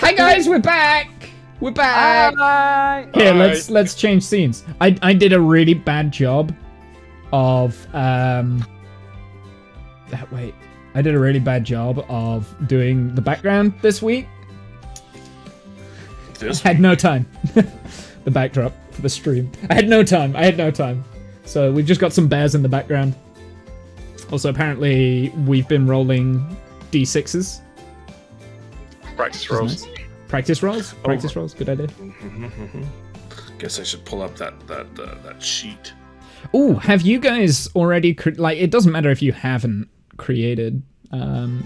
Hi guys, we're back. We're back. Hi. Here, let's change scenes. I did a really bad job of wait. I did a really bad job of doing the background this week. I had no time. The backdrop for the stream. I had no time. So we've just got some bears in the background. Also, apparently, we've been rolling D6s. Practice rolls. Nice. Practice rolls? Practice rolls, good idea. Guess I should pull up that sheet. Oh, have you guys already... it doesn't matter if you haven't created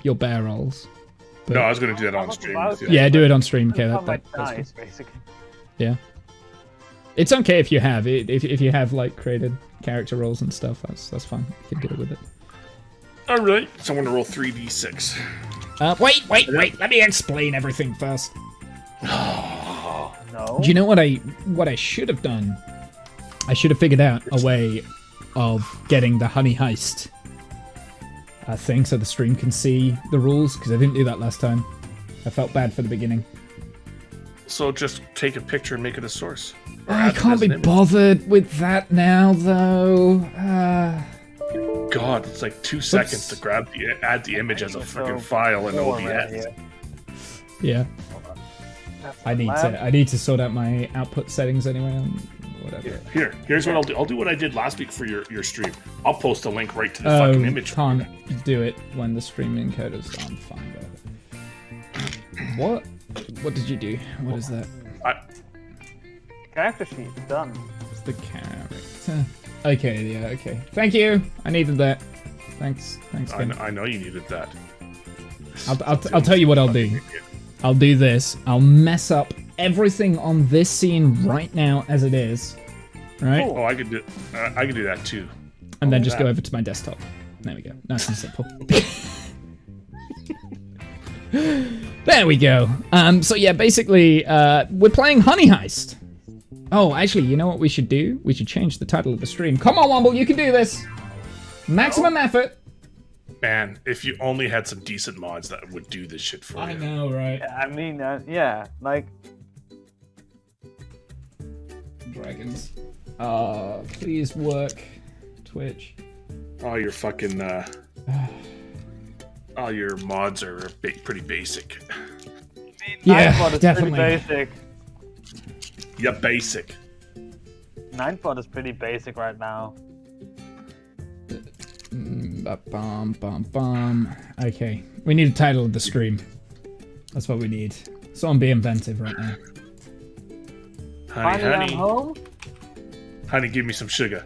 your bear rolls. No, I was going to do that on stream. Yeah, do it on stream. Okay, That's that's nice, basically. Yeah. It's okay if you have if you have created character roles and stuff. That's fine. You can do it with it. All right, so I'm going to roll 3d6. Wait. Let me explain everything first. No. Do you know what I should have done? I should have figured out a way of getting the honey heist thing so the stream can see the rules, because I didn't do that last time. I felt bad for the beginning. So just take a picture and make it a source. I can't be bothered with that now, though. God, it's like 2 seconds to add the image as a fucking file in OBS. Yeah. I need to sort out my output settings anyway. Whatever. Here's what I'll do. I'll do what I did last week for your stream. I'll post a link right to the fucking image. Can't do it when the stream encoder's on. Fine, whatever. What did you do? What is that? Character sheet done. It's the character. Okay, yeah, okay. Thank you. I needed that. Thanks. I know you needed that. I'll tell you what I'll do. I'll do this. I'll mess up everything on this scene right now as it is. Right? Oh, I could do that too. And then just go over to my desktop. There we go. Nice and simple. There we go. So yeah, basically, we're playing Honey Heist. Oh, actually, you know what we should do? We should change the title of the stream. Come on, Womble, you can do this. Maximum effort. Man, if you only had some decent mods that would do this shit for you. I know, right? I mean, yeah, like... Dragons. Please work. Twitch. Oh, your fucking, all your mods are pretty basic. Yeah, is definitely. Pretty basic. Yeah, basic. Ninebot is pretty basic right now. Okay, we need a title of the stream. That's what we need. Someone be inventive right now. Honey, I'm home? honey, give me some sugar.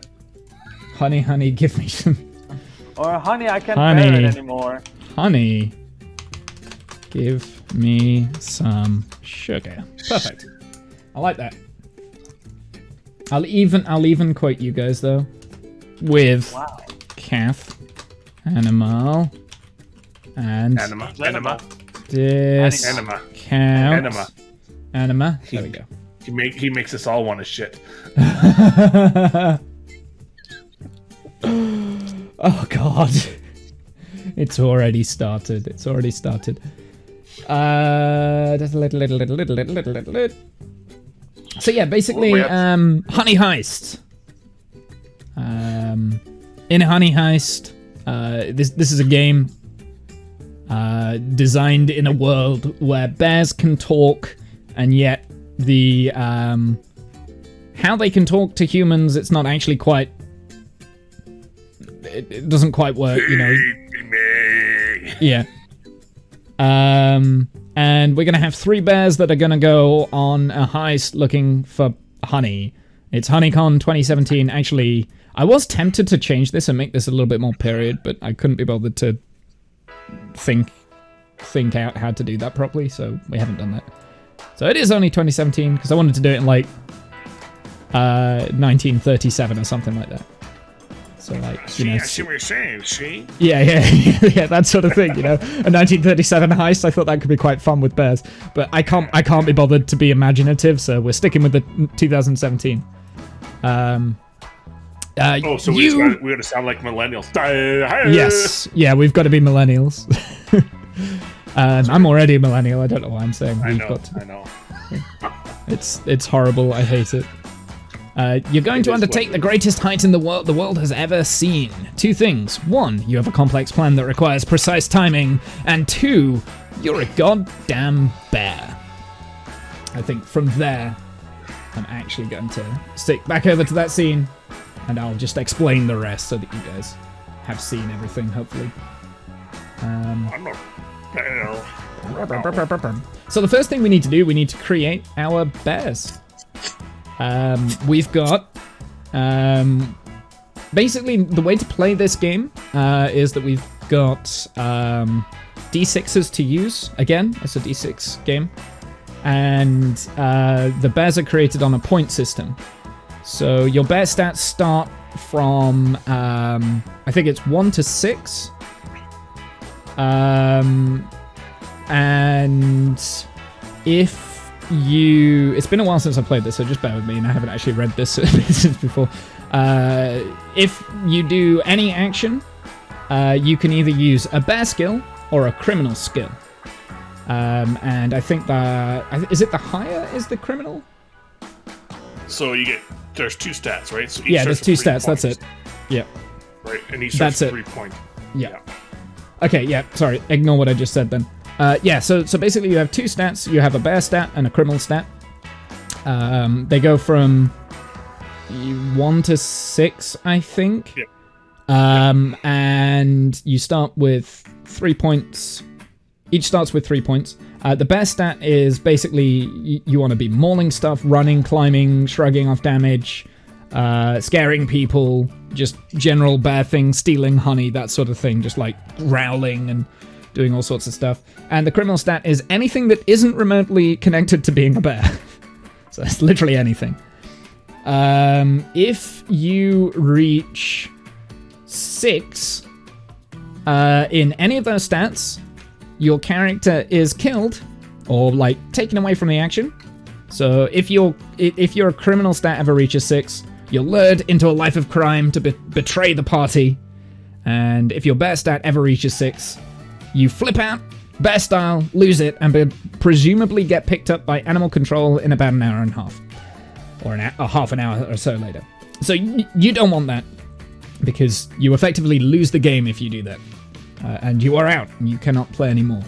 Honey, give me some. Or honey, I can't bear it anymore. Honey, give me some sugar. Perfect. I like that. I'll even quote you guys though, with Kath, Anymal, and Anima. Anima. There we go. He makes us all want to shit. Oh God, it's already started. So yeah, basically, Honey Heist. In Honey Heist, this is a game designed in a world where bears can talk, and yet the how they can talk to humans, it's not actually quite. It doesn't quite work, you know. Yeah. And we're gonna have 3 bears that are gonna go on a heist looking for honey. It's HoneyCon 2017. Actually, I was tempted to change this and make this a little bit more period, but I couldn't be bothered to think out how to do that properly, so we haven't done that. So it is only 2017 because I wanted to do it in 1937 or something like that. So See what you're saying, see? Yeah, that sort of thing, you know. A 1937 heist, I thought that could be quite fun with bears. But I can't be bothered to be imaginative, so we're sticking with the 2017. So we gotta sound like millennials. Yes, yeah, we've got to be millennials. I'm already a millennial. I don't know why I'm saying I we've know. got to. I know. It's horrible. I hate it. You're going to undertake the greatest height in the world has ever seen. 2 things. 1, you have a complex plan that requires precise timing. And 2, you're a goddamn bear. I think from there, I'm actually going to stick back over to that scene, and I'll just explain the rest so that you guys have seen everything, hopefully. I'm not. So the first thing we need to do, we need to create our bears. We've got basically the way to play this game is that we've got d6s to use. Again, it's a d6 game, and the bears are created on a point system. So your bear stats start from I think it's 1 to 6. And if you... It's been a while since I played this, so just bear with me, and I haven't actually read this since before. If you do any action, you can either use a bear skill or a criminal skill. And I think that... Is it the higher is the criminal? So you get... There's 2 stats, right? So each Yeah, there's 2 starts stats, with 3 that's it. Yeah. Right, and each starts That's with it. 3 points. Yeah. Okay, yeah, sorry. Ignore what I just said then. Yeah, so basically you have 2 stats. You have a bear stat and a criminal stat. They go from 1 to 6, I think. Yep. And you start with 3 points. Each starts with 3 points. The bear stat is basically you want to be mauling stuff, running, climbing, shrugging off damage, scaring people, just general bear things, stealing honey, that sort of thing, just like growling and doing all sorts of stuff. And the criminal stat is anything that isn't remotely connected to being a bear. So it's literally anything. If you reach 6 in any of those stats, your character is killed or like taken away from the action. So if your criminal stat ever reaches 6, you're lured into a life of crime to betray the party. And if your bear stat ever reaches 6, you flip out, bear style, lose it, and presumably get picked up by animal control in about an hour and a half. Or a half an hour or so later. So you don't want that, because you effectively lose the game if you do that. And you are out, and you cannot play anymore.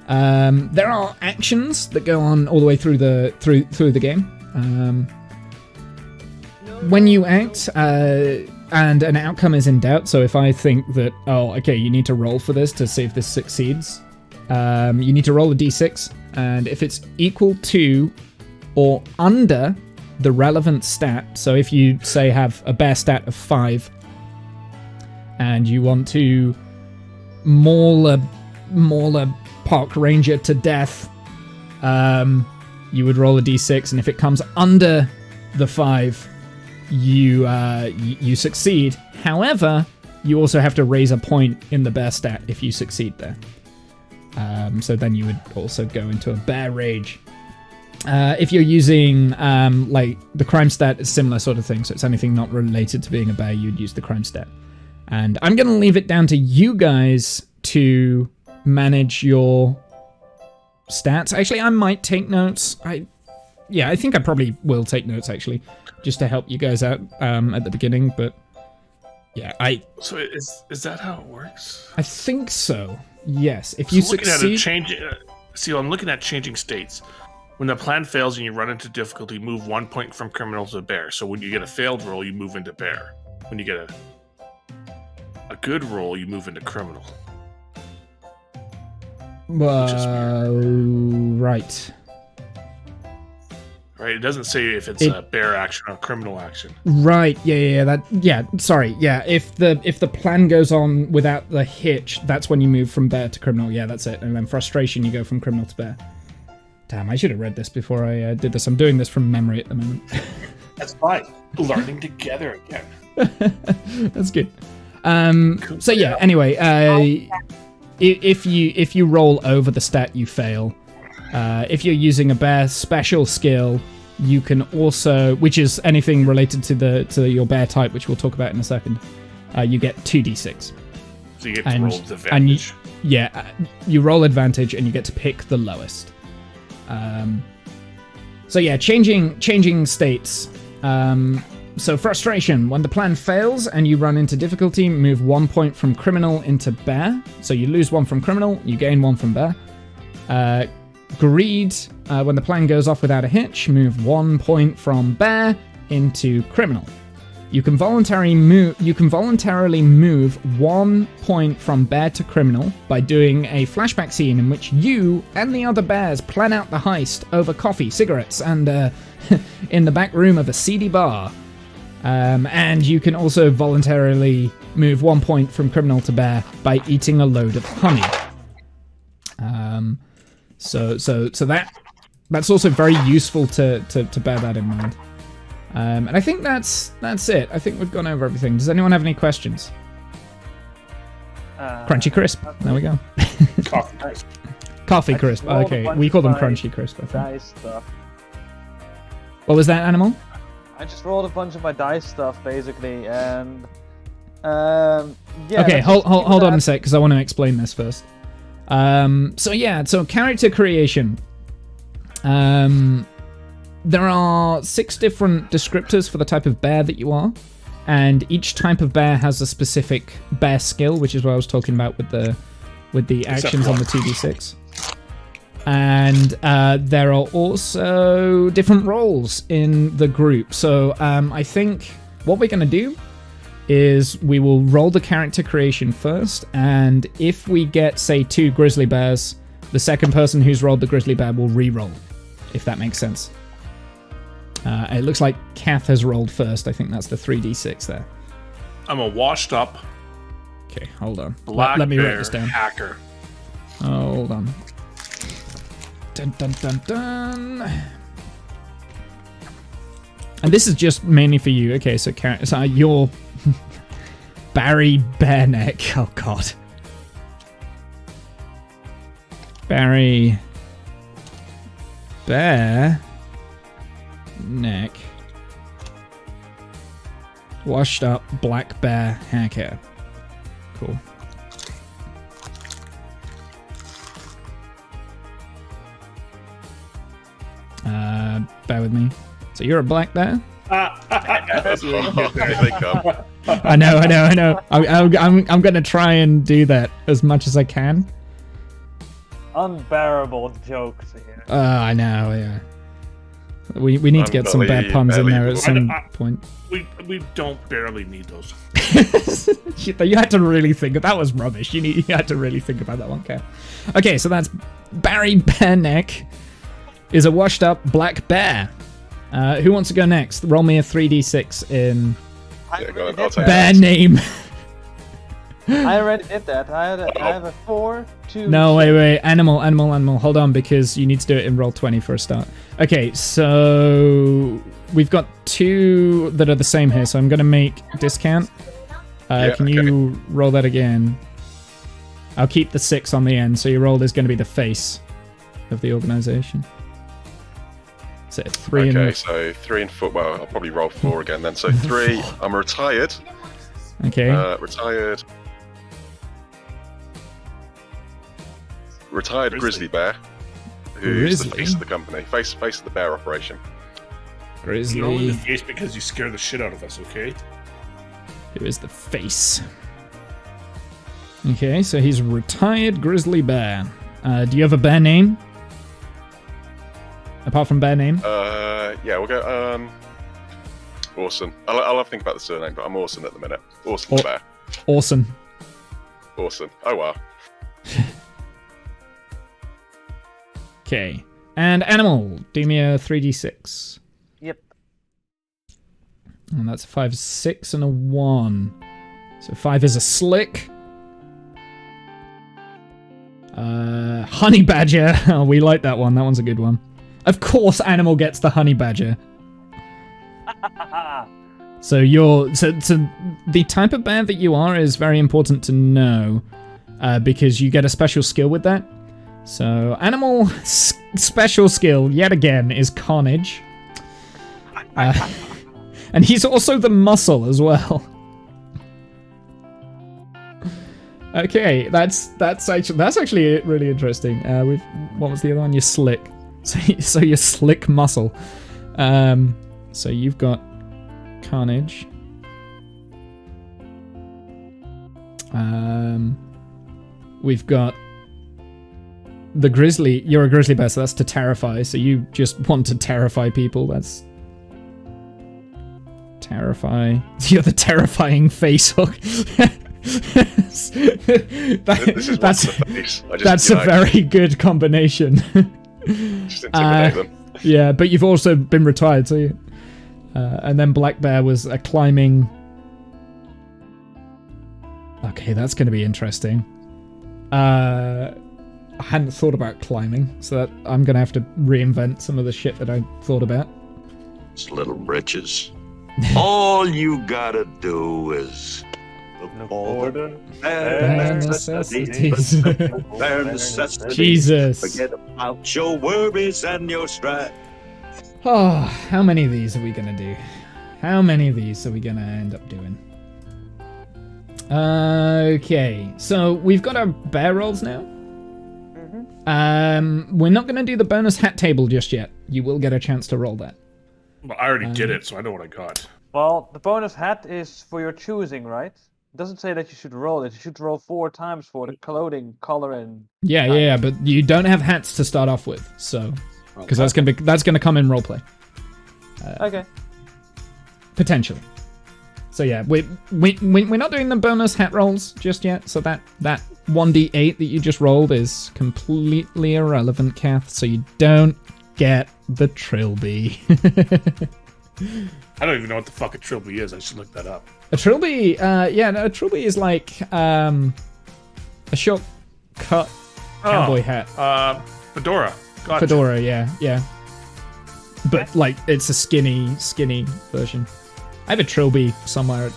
There are actions that go on all the way through the game. When you act, and an outcome is in doubt, so if I think that, oh, okay, you need to roll for this to see if this succeeds, you need to roll a d6, and if it's equal to or under the relevant stat, so if you, say, have a bear stat of 5, and you want to maul a park ranger to death, you would roll a d6, and if it comes under the 5, you succeed. However, you also have to raise a point in the bear stat if you succeed there. So then you would also go into a bear rage. If you're using like the crime stat, is similar sort of thing. So it's anything not related to being a bear, you'd use the crime stat. And I'm going to leave it down to you guys to manage your stats. Actually, I might take notes. I think I probably will take notes, actually, just to help you guys out at the beginning. But yeah, So is that how it works? I think so. Yes, if you succeed. I'm looking at changing states. When the plan fails and you run into difficulty, move 1 point from criminal to bear. So when you get a failed roll, you move into bear. When you get a good roll, you move into criminal. Right. Right, it doesn't say if it's a bear action or criminal action. Right, sorry. If the plan goes on without the hitch, that's when you move from bear to criminal. Yeah, that's it. And then frustration, you go from criminal to bear. Damn, I should have read this before I did this. I'm doing this from memory at the moment. That's fine. Learning together again. That's good. So yeah, anyway, if you roll over the stat, you fail. If you're using a bear special skill, you can also, which is anything related to your bear type, which we'll talk about in a second, you get 2d6. So you get to roll with And advantage. you roll advantage and you get to pick the lowest. So yeah, changing states. So frustration. When the plan fails and you run into difficulty, move 1 point from criminal into bear. So you lose 1 from criminal, you gain 1 from bear. Greed. When the plan goes off without a hitch, move 1 point from bear into criminal. You can voluntarily move 1 point from bear to criminal by doing a flashback scene in which you and the other bears plan out the heist over coffee, cigarettes, and in the back room of a seedy bar. And you can also voluntarily move 1 point from criminal to bear by eating a load of honey. So that's also very useful to bear that in mind. And I think that's it. I think we've gone over everything. Does anyone have any questions? Crunchy Crisp. There we go. Coffee crisp. Coffee Crisp. Okay, we call them Crunchy Crisp. I think. Dice stuff. What was that, Animal? I just rolled a bunch of my dice stuff basically, and yeah. Okay, let's hold just keep on that. a sec, because I want to explain this first. So character creation. There are 6 different descriptors for the type of bear that you are, and each type of bear has a specific bear skill, which is what I was talking about with the actions on the 2d6. And there are also different roles in the group. So I think what we're going to do is we will roll the character creation first, and if we get, say, 2 grizzly bears, the second person who's rolled the grizzly bear will re-roll, if that makes sense. It looks like Kath has rolled first. I think that's the 3d6 there. I'm a washed up Okay, hold on. black Let me bear write this down. hacker. Hold on. Dun dun dun dun. And this is just mainly for you. Okay, so you're Barry Bareneck. Oh god. Barry Bear Neck. Washed up black bear hacker. Cool. Bear with me. So you're a black bear? That's what they come. I know. I'm gonna try and do that as much as I can. Unbearable jokes here. I know, yeah. We need to get some bad puns in there at some point. We don't barely need those. You had to really think. That was rubbish. You had to really think about that one, Kat. Okay, so that's Barry Bareneck is a washed up black bear. Who wants to go next? Roll me a 3d6 in Yeah, go on, I'll take bear that. name. I already did that. I have a 4, 2. No, wait. Animal. Hold on, because you need to do it in roll 20 for a start. Okay, so we've got 2 that are the same here, so I'm going to make discount. Can you roll that again? I'll keep the 6 on the end, so your roll is going to be the face of the organization. So 3 Okay, and... so 3 and 4. Well, I'll probably roll 4 again then. So 3, I'm retired. Okay. Retired grizzly bear, who's the face of the company, face of the bear operation. Grizzly. You're only the face because you scare the shit out of us, okay? Who is the face? Okay, so he's retired grizzly bear. Do you have a bear name? Apart from bear name? Yeah, we'll go, Orson. I'll have to think about the surname, but I'm Orson at the minute. Orson the bear. Orson. Orson. Oh, wow. Okay. And Animal, do me a 3d6. Yep. And that's a 5, 6, and a 1. So 5 is a slick. Honey Badger. Oh, we like that one. That one's a good one. Of course Animal gets the Honey Badger. So the type of bear that you are is very important to know, because you get a special skill with that. So Animal special skill yet again is Carnage, and he's also the muscle as well. Okay, that's actually really interesting. What was the other one? You're slick. So you're slick muscle. So you've got Carnage. We've got the Grizzly. You're a Grizzly Bear, so that's to terrify. So you just want to terrify people. That's terrify. You're the terrifying face hook. This is that's the face. that's a very good combination. Just intimidate them. Yeah, but you've also been retired, so you. And then Black Bear was a climbing. Okay, that's going to be interesting. I hadn't thought about climbing, so that I'm going to have to reinvent some of the shit that I thought about. It's little britches. All you gotta do is look for the bare necessities. Bare necessities. Jesus. Forget about your worries and your strife. Oh, how many of these are we going to do? How many of these are we going to end up doing? Okay, so we've got our bear rolls now. We're not going to do the bonus hat table just yet. You will get a chance to roll that. Well, I already did it, so I know what I got. Well, the bonus hat is for your choosing, right? It doesn't say that you should roll it. You should roll 4 times for the clothing, color, and... Yeah, but you don't have hats to start off with, so... Because that's gonna come in roleplay. Okay. Potentially. So yeah, we're not doing the bonus hat rolls just yet. So that 1d8 that you just rolled is completely irrelevant, Kath. So you don't get the trilby. I don't even know what the fuck a trilby is. I should look that up. A trilby, a trilby is like a short cut cowboy hat. Fedora. Gotcha. Fedora, yeah. But like it's a skinny version. I have a trilby somewhere.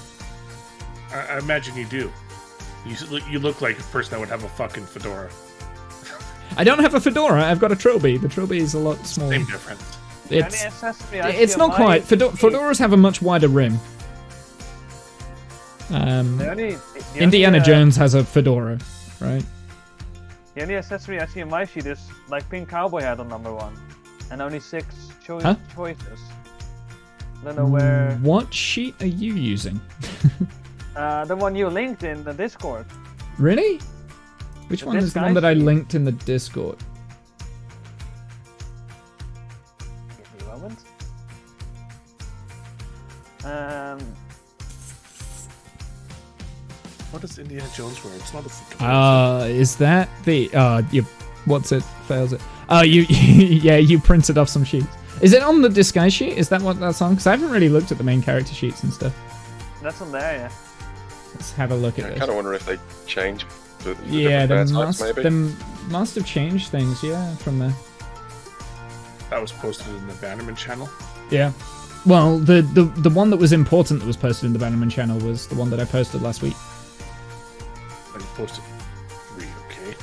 I imagine you do. You look like a person that would have a fucking fedora. I don't have a fedora. I've got a trilby. The trilby is a lot smaller. Same difference. It's not quite. Fedoras have a much wider rim. Indiana Jones has a fedora, right? The only accessory I see on my sheet is like pink cowboy hat on number 1, and only 6 choices. I don't know where. What sheet are you using? The one you linked in the Discord. Really? Which one is the one that I linked in the Discord? Give me a moment. What does Indiana Jones wear? It's not a fedora. Is that the what's it? Fails it. Oh, you printed off some sheets. Is it on the disguise sheet? Is that what that's on? Because I haven't really looked at the main character sheets and stuff. That's on there, yeah. Let's have a look at I this. kind of wonder if they change the Yeah, different they bear must, types, maybe. they must have changed things, yeah, from there. That was posted in the Bannerman channel. Yeah. Well, the one that was important that was posted in the Bannerman channel was the one that I posted last week. And you posted 3, okay.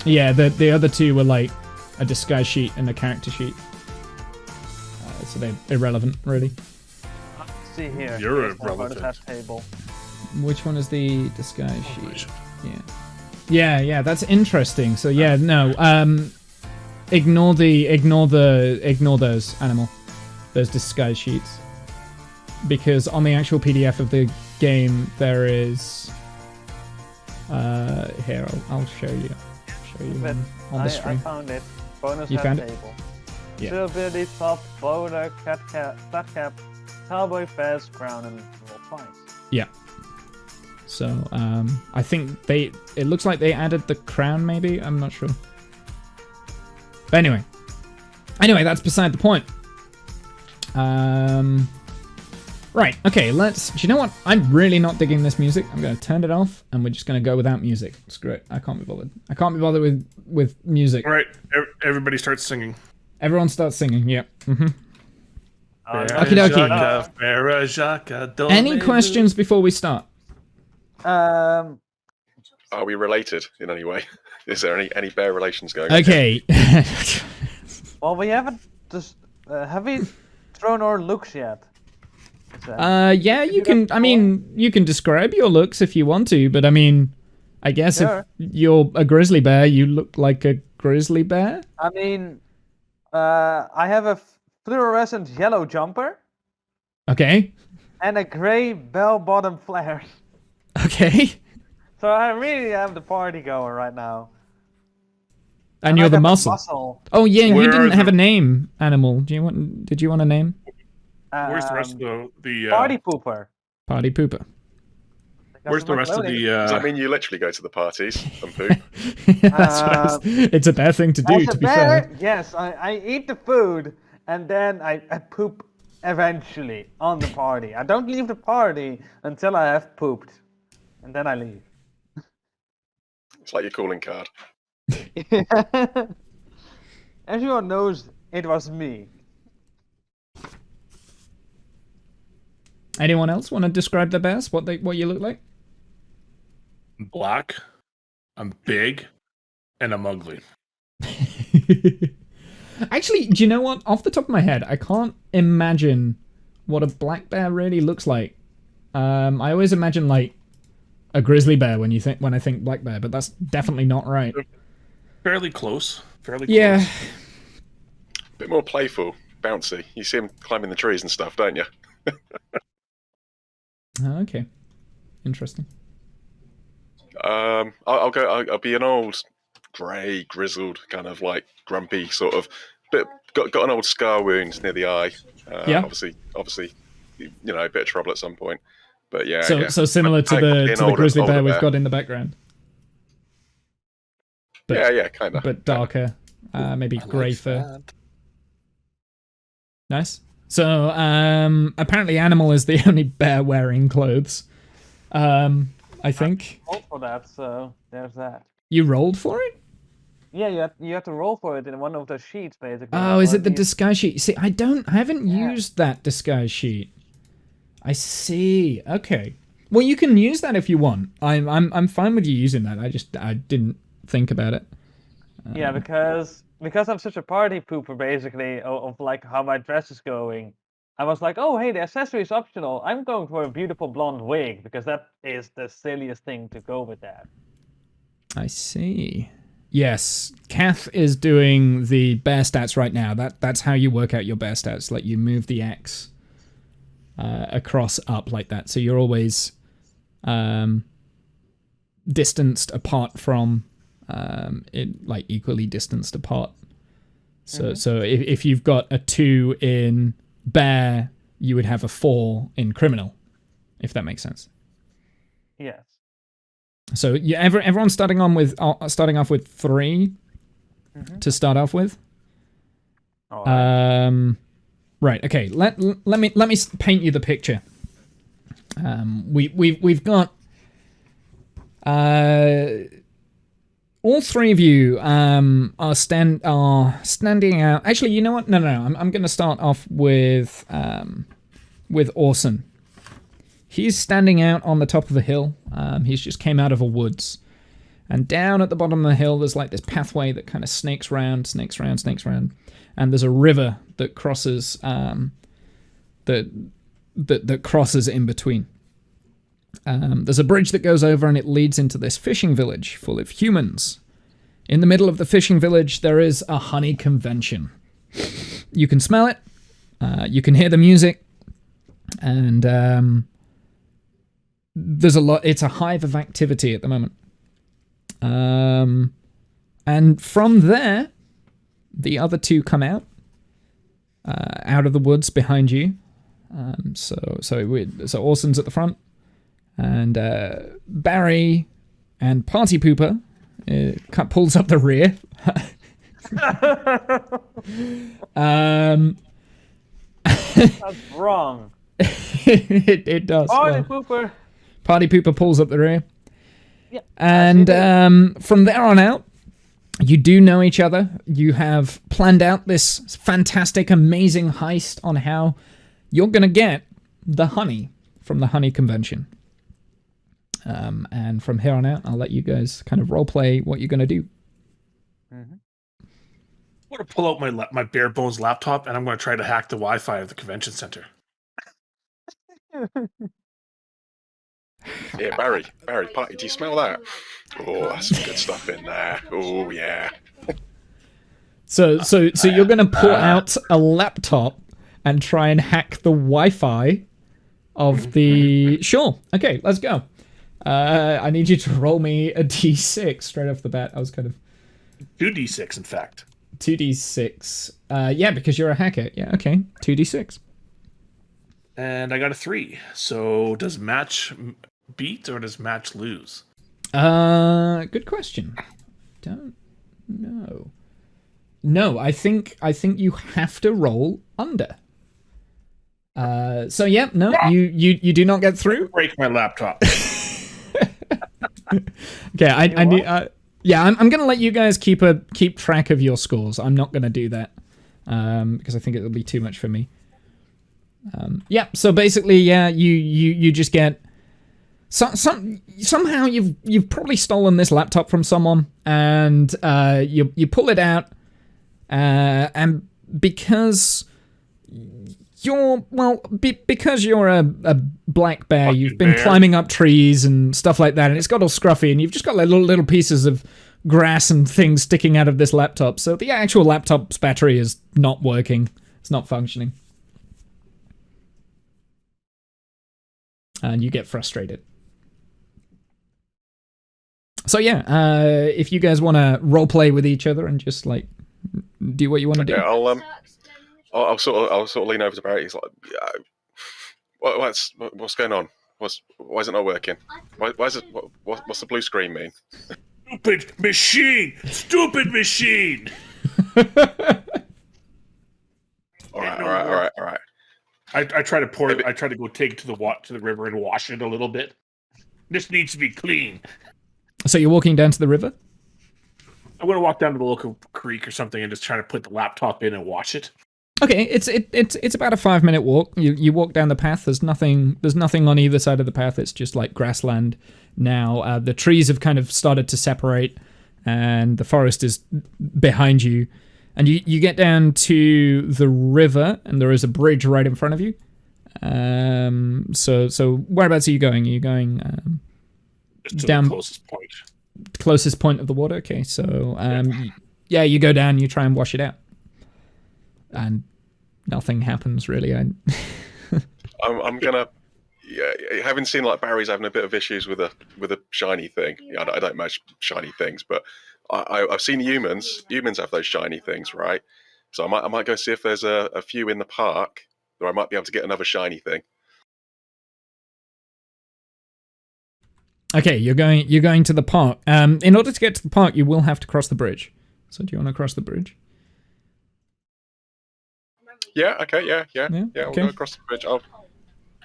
Yeah, the other 2 were like a disguise sheet and a character sheet. So they're irrelevant, really. Let's see here. You're Here's my irrelevant. bonus hat table. Which one is the disguise sheet? Yeah, that's interesting. So yeah, no, ignore those Animal, those disguise sheets, because on the actual PDF of the game there is. Here, I'll show you. On the stream. I found it. Bonus You hat found it? table. Yeah. Silverly top, bowler, flat cap, cowboy fez, crown, and roll points. Yeah. So I think it looks like they added the crown, maybe. I'm not sure. But anyway, that's beside the point. Right, okay, do you know what? I'm really not digging this music. I'm going to turn it off, and we're just going to go without music. Screw it. I can't be bothered. I can't be bothered with music. All right, everybody starts singing. Everyone starts singing, yeah. Mm-hmm. Okie Any questions before we start? Um, Are we related in any way? Is there any bear relations going on? Okay. well, we haven't just have we thrown our looks yet? Yeah, you can. I mean, you can describe your looks if you want to, but I mean, I guess Sure. if you're a grizzly bear, you look like a grizzly bear. I mean, I have a fluorescent yellow jumper Okay. and a gray bell-bottom flares. Okay. So I really have the party going right now. And you're I the got muscle. Oh yeah, Where you didn't are have the- a name, Animal. Did you want a name? Where's the rest of the Party pooper. Party pooper. Where's the rest of the? Does that mean you literally go to the parties and poop? It's a bad thing to do, As a to be bear, fair. yes, I eat the food and then I poop eventually on the party. I don't leave the party until I have pooped, and then I leave. It's like your calling card. Everyone knows it was me. Anyone else want to describe the bears? What you look like? I'm black, I'm big, and I'm ugly. Actually, do you know what? Off the top of my head, I can't imagine what a black bear really looks like. I always imagine like a grizzly bear when I think black bear, but that's definitely not right. Fairly close. Yeah. Bit more playful, bouncy. You see him climbing the trees and stuff, don't you? Okay. Interesting. I'll be an old, grey, grizzled, kind of like grumpy sort of. Bit got an old scar wound near the eye. Yeah. Obviously, you know, a bit of trouble at some point. But yeah. So similar to the grizzly bear we've got in the background. But, yeah, kind of. But darker, maybe grey fur. Nice. So apparently, Anymal is the only bear wearing clothes. I think. I rolled for that, so there's that. You rolled for it? Yeah, you have to roll for it in one of the sheets, basically. Oh, is it the One of these- disguise sheet? See, I haven't used that disguise sheet. I see. Okay. Well, you can use that if you want. I'm fine with you using that. I didn't think about it. Yeah, because I'm such a party pooper, basically, of like how my dress is going. I was like, oh, hey, the accessory is optional. I'm going for a beautiful blonde wig because that is the silliest thing to go with that. I see. Yes, Kath is doing the bear stats right now. That's how you work out your bear stats. Like you move the X across up like that. So you're always distanced apart from like equally distanced apart. So if you've got a 2 in bear, you would have a 4 in criminal, if that makes sense. Yes. So everyone's starting off with 3 to start off with. All right. Right. Okay. Let me paint you the picture. We've got all 3 of you are standing out. Actually, you know what? No. I'm going to start off with Orson. He's standing out on the top of a hill. He's just came out of a woods. And down at the bottom of the hill, there's like this pathway that kind of snakes round. And there's a river that crosses that crosses in between. There's a bridge that goes over and it leads into this fishing village full of humans. In the middle of the fishing village, there is a honey convention. You can smell it. You can hear the music. And there's a lot. It's a hive of activity at the moment. And from there, the other 2 come out of the woods behind you. So Orson's at the front, and Barry and Party Pooper pulls up the rear. That's wrong. it does. Party Well, pooper. Party Pooper pulls up the rear. Yeah. And from there on out, you do know each other. You have planned out this fantastic, amazing heist on how you're going to get the honey from the honey convention. And from here on out, I'll let you guys kind of roleplay what you're going to do. I'm going to pull out my bare bones laptop and I'm going to try to hack the Wi-Fi of the convention center. Yeah, Barry, party, do you smell that? Oh, that's some good stuff in there. Oh, yeah. So you're gonna pull out a laptop and try and hack the Wi-Fi of the. Sure. Okay, let's go. I need you to roll me a d6 straight off the bat. I was kind of 2d6, in fact. 2d6. Yeah, because you're a hacker. Yeah. Okay. 2d6. And I got a 3. So does match beat or does match lose? Good question. Don't know. No, I think you have to roll under. So yeah, no, you do not get through. Break my laptop. Okay, I need. Yeah, I'm gonna let you guys keep track of your scores. I'm not gonna do that because I think it'll be too much for me. Yeah. So basically, yeah, you just get somehow you've probably stolen this laptop from someone, and you pull it out, and because you're a black bear, Fucking you've been bear. climbing up trees and stuff like that, and it's got all scruffy, and you've just got like little pieces of grass and things sticking out of this laptop. So the actual laptop's battery is not working. It's not functioning. And you get frustrated. So yeah, if you guys want to roleplay with each other and just like do what you want to do. Yeah, I'll sort of lean over to Barry. He's like, yeah, what's going on? Why is it not working? Why is it? What's the blue screen mean? Stupid machine! Stupid machine! All right. I try to pour it. I try to go take it to the river and wash it a little bit. This needs to be clean. So you're walking down to the river? I'm gonna walk down to the local creek or something and just try to put the laptop in and wash it. Okay, it's about a 5-minute walk. You walk down the path. There's nothing on either side of the path. It's just like grassland now. The trees have kind of started to separate, and the forest is behind you. And you get down to the river, and there is a bridge right in front of you. So whereabouts are you going? Are you going Just to down the closest point. closest point of the water? Okay, so yeah, you go down. You try and wash it out. And nothing happens really. I'm gonna. Yeah, having seen like Barry's having a bit of issues with a shiny thing. Yeah, I don't match shiny things, but I've seen humans. Humans have those shiny things, right? So I might go see if there's a few in the park, or I might be able to get another shiny thing. Okay, you're going to the park. In order to get to the park, you will have to cross the bridge. So do you want to cross the bridge? Yeah. Okay. Yeah. Okay. We'll go across the bridge.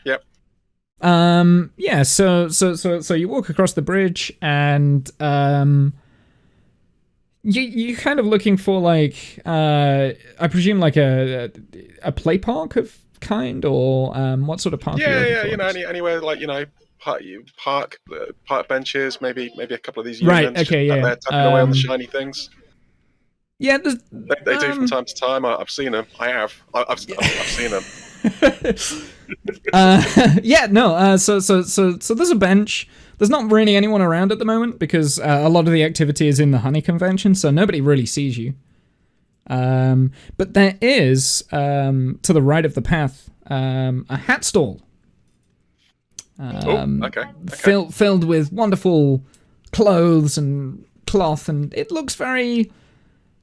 Yep. Yeah. So you walk across the bridge, and you kind of looking for like I presume like a play park of kind, or what sort of park? Yeah. You know, anywhere like park benches, maybe a couple of these humans. Right. Okay. Yeah. They're tapping away on the shiny things. Yeah. They do from time to time. I've seen them. I've seen them. Yeah, no. So there's a bench. There's not really anyone around at the moment because a lot of the activity is in the honey convention, so nobody really sees you. But there is to the right of the path a hat stall. Okay. Filled with wonderful clothes and cloth, and it looks very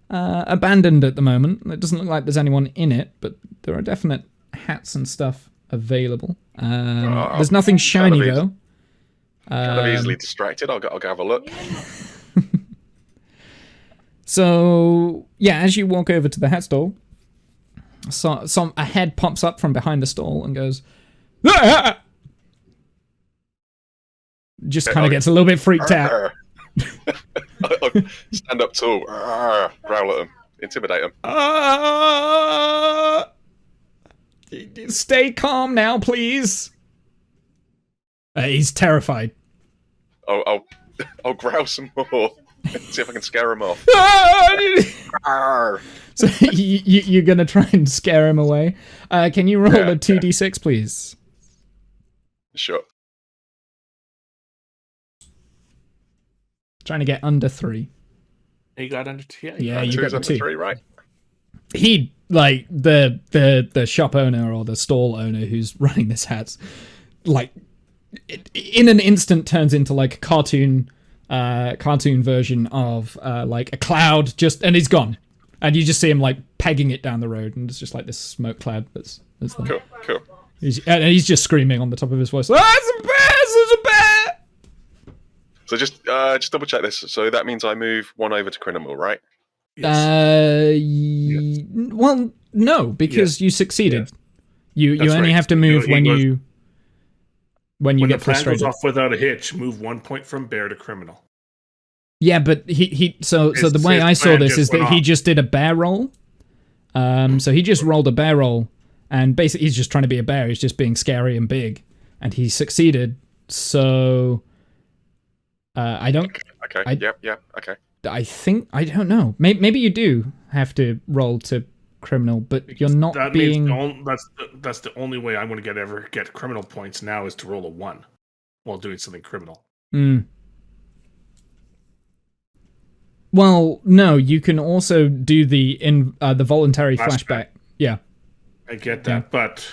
abandoned at the moment. It doesn't look like there's anyone in it, but there are definite hats and stuff available. There's nothing shiny though. Kind of easily distracted. I'll go have a look. So yeah, as you walk over to the hat stall, a head pops up from behind the stall and goes, "Ah!" Just kind of gets a little bit freaked out. I'll stand up tall, growl at them, intimidate them. Stay calm now, please. He's terrified. I'll growl some more. See if I can scare him off. So you're gonna try and scare him away. Can you roll a 2d6, please? Sure. Trying to get under 3. You got under 2. Yeah, Two you got is the under 2. 3, right? He, like, the shop owner or the stall owner who's running this hat's, like, in an instant turns into, like, a cartoon version of, like, a cloud and he's gone. And you just see him, like, pegging it down the road, and it's just, like, this smoke cloud that's there. Cool. And he's just screaming on the top of his voice, it's a bear! There's a bear! So just double check this. So that means I move 1 over to Criminal, right? Well, no, because you succeeded. You only have to move when you get the plan frustrated. goes off without a hitch, move 1 point from bear to criminal. Yeah, but so the way I saw this is that he just did a bear roll. So he just rolled a bear roll, and basically he's just trying to be a bear. He's just being scary and big, and he succeeded. So I don't. Okay. Yep. Okay. I think I don't know. Maybe you do have to roll to criminal, but you're not that being. That's the only way I'm going to ever get criminal points now is to roll a 1 while doing something criminal. Well, no, you can also do the voluntary flashback. Yeah, I get that, but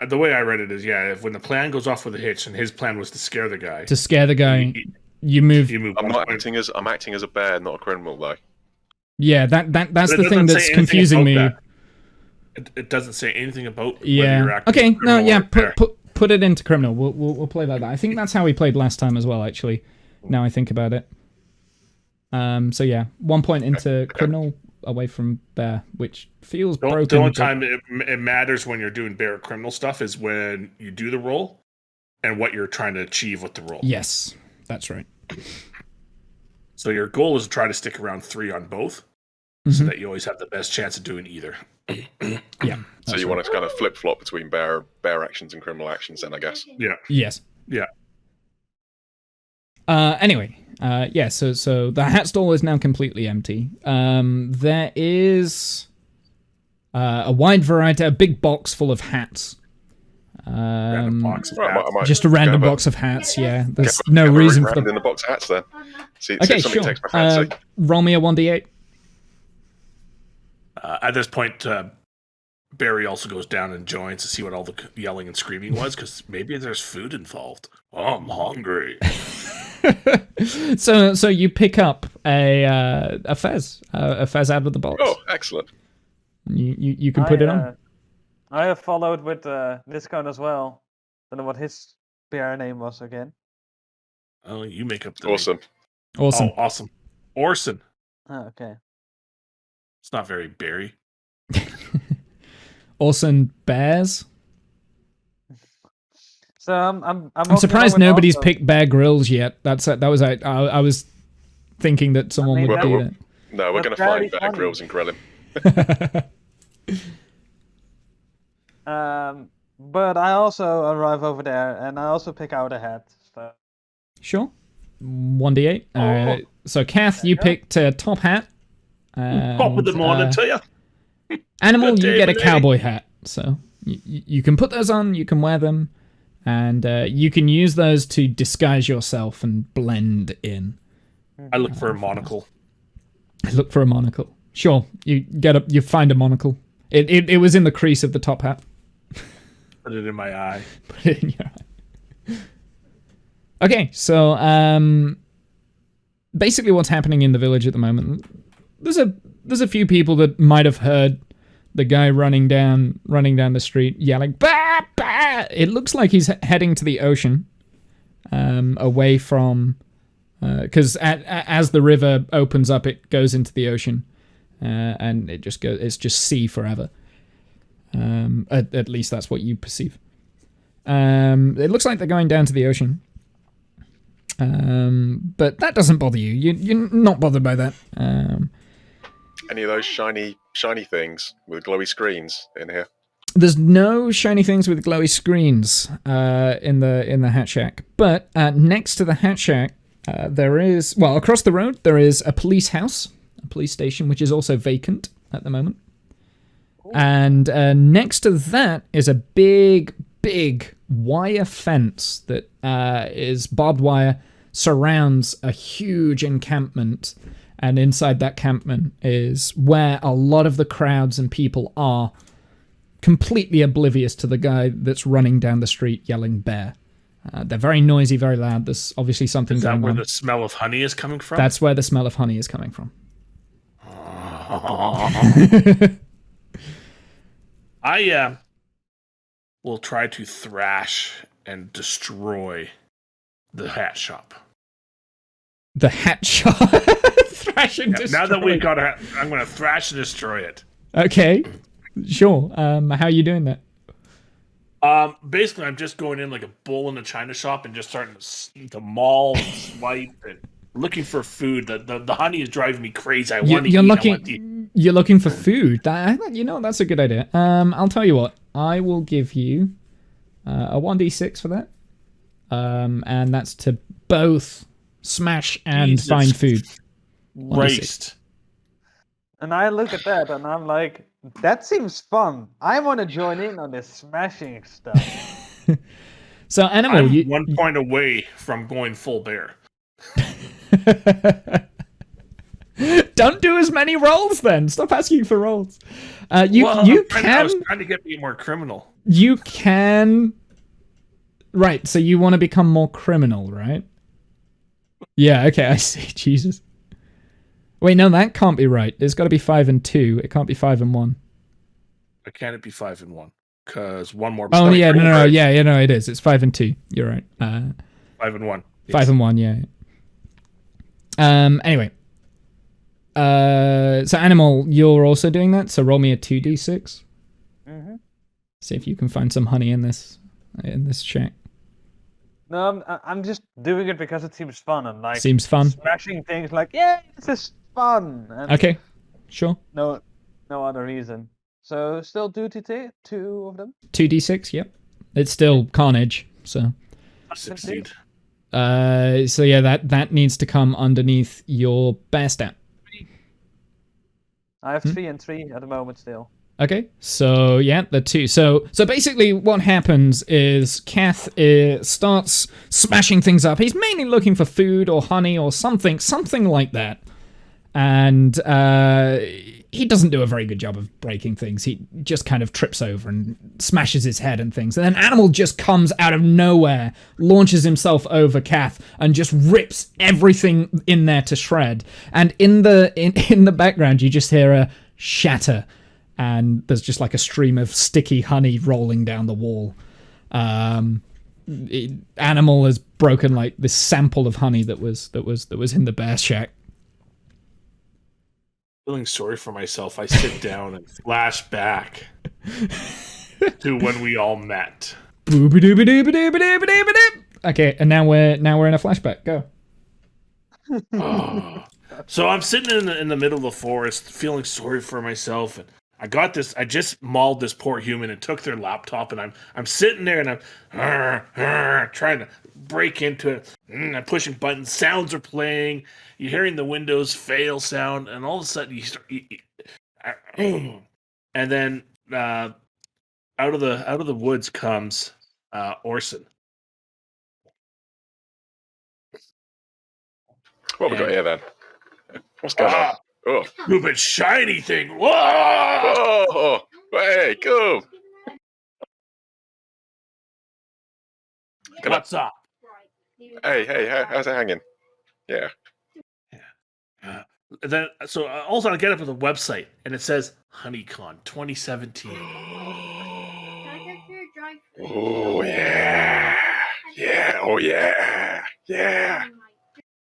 the way I read it is, if when the plan goes off with a hitch, and his plan was to scare the guy. You move. I'm acting as a bear, not a criminal, though. Yeah, that's the thing that's confusing me. It doesn't say anything about whether yeah. you're acting Okay, no, yeah, bear. put it into criminal. We'll play like that. I think that's how we played last time as well. Actually, now I think about it. So yeah, 1 point into criminal away from bear, which feels broken. The only time it matters when you're doing bear criminal stuff is when you do the roll and what you're trying to achieve with the roll. Yes, that's right. So your goal is to try to stick around 3 on both, so that you always have the best chance of doing either. Yeah. So you want to kind of flip flop between bear actions and criminal actions, then I guess. Yeah. Yes. Yeah. Anyway, so the hat stall is now completely empty. There is a wide variety, a big box full of hats. Random box of hats. Just a random box of hats, yeah. There's no reason for them. In the box of hats, then. See Okay, if somebody sure. takes my fancy. Roll me a 1d8. At this point, Barry also goes down and joins to see what all the yelling and screaming was, because maybe there's food involved. Oh, I'm hungry. So you pick up a fez out of the box. Oh, excellent. You can put it on. I have followed with this cone as well. Don't know what his bear name was again. Oh, you make up the Awesome. name. Awesome. Oh, awesome. Orson. Oh, okay. It's not very Barry. Orson Bears. So I'm surprised nobody's picked Bear Grylls yet. That was I was thinking that someone would do that. No, we're going to find Bear Grylls and grill him. But I also arrive over there, and I also pick out a hat. So. Sure. 1d8. So, Kath, you picked top hat. Top of the morning to you. Animal, you get a cowboy hat. So, you can put those on, you can wear them, and you can use those to disguise yourself and blend in. I look for a monocle. Look for a monocle. Sure, you find a monocle. It was in the crease of the top hat. Put it in my eye. Put it in your eye. Okay, so basically what's happening in the village at the moment, there's a few people that might have heard the guy running down the street yelling, bah, bah! It looks like he's heading to the ocean, away from, because as the river opens up, it goes into the ocean, and it's just sea forever. At least that's what you perceive. It looks like they're going down to the ocean. But that doesn't bother you. You're not bothered by that. Any of those shiny things with glowy screens in here? There's no shiny things with glowy screens in the hat shack. But next to the hat shack, there is, well, across the road, there is a police house, a police station, which is also vacant at the moment. And next to that is a big wire fence that is barbed wire surrounds a huge encampment, and inside that encampment is where a lot of the crowds and people are, completely oblivious to the guy that's running down the street yelling bear. They're very noisy, very loud. There's obviously something Is that going where on. the smell of honey is coming from? That's where the smell of honey is coming from. I will try to thrash and destroy the hat shop. The hat shop. Thrash and destroy. Now that we've got I'm going to thrash and destroy it. Okay, sure. How are you doing that? Basically, I'm just going in like a bull in a china shop and just starting to maul and swipe and looking for food. The honey is driving me crazy. I want to eat. You're looking for food. That's a good idea. I'll tell you what. I will give you a 1d6 for that. And that's to both smash and Jesus find food. Christ. And I look at that and I'm like, that seems fun. I want to join in on this smashing stuff. So, Anymal, I'm 1 point away from going full bear. Don't do as many rolls then. Stop asking for rolls. I was trying to get me more criminal. You can. Right, so you want to become more criminal, right? Yeah, okay, I see. Jesus. Wait, no, that can't be right. It's got to be 5 and 2. It can't be 5 and 1. Why can't it be 5 and 1? Because one more. Oh, yeah, no, yeah, no, it is. It's 5 and 2. You're right. 5 and 1. Yes. 5 and 1, yeah. Anyway. So, Anymal, you're also doing that, so roll me a 2d6. Mm-hmm. See if you can find some honey in this shack. No, I'm just doing it because it seems fun and like Seems fun. smashing things. Like, yeah, this is fun. And Okay, sure. No other reason. So still two of them. 2d6, yep. It's still carnage, so. Succeed. So yeah, that needs to come underneath your bear stat. I have 3 and 3 at the moment still. Okay, so yeah, the 2. So basically what happens is Kath starts smashing things up. He's mainly looking for food or honey or something like that. And he doesn't do a very good job of breaking things. He just kind of trips over and smashes his head and things. And then Anymal just comes out of nowhere, launches himself over Kath, and just rips everything in there to shred. And in the background, you just hear a shatter. And there's just like a stream of sticky honey rolling down the wall. Anymal has broken like this sample of honey that was in the bear shack. Feeling sorry for myself, I sit down and flash back to when we all met. Okay, and now we're in a flashback. Go. So I'm sitting in the middle of the forest, feeling sorry for myself, and I got this. I just mauled this poor human and took their laptop, and I'm sitting there and I'm trying to break into it. I'm pushing buttons. Sounds are playing. You're hearing the Windows fail sound, and all of a sudden you start. And then out of the woods comes Orson. What we got here then? What's going on? Oh, Stupid shiny thing! Whoa! oh, hey, go! What's up? Hey, how's it hanging? Yeah. Then so also I get up to the website and it says HoneyCon 2017. Oh yeah, oh yeah.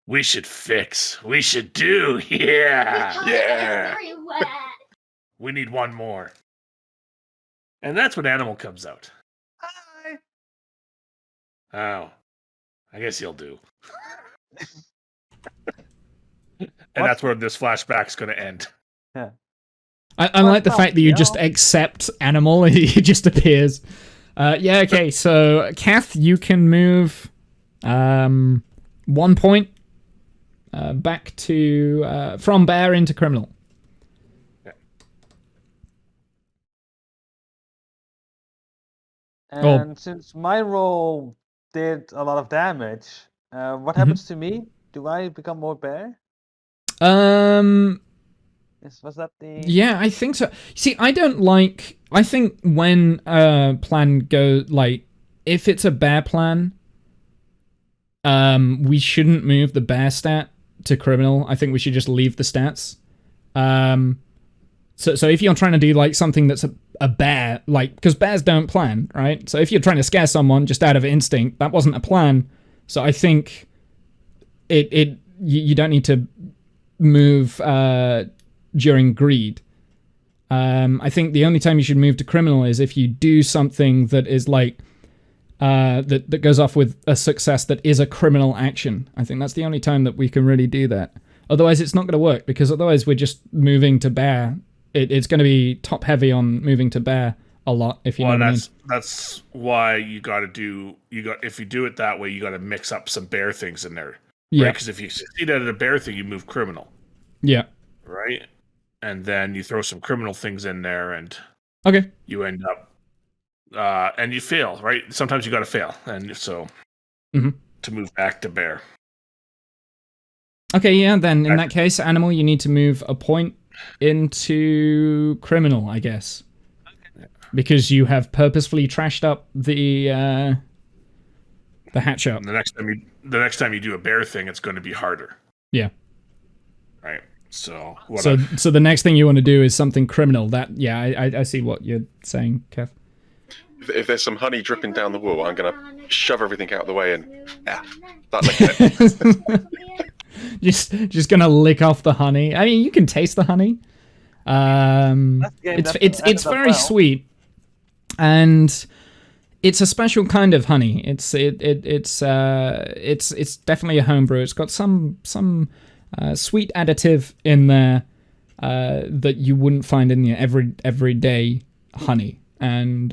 We should do, yeah. We need one more. And that's when Anymal comes out. Hi. Oh, I guess he'll do. And that's where this flashback's going to end. Yeah. I like the fact that you just accept Anymal and he just appears. Yeah, okay, so Kath, you can move 1 point back to from bear into criminal. And since my roll did a lot of damage, What happens to me? Do I become more bear? Was that the? Yeah, I think so. See, I think when a plan goes, like, if it's a bear plan, we shouldn't move the bear stat to criminal. I think we should just leave the stats. So if you're trying to do, like, something that's a bear, like, because bears don't plan, right? So if you're trying to scare someone just out of instinct, that wasn't a plan. So I think you don't need to move during greed. I think the only time you should move to criminal is if you do something that is like that goes off with a success that is a criminal action. I think that's the only time that we can really do that. Otherwise, it's not going to work, because otherwise we're just moving to bear. It's going to be top heavy on moving to bear a lot. If you know what I mean. That's why you got to do if you do it that way, you got to mix up some bear things in there. Yeah. Because if you succeed at a bear thing, you move criminal. Yeah. Right. And then you throw some criminal things in there, and okay, you end up and you fail. Right. Sometimes you got to fail, and so to move back to bear. Okay, yeah, then in that case, animal, you need to move a point into criminal, I guess. Okay. Because you have purposefully trashed up the hatch up. And the next time you do a bear thing, it's going to be harder. Yeah. Right. So the next thing you want to do is something criminal. That I see what you're saying, Kev. If there's some honey dripping down the wall, I'm gonna shove everything out of the way and start licking it. just gonna lick off the honey. I mean, you can taste the honey. It's very sweet, and it's a special kind of honey. It's definitely a homebrew. It's got some sweet additive in there that you wouldn't find in your everyday honey. And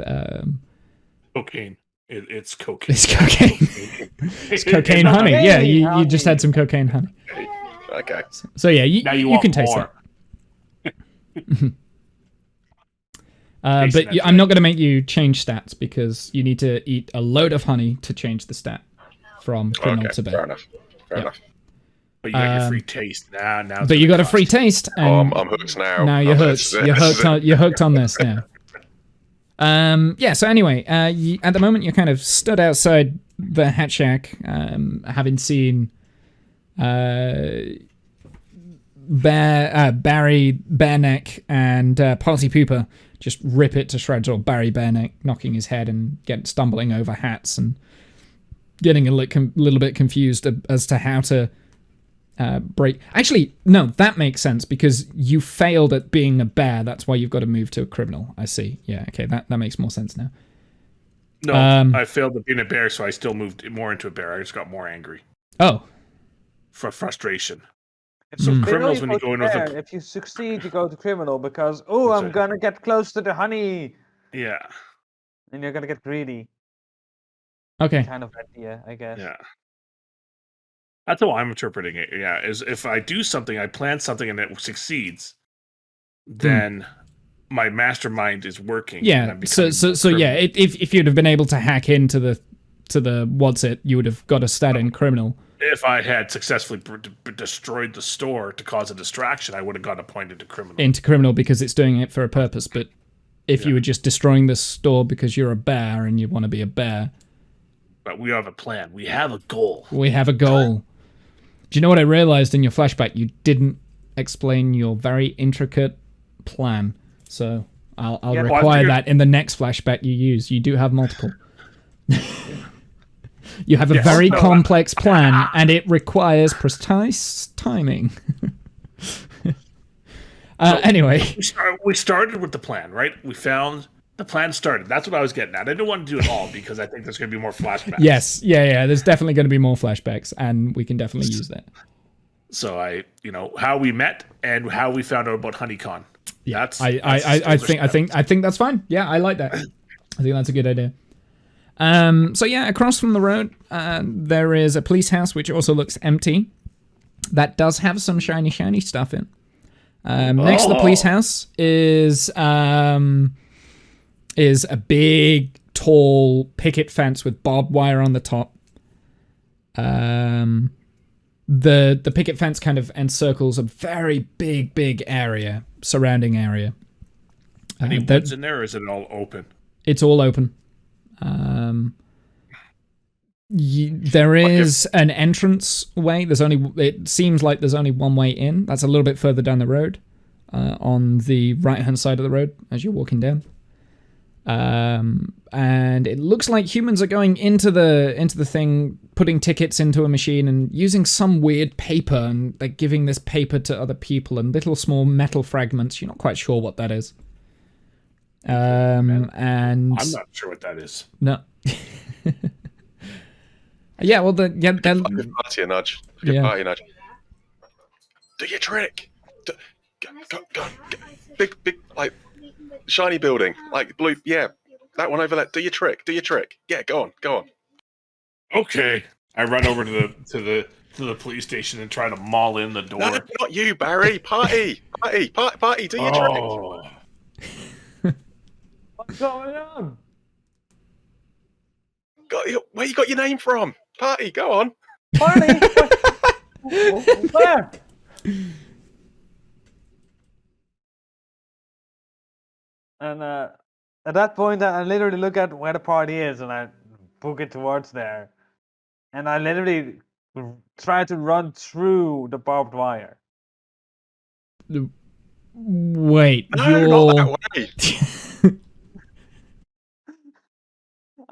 cocaine. It's cocaine. It's cocaine. It's cocaine honey. Yeah, you just had some cocaine honey. Okay. So yeah, you can taste it. But I'm not going to make you change stats, because you need to eat a load of honey to change the stat from criminal to bear. Fair enough. But you got your free taste now. But you got a free taste. And I'm hooked now. Now you're hooked. You're hooked on this now. Yeah. So anyway, at the moment you're kind of stood outside the hat shack, having seen Barry, Bareneck, and Party Pooper just rip it to shreds, or Barry Bareneck knocking his head and stumbling over hats and getting a little bit confused as to how to break. Actually, no, that makes sense, because you failed at being a bear. That's why you've got to move to a criminal. I see. Yeah, okay, that makes more sense now. No, I failed at being a bear, so I still moved more into a bear. I just got more angry. Oh. For frustration. So criminals, when you go in with the... If you succeed, you go to criminal, because, I'm going to get close to the honey. Yeah. And you're going to get greedy. Okay. Kind of idea, I guess. Yeah. That's how I'm interpreting it. Yeah, is if I do something, I plan something, and it succeeds, then my mastermind is working. Yeah. So yeah, if you'd have been able to hack into the what's it, you would have got a stat in criminal. If I had successfully destroyed the store to cause a distraction, I would have got a point into criminal. Into criminal, because it's doing it for a purpose. But if you were just destroying the store because you're a bear and you want to be a bear. But we have a plan. We have a goal. We have a goal. Do you know what I realized in your flashback? You didn't explain your very intricate plan. So I'll require that in the next flashback you use. You do have multiple. You have a very complex plan, and it requires precise timing. Anyway. We started with the plan, right? We found... The plan started. That's what I was getting at. I didn't want to do it all, because I think there's going to be more flashbacks. Yes. Yeah. There's definitely going to be more flashbacks, and we can definitely use that. So how we met and how we found out about HoneyCon. Yeah. I think that's fine. Yeah, I like that. I think that's a good idea. So yeah, across from the road, there is a police house, which also looks empty. That does have some shiny stuff in. Next to the police house is a big, tall picket fence with barbed wire on the top. The picket fence kind of encircles a very big area, surrounding area. Any woods in there, or is it all open? It's all open. There is an entrance way. It seems like there's only one way in. That's a little bit further down the road, on the right-hand side of the road as you're walking down. And it looks like humans are going into the thing, putting tickets into a machine and using some weird paper, and they're giving this paper to other people and little small metal fragments. You're not quite sure what that is. And I'm not sure what that is. No. Yeah, well, Give party a nudge. Party a nudge. Do your trick. Go. Big, like, shiny building. Like, blue, yeah. That one over there. Do your trick. Yeah, go on. Okay. I run over to the police station and try to maul in the door. No, not you, Barry. Party. Do your trick. What's going on? Where you got your name from? Party, go on. Party! Where? And at that point, I literally look at where the party is, and I book it towards there. And I literally try to run through the barbed wire. Wait, No, not that way.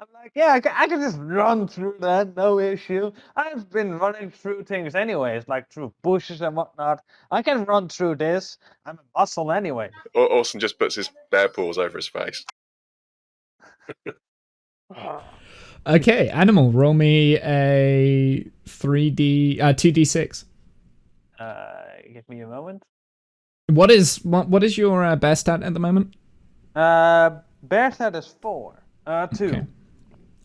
I'm like, yeah, I can just run through that, no issue. I've been running through things anyways, like through bushes and whatnot. I can run through this. I'm a muscle anyway. Orson just puts his bare paws over his face. Okay, Animal, roll me a 2d6. Give me a moment. What is your bear stat at the moment? Bear stat is 4. 2. Okay.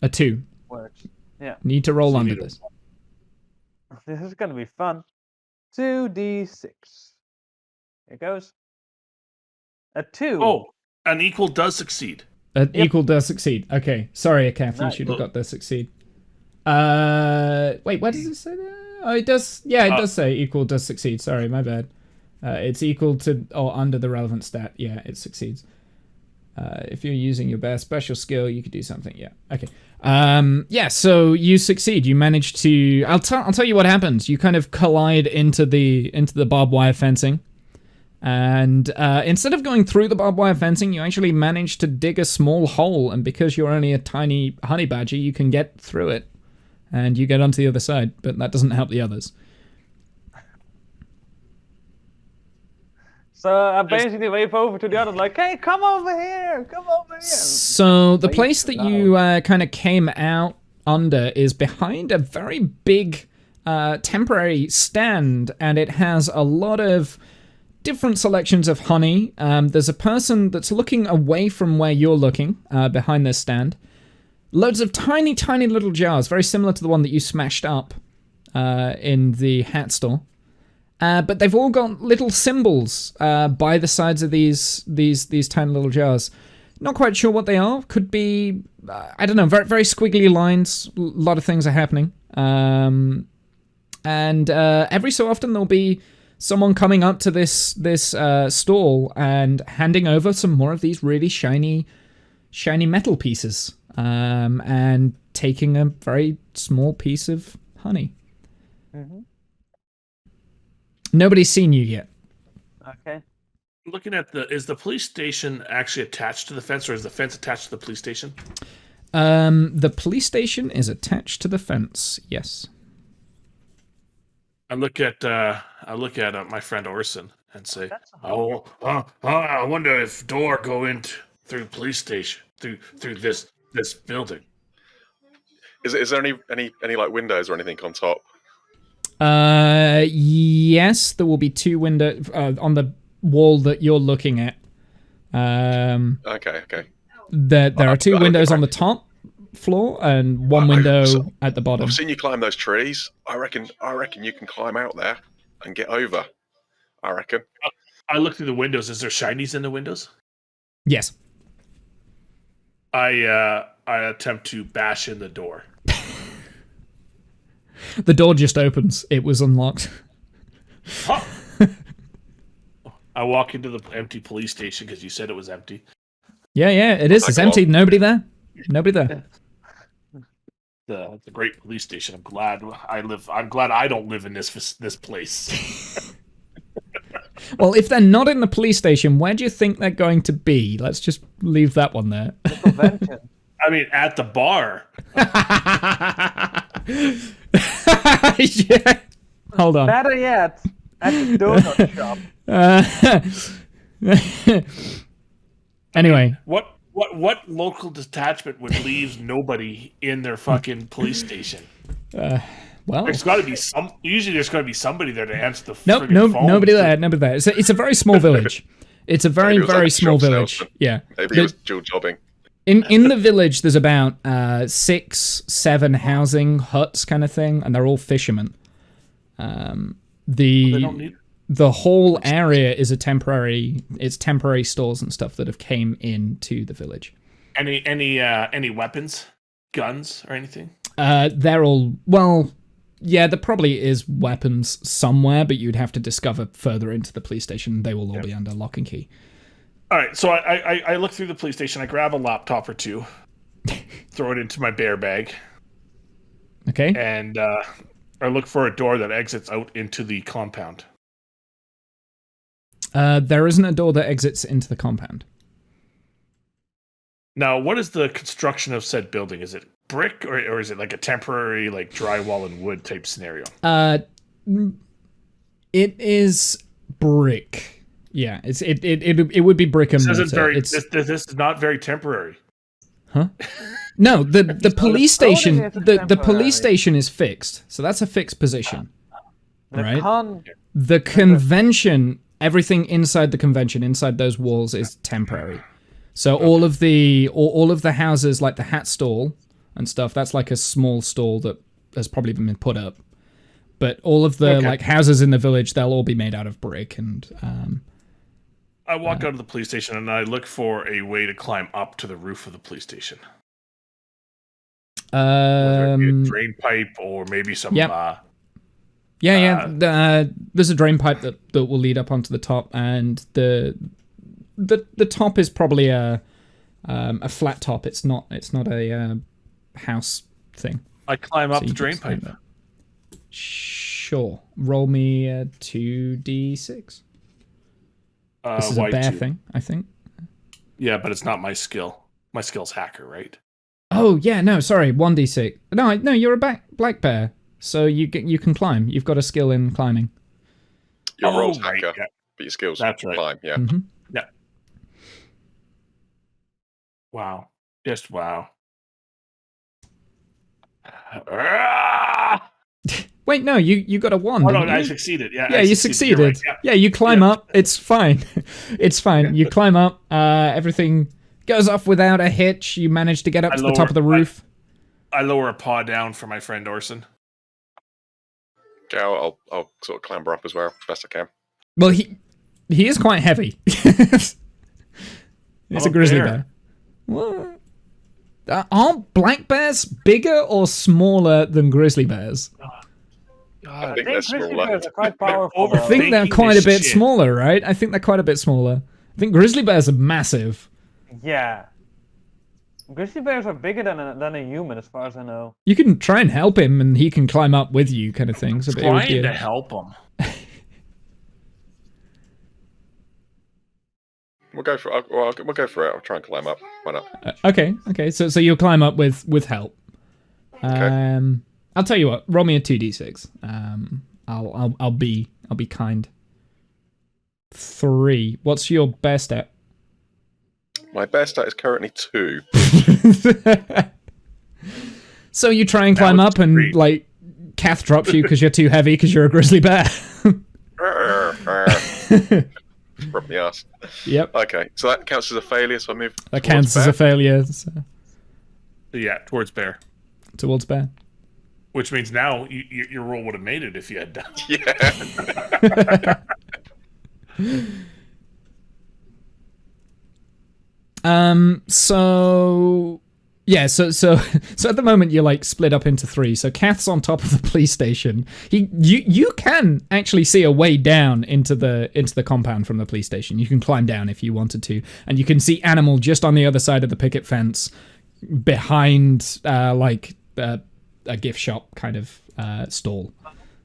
A 2. Works. Yeah. Need to roll under this. This is gonna be fun. 2d6. Here it goes. A 2. Oh, an equal does succeed. Equal does succeed. Okay. Sorry, Kath, you Nice. should have got the succeed. Wait, what does it say there? Oh, it does. Yeah, it does say equal does succeed. Sorry, my bad. It's equal to or under the relevant stat. Yeah, it succeeds. If you're using your bear special skill, you could do something. Yeah. Okay. Yeah. So you succeed. You manage to. I'll tell you what happens. You kind of collide into the barbed wire fencing, and instead of going through the barbed wire fencing, you actually manage to dig a small hole. And because you're only a tiny honey badger, you can get through it, and you get onto the other side. But that doesn't help the others. So I basically wave over to the others like, hey, come over here. So the place that you kind of came out under is behind a very big temporary stand, and it has a lot of different selections of honey. There's a person that's looking away from where you're looking behind this stand. Loads of tiny little jars, very similar to the one that you smashed up in the hat store. But they've all got little symbols by the sides of these tiny little jars. Not quite sure what they are. Could be, I don't know, very, very squiggly lines. A lot of things are happening. And every so often there'll be someone coming up to this stall and handing over some more of these really shiny metal pieces. And taking a very small piece of honey. Mm-hmm. Nobody's seen you yet. Okay. Looking at is the police station actually attached to the fence, or is the fence attached to the police station? The police station is attached to the fence. Yes. I look at my friend Orson and say, "Oh, I wonder if door go in through the police station through this building." Is there any like windows or anything on top? Yes, there will be 2 windows on the wall that you're looking at. Okay. There are 2 windows on the top floor and 1 window at the bottom. I've seen you climb those trees. I reckon you can climb out there and get over. I reckon. I look through the windows. Is there shinies in the windows? Yes. I attempt to bash in the door. The door just opens. It was unlocked. Huh. I walk into the empty police station because you said it was empty. Yeah, it is. It's empty. Nobody there. Nobody there. The great police station. I'm glad I don't live in this place. Well, if they're not in the police station, where do you think they're going to be? Let's just leave that one there. The convention. I mean, at the bar. Yeah. Hold on. Better yet, at the donut shop. Anyway. What local detachment would leave nobody in their fucking police station? Well, there's got to be some. Usually, there's got to be somebody there to answer the phone. Nobody there. It's a very small village. It's a very small village. Salesman. Yeah. Maybe he was dual jobbing. In the village, there's about 6-7 housing huts kind of thing, and they're all fishermen. The whole area is temporary stores and stuff that have came into the village. Any weapons, guns, or anything? They're all, well, yeah, there probably is weapons somewhere, but you'd have to discover further into the police station. They will all be under lock and key. All right, so I look through the police station. I grab a laptop or two, throw it into my bear bag. Okay. And I look for a door that exits out into the compound. There isn't a door that exits into the compound. Now, what is the construction of said building? Is it brick or is it like a temporary like drywall and wood type scenario? It is brick. Yeah, it would be brick and mortar. This is not very temporary. Huh? No, the police station the police station is fixed. So that's a fixed position. Right? The convention, everything inside the convention, inside those walls is temporary. So all of the houses, like the hat stall and stuff, that's like a small stall that has probably been put up. But all of the like houses in the village, they'll all be made out of brick. And I walk out of the police station and I look for a way to climb up to the roof of the police station. Whether it be a drain pipe or maybe some. Yep. There's a drain pipe that will lead up onto the top, and the top is probably a flat top. It's not a house thing. I climb up the drain pipe. Sure. Roll me a 2d6. This is a bear thing, I think. Yeah, but it's not my skill. My skill's hacker, right? Oh yeah, no, sorry, 1d6. No, you're a black bear. So you can climb. You've got a skill in climbing. Your role's hacker, but your skills climb. Yeah. Mm-hmm. Yeah. Wow. Just wow. Wait, no, you got a 1. Oh no, I succeeded. Yeah, you succeeded. Right. Yeah, you climb up. It's fine. It's fine. You climb up. Everything goes off without a hitch. You manage to get up to the top of the roof. I lower a paw down for my friend Orson. Okay, I'll sort of clamber up as well, best I can. Well, he is quite heavy. It's a grizzly bear. What? Aren't black bears bigger or smaller than grizzly bears? I think they're smaller. Bears are quite powerful. I think they're quite a bit smaller, right? I think they're quite a bit smaller. I think grizzly bears are massive. Yeah. Grizzly bears are bigger than a human, as far as I know. You can try and help him, and he can climb up with you, kind of thing. So trying to help him. We'll go for it. I'll try and climb up. Why not? Okay. So you'll climb up with help. Okay. I'll tell you what. Roll me a 2d6. I'll be kind. 3. What's your best at? My best stat is currently 2. So you try and climb up, and like Kath drops you because you're too heavy because you're a grizzly bear. Rub my ass. Yep. Okay, so that counts as a failure. So I move. That counts as a failure. So. Yeah, towards bear. Towards bear. Which means now your roll would have made it if you had done. Yeah. So Yeah, so at the moment you're like split up into three. So Kath's on top of the police station. You can actually see a way down into the compound from the police station. You can climb down if you wanted to, and you can see Anymal just on the other side of the picket fence, behind a gift shop kind of stall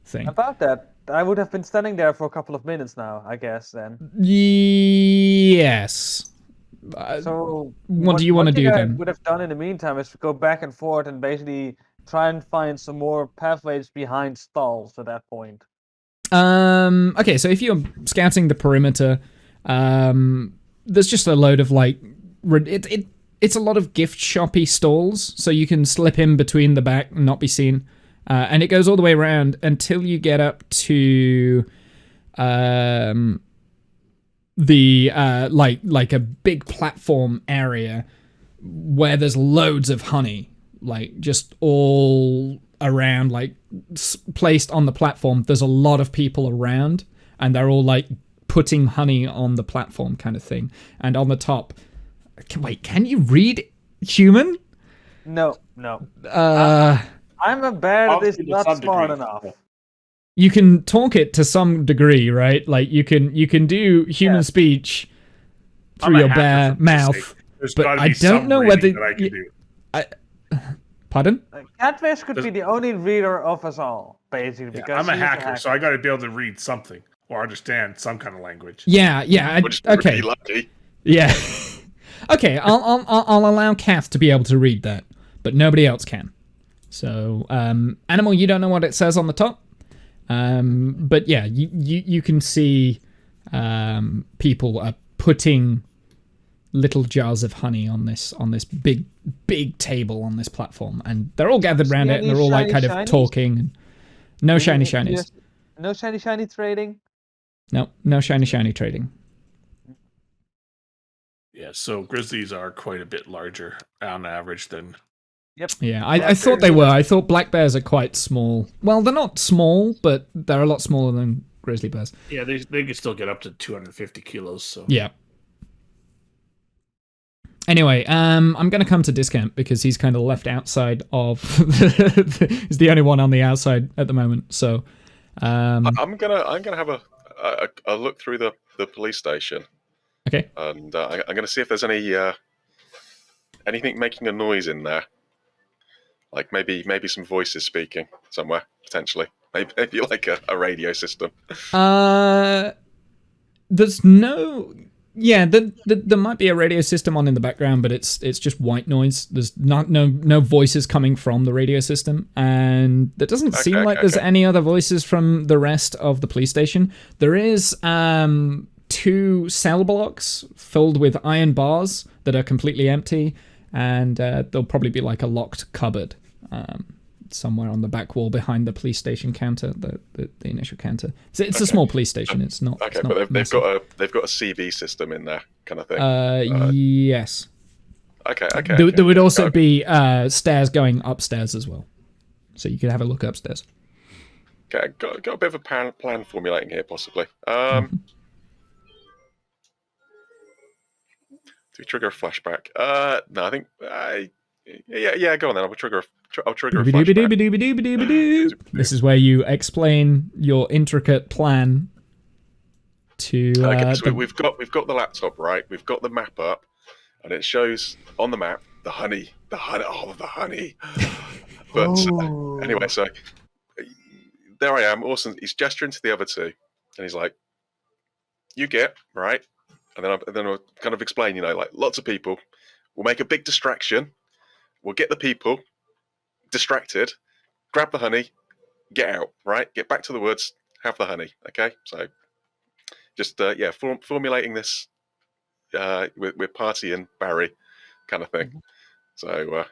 thing. About that, I would have been standing there for a couple of minutes now, I guess. Then. Yes. So what do you want to do I then? would have done in the meantime is to go back and forth and basically try and find some more pathways behind stalls at that point. Okay, so if you're scouting the perimeter, there's just a load of like it's a lot of gift shoppy stalls, so you can slip in between the back and not be seen, and it goes all the way around until you get up to the like a big platform area where there's loads of honey, like just all around, like placed on the platform. There's a lot of people around, and they're all like putting honey on the platform, kind of thing. And on the top, wait, can you read human? No. I'm a bear that is Obviously, to not some smart degree. enough. You can talk it to some degree, right? Like you can do human speech I'm through a your hacker, bare for Christ's mouth, sake. There's but gotta I be don't some know reading whether. that I can do. Pardon? Kathbris could be the only reader of us all, basically, Yeah, because I'm a he's hacker, so I got to be able to read something or understand some kind of language. Yeah. We're just Okay. really lucky. Yeah. Okay. I'll allow Kath to be able to read that, but nobody else can. So, Anymal, you don't know what it says on the top, but yeah, you can see people are putting little jars of honey on this big table on this platform, and they're all gathered around it, and they're all like kind of talking. And no shiny shinies. No shiny trading. No shiny trading. Yeah, so grizzlies are quite a bit larger on average than. Yep. Yeah, I thought they were. I thought black bears are quite small. Well, they're not small, but they're a lot smaller than grizzly bears. Yeah, they can still get up to 250 kilos. So Yeah. Anyway, I'm going to come to Discount because he's kind of left outside of. He's the only one on the outside at the moment. So, I'm gonna have a look through the police station. Okay. And I'm gonna see if there's anything making a noise in there. Like maybe some voices speaking somewhere potentially. Maybe like a radio system. There's no. Yeah, there might be a radio system on in the background, but it's just white noise. There's no voices coming from the radio system, and there doesn't seem like there's any other voices from the rest of the police station. There is 2 cell blocks filled with iron bars that are completely empty, and there'll probably be like a locked cupboard somewhere on the back wall behind the police station counter, the initial counter. It's a small police station. It's not. Okay, it's not but they've got a CV system in there, kind of thing. Yes. Okay. There would also be stairs going upstairs as well, so you could have a look upstairs. Okay, got a bit of a plan formulating here, possibly. Do we trigger a flashback? No, I think. Yeah. Go on then. I'll trigger a flashback. This is where you explain your intricate plan to. Okay, so we've got the laptop, right? We've got the map up, and it shows on the map the honey. The honey. But anyway, so there I am. Orson, he's gesturing to the other two, and he's like, "You get right," and then I'll kind of explain, like lots of people. We'll make a big distraction. We'll get the people distracted, grab the honey, get out, right? Get back to the woods, have the honey, okay? So just, formulating this with Party and Barry kind of thing. So,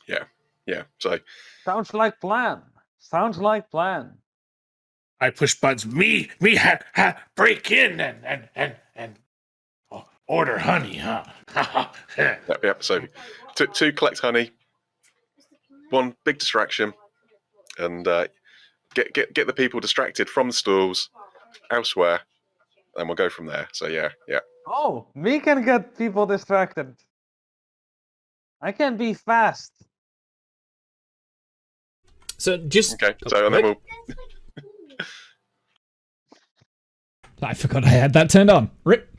yeah. So Sounds like plan. I push buttons. Me, break in and order honey, huh? Yep. So two collect honey, one big distraction, and get the people distracted from the stalls elsewhere, and we'll go from there. So yeah. Oh, me can get people distracted. I can be fast. So just... Okay, so and then we'll. I forgot I had that turned on. Rip.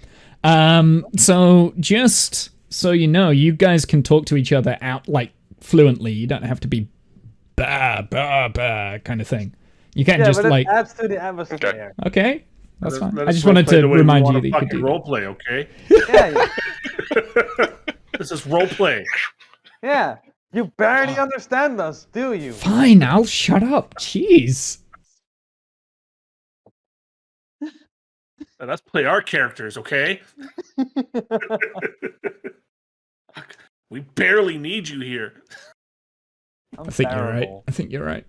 So just so you know, you guys can talk to each other out like fluently. You don't have to be bah bah bah kind of thing. You can't just but like it adds to the atmosphere. okay, that's fine. Let I us just wanted roleplay to the way we remind you wanna that you could fucking do that. roleplay, okay? Yeah, This is roleplay. yeah. You barely understand us, do you? Fine, I'll shut up. Jeez. Now, let's play our characters, okay? Fuck, we barely need you here. I'm I think you're right. terrible. I think you're right.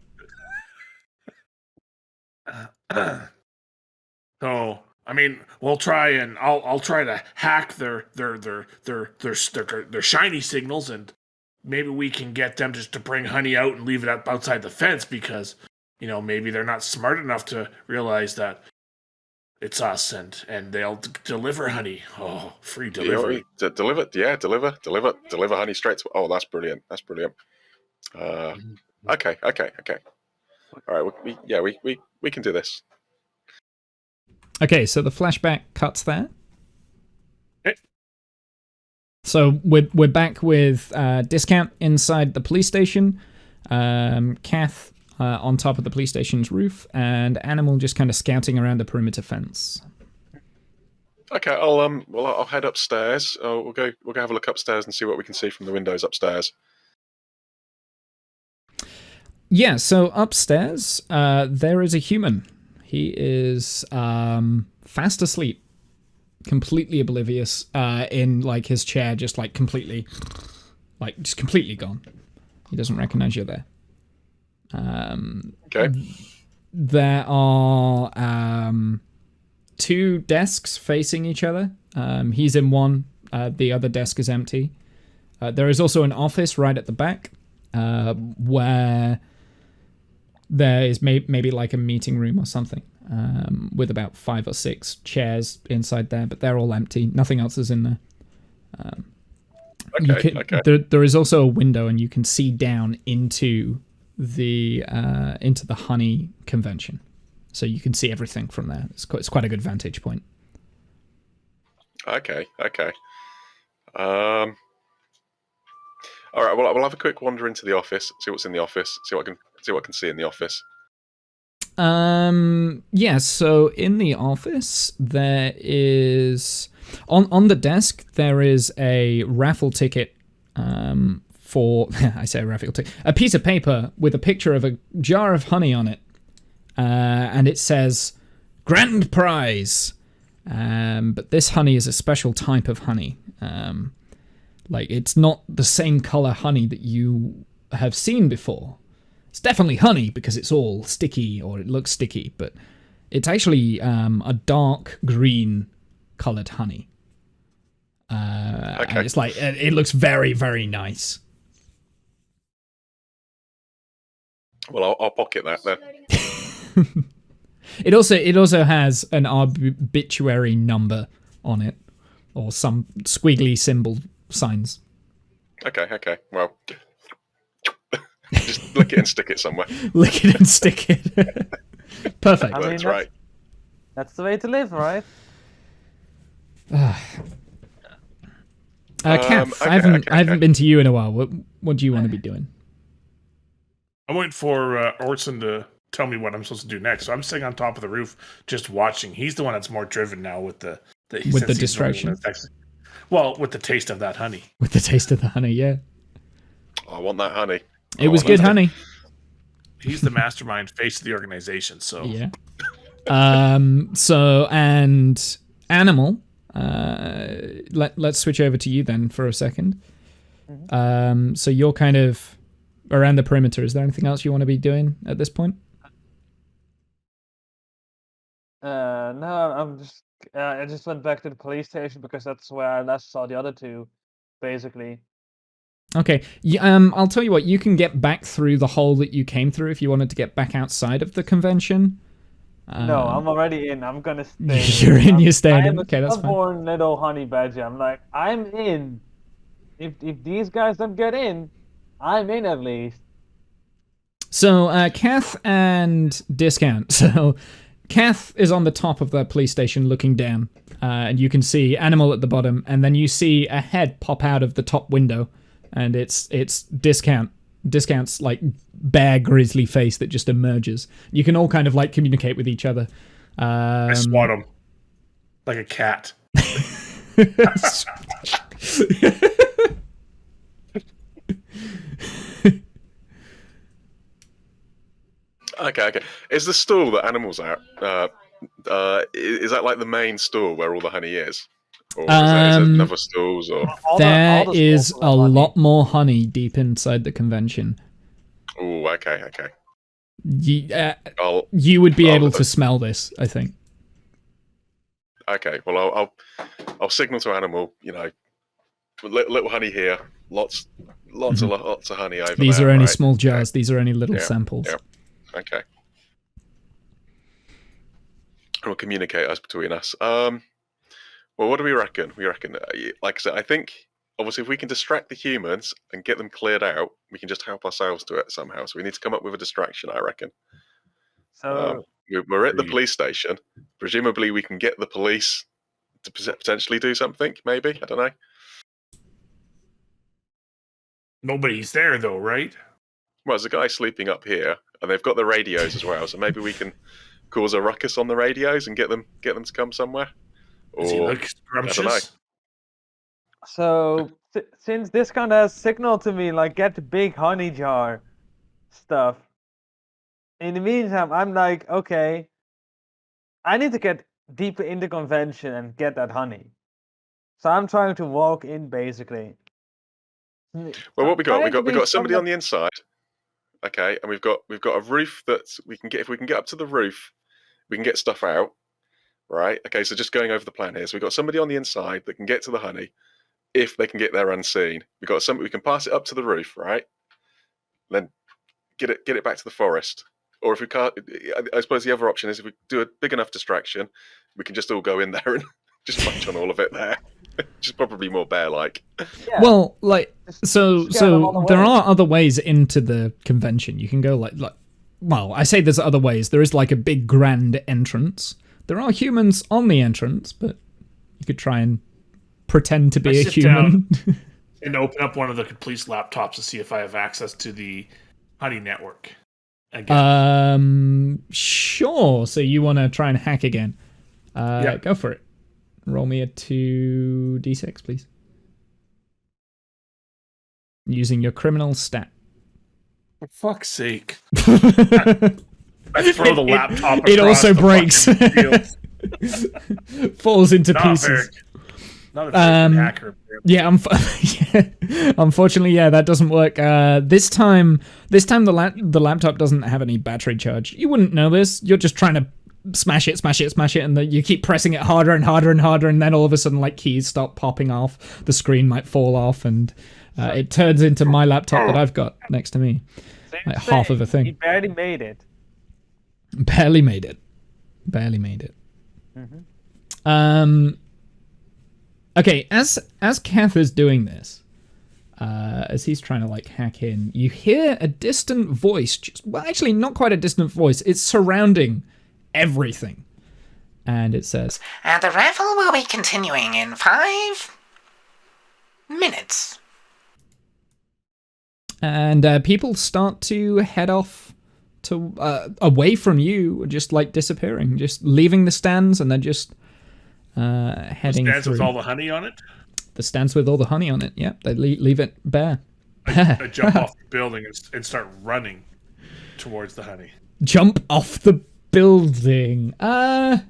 So, I mean, we'll try and I'll try to hack their shiny signals, and maybe we can get them just to bring honey out and leave it up outside the fence because, you know, maybe they're not smart enough to realize that it's us and they'll deliver honey. Oh, free delivery. Deliver honey straight to. Oh, that's brilliant. That's brilliant. Okay. All right, we can do this. Okay, so the flashback cuts there. Okay. So we're back with Discount inside the police station, Kath on top of the police station's roof, and Animal just kind of scouting around the perimeter fence. Okay, I'll head upstairs. We'll go have a look upstairs and see what we can see from the windows upstairs. Yeah, so upstairs there is a human. He is fast asleep, completely oblivious in like his chair, just completely gone. He doesn't recognize you're there. Okay. There are two desks facing each other. He's in one. The other desk is empty. There is also an office right at the back where there is maybe like a meeting room or something with about 5 or 6 chairs inside there, but they're all empty. Nothing else is in there. There is also a window, and you can see down into the honey convention, so you can see everything from there. It's quite a good vantage point. Okay. All right. Well, we'll have a quick wander into the office, see what's in the office, see what I can see in the office. Yeah. So in the office, there is on the desk there is a raffle ticket. For I say a raffle ticket, a piece of paper with a picture of a jar of honey on it, and it says "Grand Prize." But this honey is a special type of honey. It's not the same color honey that you have seen before. It's definitely honey because it's all sticky, or it looks sticky, but it's actually a dark green colored honey. And it's it looks very, very nice. Well, I'll pocket that then. It also has an obituary number on it, or some squiggly symbol signs. Okay. Well, just lick it and stick it somewhere. Lick it and stick it. Perfect. That's right. That's the way to live, right? Kath, okay, I haven't been to you in a while. What do you want to be doing? I'm waiting for Orson to tell me what I'm supposed to do next. So I'm sitting on top of the roof, just watching. He's the one that's more driven now with the distraction. Well, with the taste of that honey. With the taste of the honey, yeah. I want that honey. It was good honey. He's the mastermind face of the organization, so yeah. So and Animal. Let's switch over to you then for a second. Mm-hmm. So you're kind of around the perimeter. Is there anything else you want to be doing at this point? No, I just went back to the police station because that's where I last saw the other two, basically. Okay. I'll tell you what. You can get back through the hole that you came through if you wanted to get back outside of the convention. No, I'm already in. I'm gonna stay. You're in. You're staying in. Okay, that's fine. I'm a stubborn little honey badger. I'm in. if these guys don't get in, I'm in at least. So, Kath and Discount. So, Kath is on the top of the police station looking down, and you can see Anymal at the bottom, and then you see a head pop out of the top window, and it's Discount. Discount's like bear grizzly face that just emerges. You can all kind of like communicate with each other. I swat him like a cat. Okay. Is the stall that Animal's at? Is that like the main stall where all the honey is, or is there another stalls? Or there is a lot more honey deep inside the convention. oh, okay. You would be able to smell this, I think. Okay, well, I'll signal to Animal. Little honey here, lots of honey over there. These are only right? small jars. These are only little samples. Yeah. Okay. We'll communicate us between us. Well, what do we reckon? Like I said, I think obviously if we can distract the humans and get them cleared out, we can just help ourselves to it somehow. So we need to come up with a distraction, I reckon. So we're at the police station. Presumably, we can get the police to potentially do something. Maybe, I don't know. Nobody's there though, right? Well, there's a guy sleeping up here, and they've got the radios as well. So maybe we can cause a ruckus on the radios and get them to come somewhere. Or Does he look I don't know. scrumptious? So since this kind of signaled to me like get the big honey jar stuff. In the meantime, I'm like, okay, I need to get deeper into convention and get that honey. So I'm trying to walk in basically. Well, what we got? We got somebody on the inside. Okay, and we've got a roof that we can get. If we can get up to the roof, we can get stuff out. Right. Okay, so just going over the plan here. So we've got somebody on the inside that can get to the honey if they can get there unseen. We've got somebody we can pass it up to the roof, right? Then get it back to the forest. Or if we can't, I suppose the other option is if we do a big enough distraction, we can just all go in there and just punch on all of it there. Just probably more bear-like. Yeah. Well, like so Scare them all away. there are other ways into the convention. You can go like well, I say there's other ways. There is like a big grand entrance. There are humans on the entrance, but you could try and pretend to be a sit human. down and open up one of the police laptops to see if I have access to the honey network. Again. Sure. So you want to try and hack again? Yeah. Go for it. Roll me a 2d6, please. Using your criminal stat. For fuck's sake. I throw the laptop It across also the breaks. field. Falls into Not pieces. Not a very good hacker. Yeah, unfortunately, that doesn't work. This time the laptop doesn't have any battery charge. You wouldn't know this. You're just trying to smash it, and you keep pressing it harder and harder and harder, and then all of a sudden, like, keys start popping off. The screen might fall off, and it turns into my laptop that I've got next to me. Like half of a thing. He barely made it. Barely made it. Mm-hmm. Okay, as Kath is doing this, as he's trying to like hack in, you hear a distant voice. Well, actually, not quite a distant voice. It's surrounding everything, and it says, "The raffle will be continuing in 5 minutes." And people start to head off to away from you, just like disappearing, just leaving the stands, and then just heading The stands through. with all the honey on it? The stands with all the honey on it. Yep, they leave it bare. I jump off the building and start running towards the honey. Jump off the building. In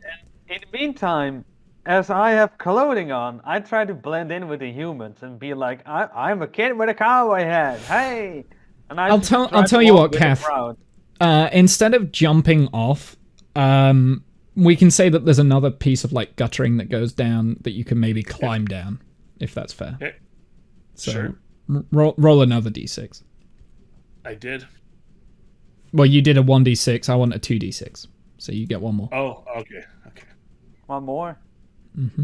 the meantime, as I have clothing on, I try to blend in with the humans and be like, I'm a kid with a cowboy hat. Hey, and I'll tell you what, Kath. Instead of jumping off, we can say that there's another piece of like guttering that goes down that you can maybe climb down, if that's fair. Yeah. So Sure. roll another d6. I did. Well, you did a 1d6. I want a 2d6, so you get one more. Oh, okay. One more. Mm-hmm.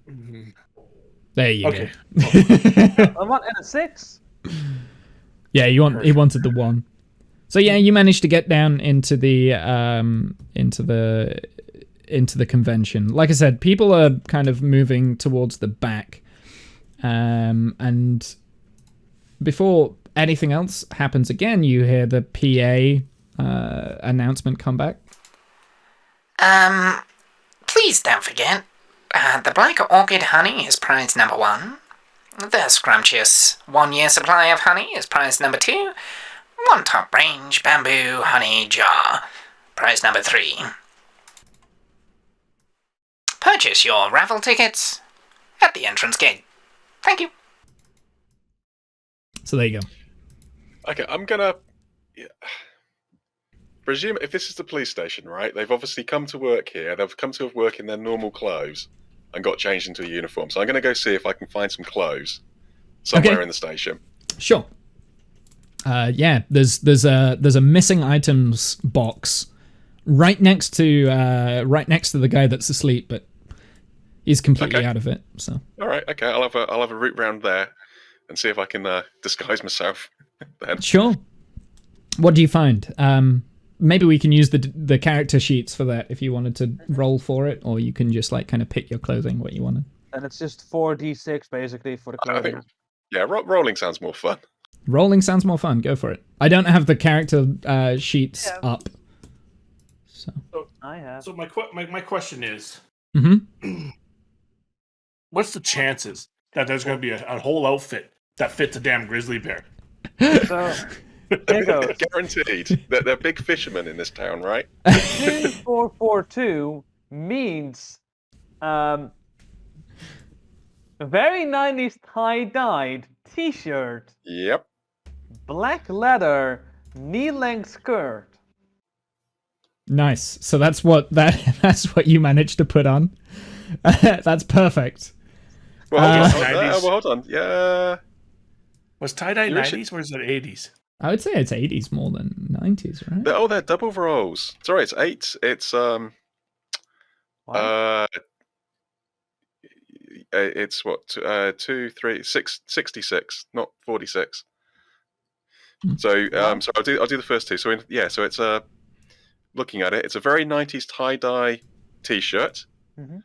Mm-hmm. There you Okay. go. I want and a 6. Yeah, he wanted the 1. So yeah, you managed to get down into the convention. Like I said, people are kind of moving towards the back, and before anything else happens again, you hear the PA announcement come back. Please don't forget, the Black Orchid honey is prize number 1. The scrumptious 1-year supply of honey is prize number 2. 1 top-range bamboo honey jar, prize number 3. Purchase your raffle tickets at the entrance gate. Thank you. So there you go. Okay, I'm gonna presume if this is the police station, right? They've obviously come to work here. They've come to work in their normal clothes and got changed into a uniform. So I'm gonna go see if I can find some clothes somewhere in the station. Sure. Yeah, there's a missing items box right next to the guy that's asleep, but he's completely out of it. So. All right. Okay. I'll have a route round there and see if I can disguise myself. Then. Sure. What do you find? Maybe we can use the character sheets for that if you wanted to roll for it, or you can just like kind of pick your clothing what you wanted. And it's just 4d6 basically for the clothing. Rolling sounds more fun. Rolling sounds more fun. Go for it. I don't have the character sheets up. So I have. So my question is, what's the chances that there's going to be a whole outfit that fits a damn grizzly bear? So here goes. Guaranteed. They're big fishermen in this town, right? 2442 means a very 90s tie-dyed t-shirt. Yep. Black leather, knee-length skirt. Nice. So that's what you managed to put on. That's perfect. Well, hold on. Yeah. Was tie-dye 90s or is it 80s? I would say it's 80s more than 90s, right? They're double rolls. Sorry, it's 8. It's it's what 2, 3, 6, 66, not 46. So so I'll do the first two. So it's looking at it, it's a very 90s tie-dye t-shirt, and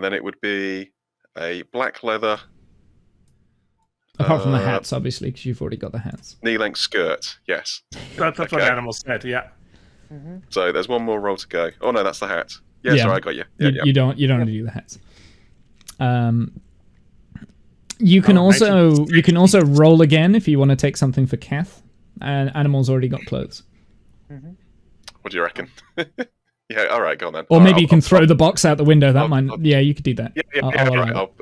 then it would be a black leather. Apart from the hats, obviously, because you've already got the hats. Knee-length skirt, yes. That's what Animal said, yeah. So there's one more roll to go. Oh no, that's the hat. Yeah, sorry, I got you. You don't do the hats. You can also roll again if you want to take something for Kath. And Animal's already got clothes. What do you reckon? Yeah, all right, go on then. Or maybe you can throw the box out the window. Yeah, you could do that. I'll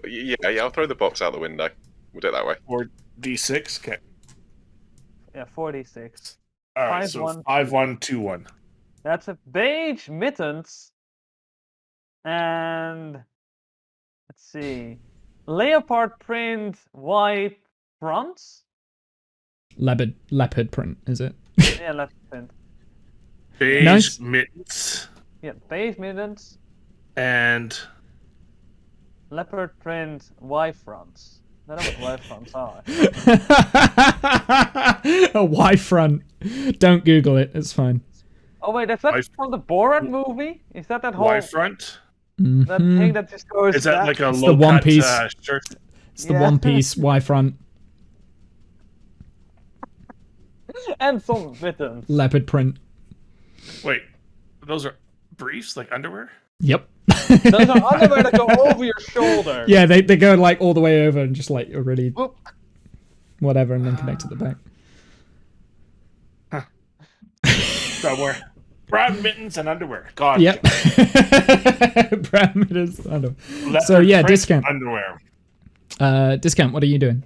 throw the box out the window. We'll do it that way. Or D6. Okay. Yeah, 46. All right, so 5-1-2-1. That's a beige mittens. And let's see, leopard print white fronts. Leopard print, is it? Yeah, leopard print. Beige mittens. Yeah, beige mittens. And leopard print white fronts. I don't know what white fronts are. A Y front. Don't Google it. It's fine. Oh wait, that's that from the Borat movie? Is that whole Y front? That thing that just goes? Is that like a low cut One Piece shirt? It's the One Piece Y front. And some mittens. Leopard print. Wait, those are briefs, like underwear? Yep. Those are underwear that go over your shoulder. Yeah, they go like all the way over and just like already whatever, and then connect to the back. So we're brown mittens and underwear. God. Yep. Brown mittens and underwear. Leopard So yeah, print discount. Underwear. Discount. What are you doing?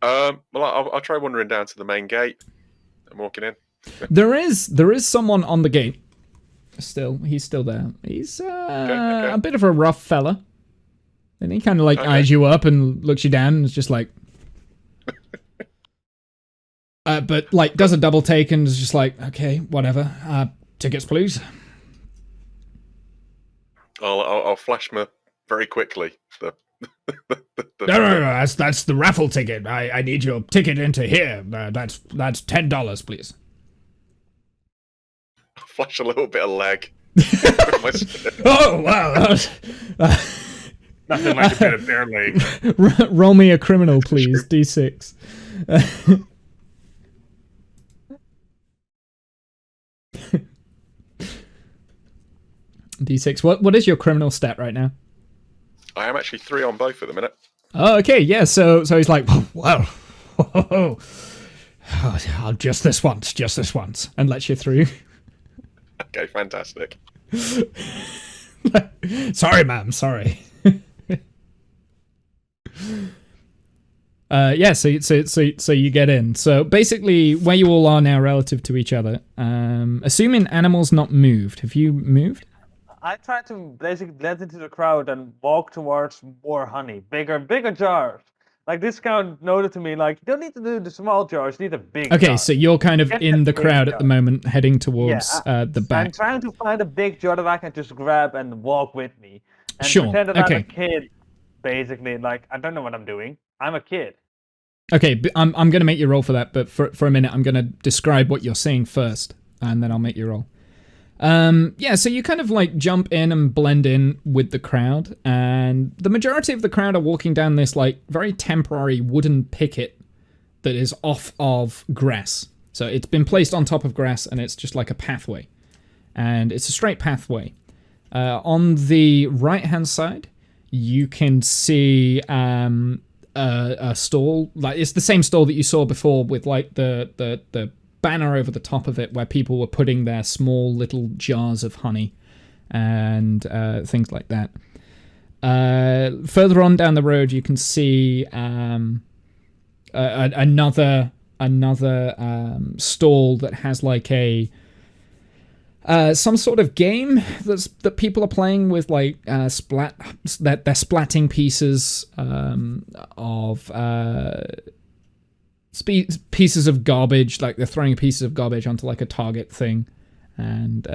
Well, I'll try wandering down to the main gate. I'm walking in. There is someone on the gate. He's still there. He's a bit of a rough fella. And he kind of like eyes you up and looks you down and is just like, but like does a double take and is just like, okay, whatever. Tickets, please. I'll flash my very quickly the No, that's the raffle ticket. I need your ticket into here. That's $10, please. Flash a little bit of leg. Oh wow! Nothing like a bit of bear leg. Roll me a criminal, please. D6. D6. What is your criminal stat right now? I am actually 3 on both at the minute. Oh, okay, yeah. So he's like, well, oh, just this once, and lets you through. Okay, fantastic. Sorry, ma'am. Sorry. Yeah. So you get in. So basically, where you all are now relative to each other. Assuming Animal's not moved. Have you moved? I tried to basically blend into the crowd and walk towards more honey, bigger jars. Like this guy noted to me, like, you don't need to do the small jars, you need a big jar. Okay, so you're kind of Get in the that big crowd at jar. the moment, heading towards the I'm back. trying to find a big jar that I can just grab and walk with me. And Sure, pretend that I'm okay. a kid, basically. Like, I don't know what I'm doing. I'm a kid. Okay, I'm going to make you roll for that, but for a minute, I'm going to describe what you're seeing first, and then I'll make you roll. Yeah, so you kind of like jump in and blend in with the crowd, and the majority of the crowd are walking down this like very temporary wooden picket that is off of grass. So it's been placed on top of grass, and it's just like a pathway, and it's a straight pathway. On the right-hand side, you can see a stall. Like it's the same stall that you saw before with like the banner over the top of it where people were putting their small little jars of honey and things like that. Further on down the road, you can see another stall that has like a some sort of game that people are playing with, like they're splatting pieces of pieces of garbage, like they're throwing pieces of garbage onto like a target thing, and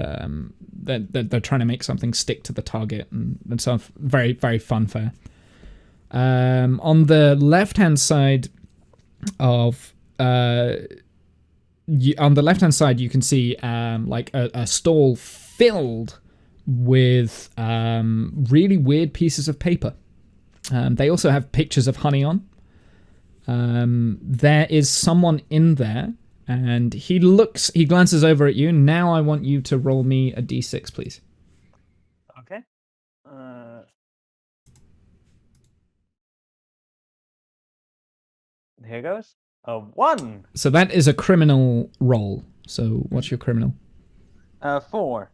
they're trying to make something stick to the target, and so very, very fun fair. On the left hand side you can see like a stall filled with really weird pieces of paper. They also have pictures of honey on. There is someone in there, and he glances over at you. Now I want you to roll me a d6, please. Okay. Here goes. A 1. So that is a criminal roll. So what's your criminal? 4.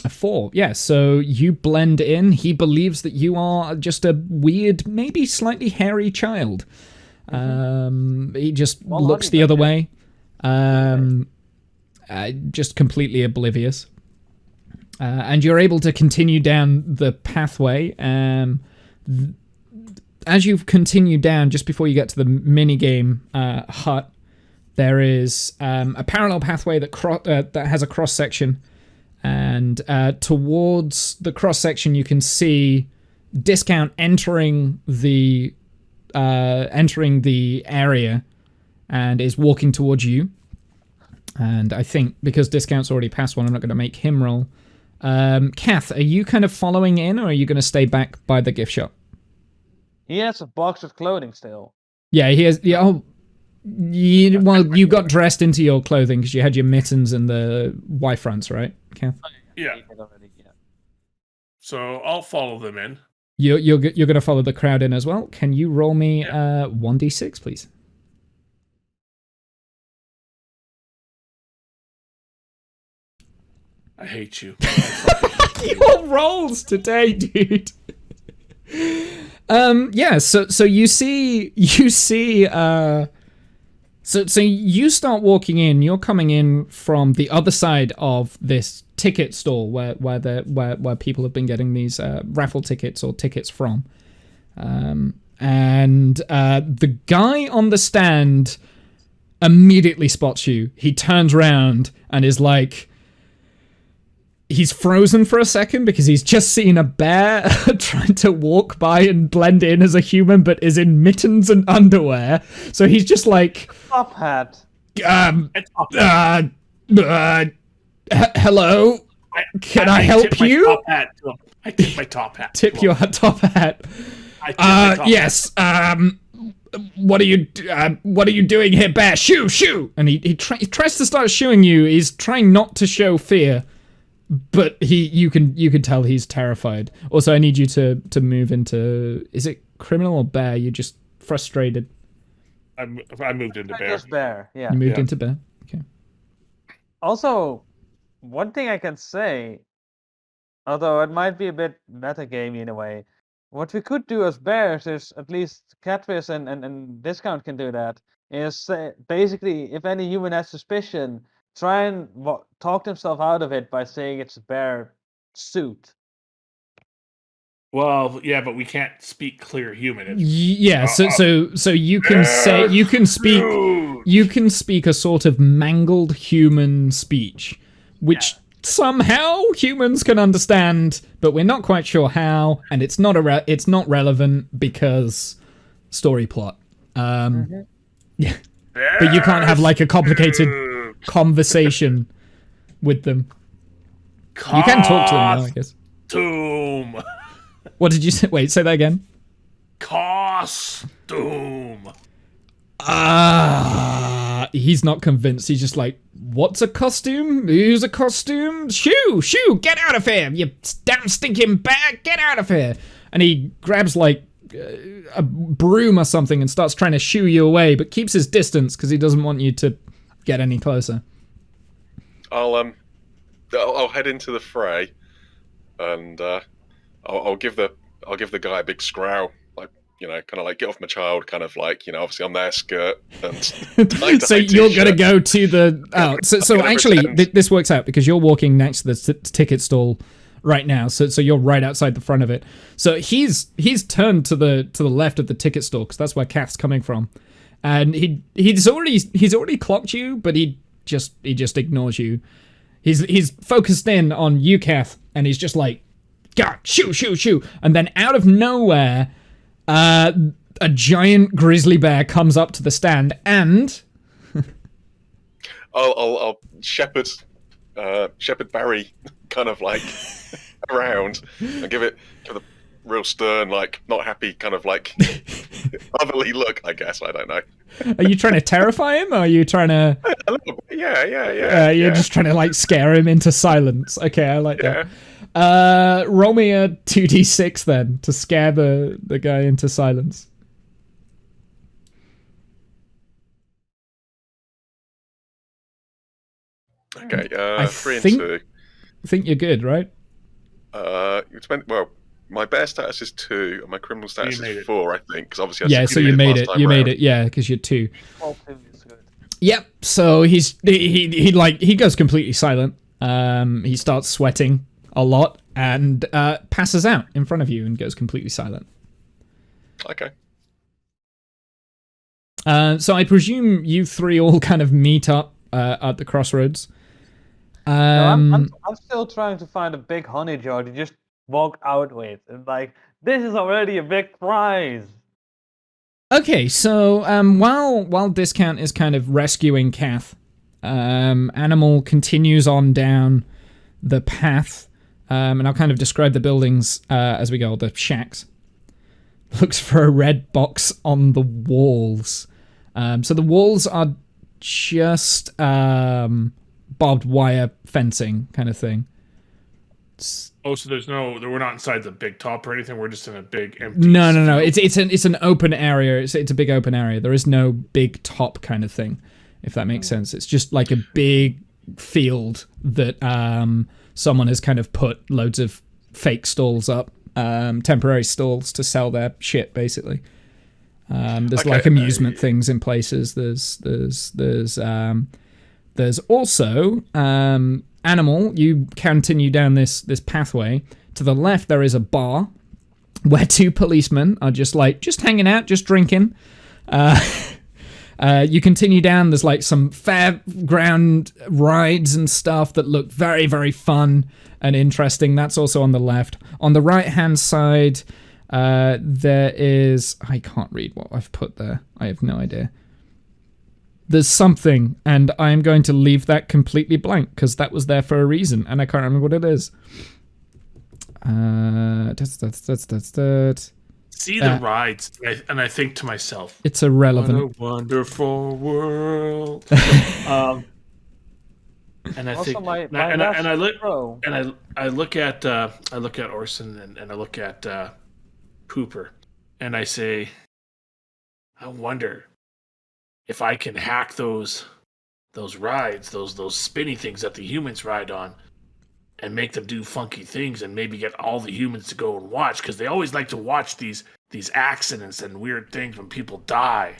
A 4, yeah. So you blend in. He believes that you are just a weird, maybe slightly hairy child. He just looks the other way. Just completely oblivious. And you're able to continue down the pathway. As you continue down, just before you get to the minigame hut, there is a parallel pathway that has a cross section, and towards the cross section, you can see Discount entering the area, and is walking towards you. And I think because Discount's already passed one, I'm not going to make him roll. Kath, are you kind of following in, or are you going to stay back by the gift shop? He has a box of clothing still. Yeah, he has. Yeah, you got dressed into your clothing because you had your mittens and the Y-fronts, right, Kath? Yeah. So I'll follow them in. You're going to follow the crowd in as well. Can you roll me 1d6, please? I hate you. Your rolls today, dude. Yeah, so you see so you start walking in. You're coming in from the other side of this ticket stall where people have been getting these raffle tickets or tickets from. And the guy on the stand immediately spots you. He turns around and is like, he's frozen for a second because he's just seen a bear trying to walk by and blend in as a human, but is in mittens and underwear. So he's just like, Top hat. hello, can I help tip my you? top hat to him. I tip my top hat. Tip your top hat. I tip my top Yes. What are you doing here, bear? Shoo! And he tries to start shooing you. He's trying not to show fear, but you can tell he's terrified. Also, I need you to move into. Is it criminal or bear? You're just frustrated. I moved into bear. Just bear. Yeah. You moved Yeah. into bear. Okay. Also, one thing I can say, although it might be a bit metagamey in a way, what we could do as bears is, at least Kathbris and Discount can do that, is say, basically, if any human has suspicion, try and talk themselves out of it by saying it's a bear suit. Well, yeah, but we can't speak clear human. It's Yeah. So you can say you can speak. huge. You can speak a sort of mangled human speech, which somehow humans can understand, but we're not quite sure how, and it's not it's not relevant because story plot. Yeah, but you can't have like a complicated conversation with them. You can talk to them, though, I guess. Costume. What did you say? Wait, say that again. Costume. He's not convinced. He's just like, what's a costume? Who's a costume? Shoo, get out of here, you damn stinking bear, get out of here. And he grabs like a broom or something and starts trying to shoo you away, but keeps his distance because he doesn't want you to get any closer. I'll head into the fray, and I'll give the guy a big scrowl, like, you know, kind of like, get off my child, kind of like, you know, obviously on their skirt. And So you're gonna go to the so actually this works out because you're walking next to the ticket stall right now, so you're right outside the front of it. So he's turned to the left of the ticket stall because that's where Kath's coming from, and he's already clocked you, but he just ignores you. He's focused in on you, Kath, and he's just like, God, shoo, and then out of nowhere, a giant grizzly bear comes up to the stand, and I'll shepherd Barry kind of like around and give it a real stern, like not happy, kind of like otherly look. I guess I don't know. Are you trying to terrify him, or are you trying to? A little bit. Yeah. You're just trying to like scare him into silence. Okay, I like that. Roll me a 2d6 then to scare the guy into silence. Okay, I 3 and think- 2. I think you're good, right? Well, my bear status is 2, and my criminal status made is it. 4, I think, because obviously Yeah, so you made it. You made it. Yeah, because you're 2. All two is good. Yep. So he goes completely silent. He starts sweating a lot and passes out in front of you and goes completely silent. Okay. So I presume you three all kind of meet up at the crossroads. No, I'm still trying to find a big honey jar to just walk out with, and like, this is already a big prize. Okay, so while Discount is kind of rescuing Kath, Anymal continues on down the path, and I'll kind of describe the buildings as we go. The shacks. Looks for a red box on the walls. So the walls are just barbed wire fencing kind of thing. Oh, so we're not inside the big top or anything. We're just in a big empty. No. It's an open area. It's a big open area. There is no big top kind of thing, if that makes sense. It's just like a big field that someone has kind of put loads of fake stalls up, temporary stalls to sell their shit, basically. There's Okay, like amusement things in places. There's also Anymal. You continue down this pathway. To the left, there is a bar where two policemen are just hanging out, just drinking. You continue down. There's like some fairground rides and stuff that look very, very fun and interesting. That's also on the left. On the right-hand side, there is... I can't read what I've put there. I have no idea. There's something, and I'm going to leave that completely blank because that was there for a reason, and I can't remember what it is. See the rides, and I think to myself, it's irrelevant. What a wonderful world. And I Also, think, my and I look, throw. and I look at Orson and I look at Pooper, and I say, I wonder if I can hack those rides, those spinny things that the humans ride on, and make them do funky things, and maybe get all the humans to go and watch, because they always like to watch these accidents and weird things when people die,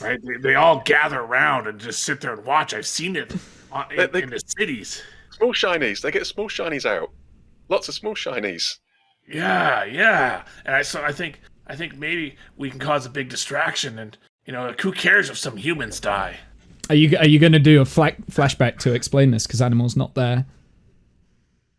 right? They all gather around and just sit there and watch. I've seen it in the cities. Small shinies. They get small shinies out. Lots of small shinies. Yeah. And I think maybe we can cause a big distraction, and who cares if some humans die? Are you going to do a flashback to explain this because Animal's not there?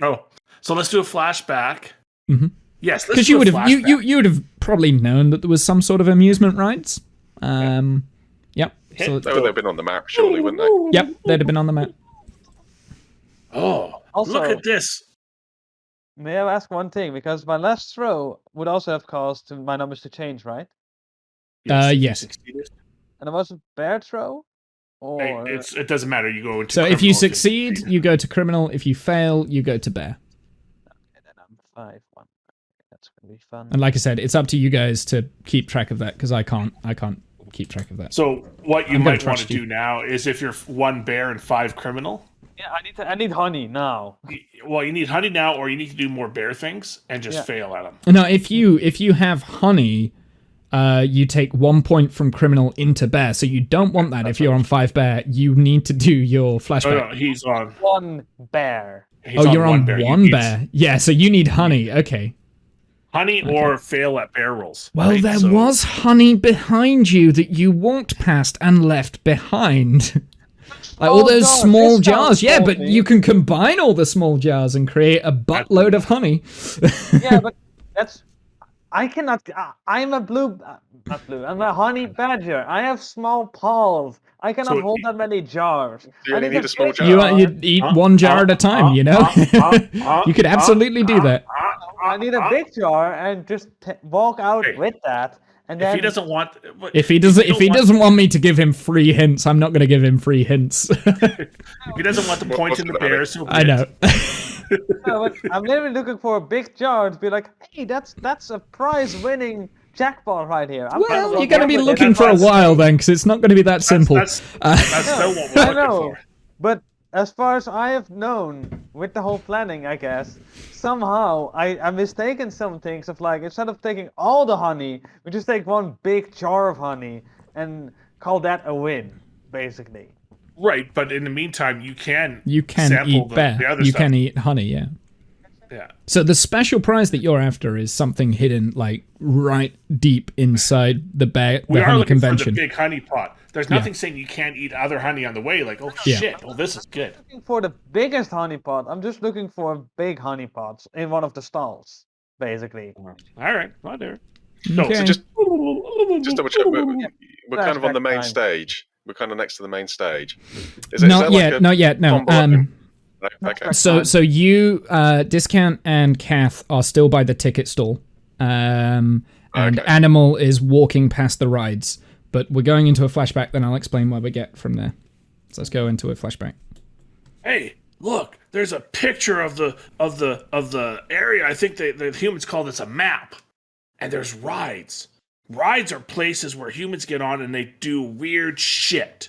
Oh, so let's do a flashback. Mm-hmm. Yes, because you would have probably known that there was some sort of amusement rides. Yep. So they would have been on the map, surely, wouldn't they? Yep, they'd have been on the map. Oh, Also, look at this. May I ask one thing? Because my last throw would also have caused my numbers to change, right? Yes. And it was a bear throw? Or... It doesn't matter. You go into so if you succeed, you go to criminal. If you fail, you go to bear. Okay, then I'm 5-1. That's going to be fun. And like I said, it's up to you guys to keep track of that because I can't keep track of that. So what you might want to do now is, if you're 1 bear and 5 criminal. Yeah, I need honey now. Well, you need honey now, or you need to do more bear things and just fail at them. No, if you have honey, you take 1 point from criminal into bear. So you don't want that if you're on 5 bear. You need to do your flashback. No, he's on 1 bear. You're on 1 bear. Yeah, so you need honey. Okay. Honey or fail at bear rolls. Well, right? there was honey behind you that you walked past and left behind. Like all those small jars. Yeah, but you can combine all the small jars and create a buttload of honey. Yeah, but I cannot. I'm a not blue. I'm a honey badger. I have small paws. I cannot hold that many jars. You only need a small jar. You eat 1 jar at a time, you could absolutely do that. I need a big jar and just walk out with that. And then if he doesn't want, if he doesn't want me to give him free hints, I'm not going to give him free hints. If he doesn't want the points in the bears, I know. No, but I'm literally looking for a big jar to be like, hey, that's a prize-winning jackpot right here. Well, you're going to be looking for a while then, because it's not going to be that simple. That's still what we're looking for. But as far as I have known, with the whole planning, I guess, somehow I'm mistaken some things of like, instead of taking all the honey, we just take 1 big jar of honey and call that a win, basically. Right, but in the meantime, you can sample eat bear. The other you stuff. can eat honey, yeah. Yeah. So the special prize that you're after is something hidden, like right deep inside the We are honey looking convention. for the big honey pot. There's nothing saying you can't eat other honey on the way. Like, shit, well, this is good. I'm looking for the biggest honey pot. I'm just looking for big honey pots in one of the stalls, basically. All right, whatever. No, So just double check. We're kind of on the main Flashback time. stage. We're kind of next to the main stage. not yet. No. Okay. So you, Discount and Kath are still by the ticket stall, and Animal is walking past the rides. But we're going into a flashback. Then I'll explain where we get from there. So let's go into a flashback. Hey, look! There's a picture of the area. I think the humans call this a map. And there's rides. Rides are places where humans get on and they do weird shit.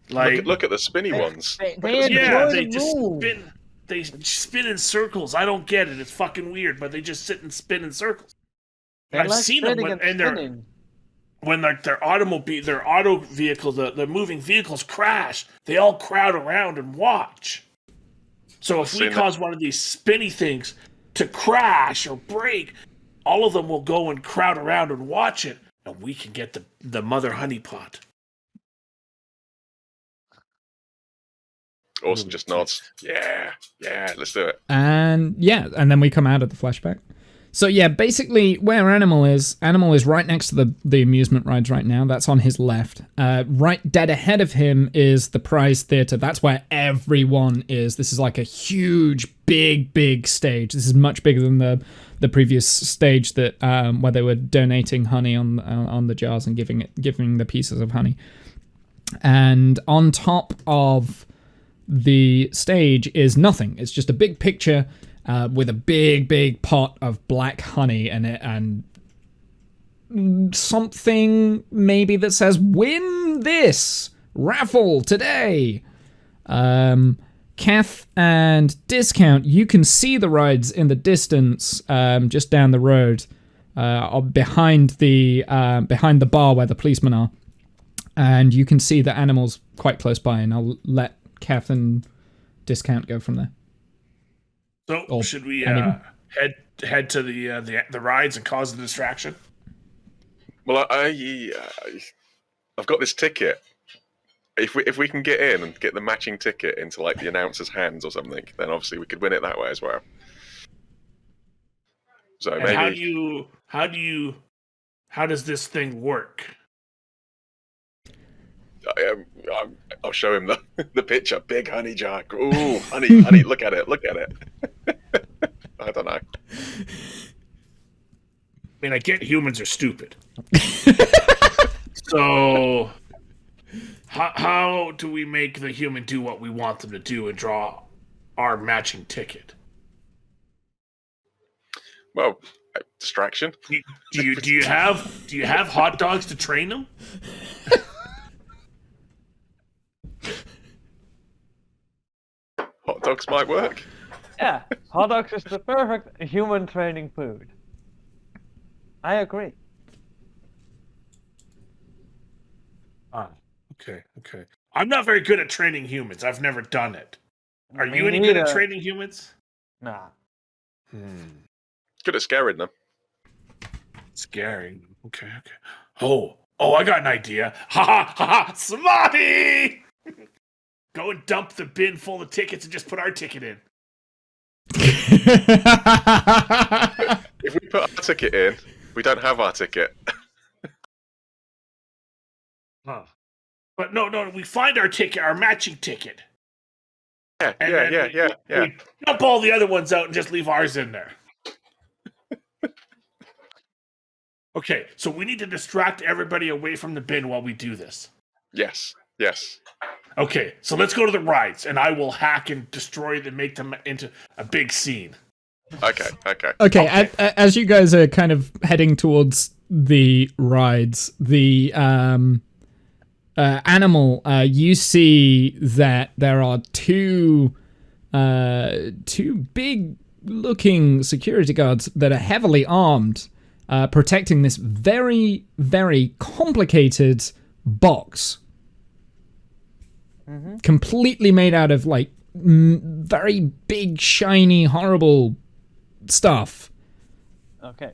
Like look at the spinny ones. They spin in circles. I don't get it. It's fucking weird, but they just sit and spin in circles. I've seen them when their auto vehicle, the moving vehicles crash. They all crowd around and watch. So if we cause one of these spinny things to crash or break, all of them will go and crowd around and watch it, and we can get the mother honey pot. Awesome, just nods. Yeah, let's do it. And then we come out of the flashback. So yeah, basically where Animal is right next to the amusement rides right now. That's on his left. Right dead ahead of him is the prize theater. That's where everyone is. This is like a huge, big stage. This is much bigger than the previous stage that where they were donating honey on the jars and giving the pieces of honey. And on top of the stage is nothing. It's just a big picture with a big pot of black honey in it, and something maybe that says "Win this raffle today." Kath and Discount, you can see the rides in the distance, just down the road, behind the bar where the policemen are, and you can see the Animals quite close by. And I'll let Kath and Discount go from there. So should we head to the rides and cause the distraction? Well, I've got this ticket. If we can get in and get the matching ticket into like the announcer's hands or something, then obviously we could win it that way as well. So and maybe how does this thing work? I'll show him the picture. Big honey jar. Ooh, honey, look at it. I don't know. I mean, I get humans are stupid. So how do we make the human do what we want them to do and draw our matching ticket? Well, distraction. Do you have hot dogs to train them? Hot dogs might work. Yeah, hot dogs is the perfect human training food. I agree. Okay. I'm not very good at training humans. I've never done it. Are Me you any good at neither. training humans? Nah. Good at scaring them. Scaring. Okay. Oh, I got an idea. Ha! Smarty! Go and dump the bin full of tickets and just put our ticket in. If we put our ticket in, we don't have our ticket. Huh. But no, we find our ticket, our matching ticket. Yeah. We dump all the other ones out and just leave ours in there. Okay, so we need to distract everybody away from the bin while we do this. Yes. Okay, so let's go to the rides, and I will hack and destroy them, make them into a big scene. Okay. Okay, as you guys are kind of heading towards the rides, the Animal, you see that there are two big-looking security guards that are heavily armed, protecting this very, very complicated box. Mm-hmm. Completely made out of, like, very big, shiny, horrible stuff. Okay.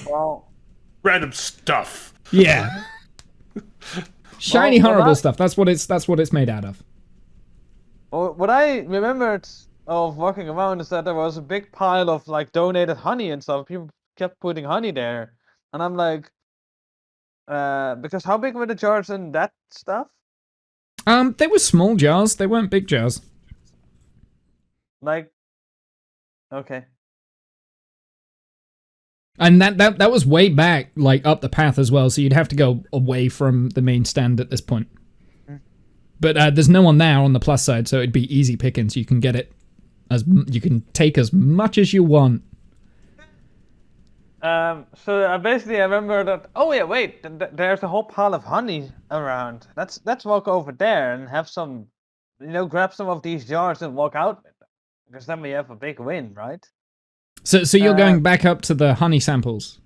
Well, Random stuff. Yeah. Shiny, Well, horrible that- stuff. That's what it's made out of. what I remembered of walking around is that there was a big pile of like donated honey and stuff. People kept putting honey there, and I'm like, because how big were the jars in that stuff? They were small jars. They weren't big jars. Like, okay. And that was way back, like, up the path as well, so you'd have to go away from the main stand at this point. But there's no one there on the plus side, so it'd be easy pickings. You can get it you can take as much as you want. So basically, I remember that. Oh yeah, wait. There's a whole pile of honey around. Let's walk over there and have some, grab some of these jars and walk out with them, because then we have a big win, right? So you're going back up to the honey samples,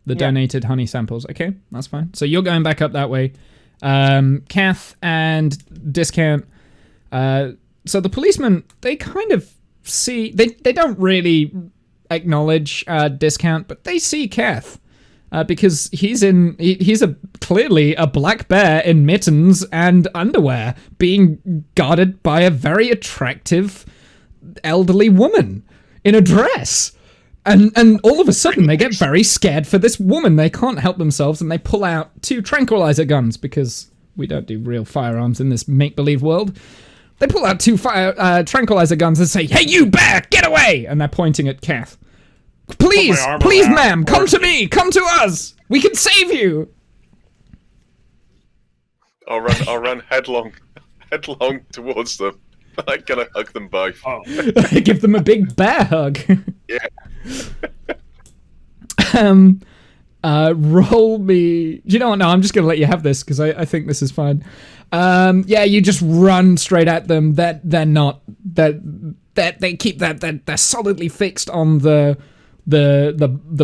the Yeah. donated honey samples. Okay, that's fine. So you're going back up that way. Kath and Discount. So the policemen, they kind of see, they don't really acknowledge Discount, but they see Kath. because he's clearly a black bear in mittens and underwear being guarded by a very attractive elderly woman in a dress. And all of a sudden they get very scared for this woman. They can't help themselves and they pull out 2 tranquilizer guns because we don't do real firearms in this make-believe world. They pull out 2 tranquilizer guns and say, "Hey, you bear, get away!" And they're pointing at Kath. Please, ma'am, come to me, come to us. We can save you. I'll run headlong towards them. I'm gonna hug them both. Oh. Give them a big bear hug. Yeah. Roll me. Do you know what? No, I'm just gonna let you have this because I think this is fine. Yeah, you just run straight at them. They're not. They keep that. They're solidly fixed on the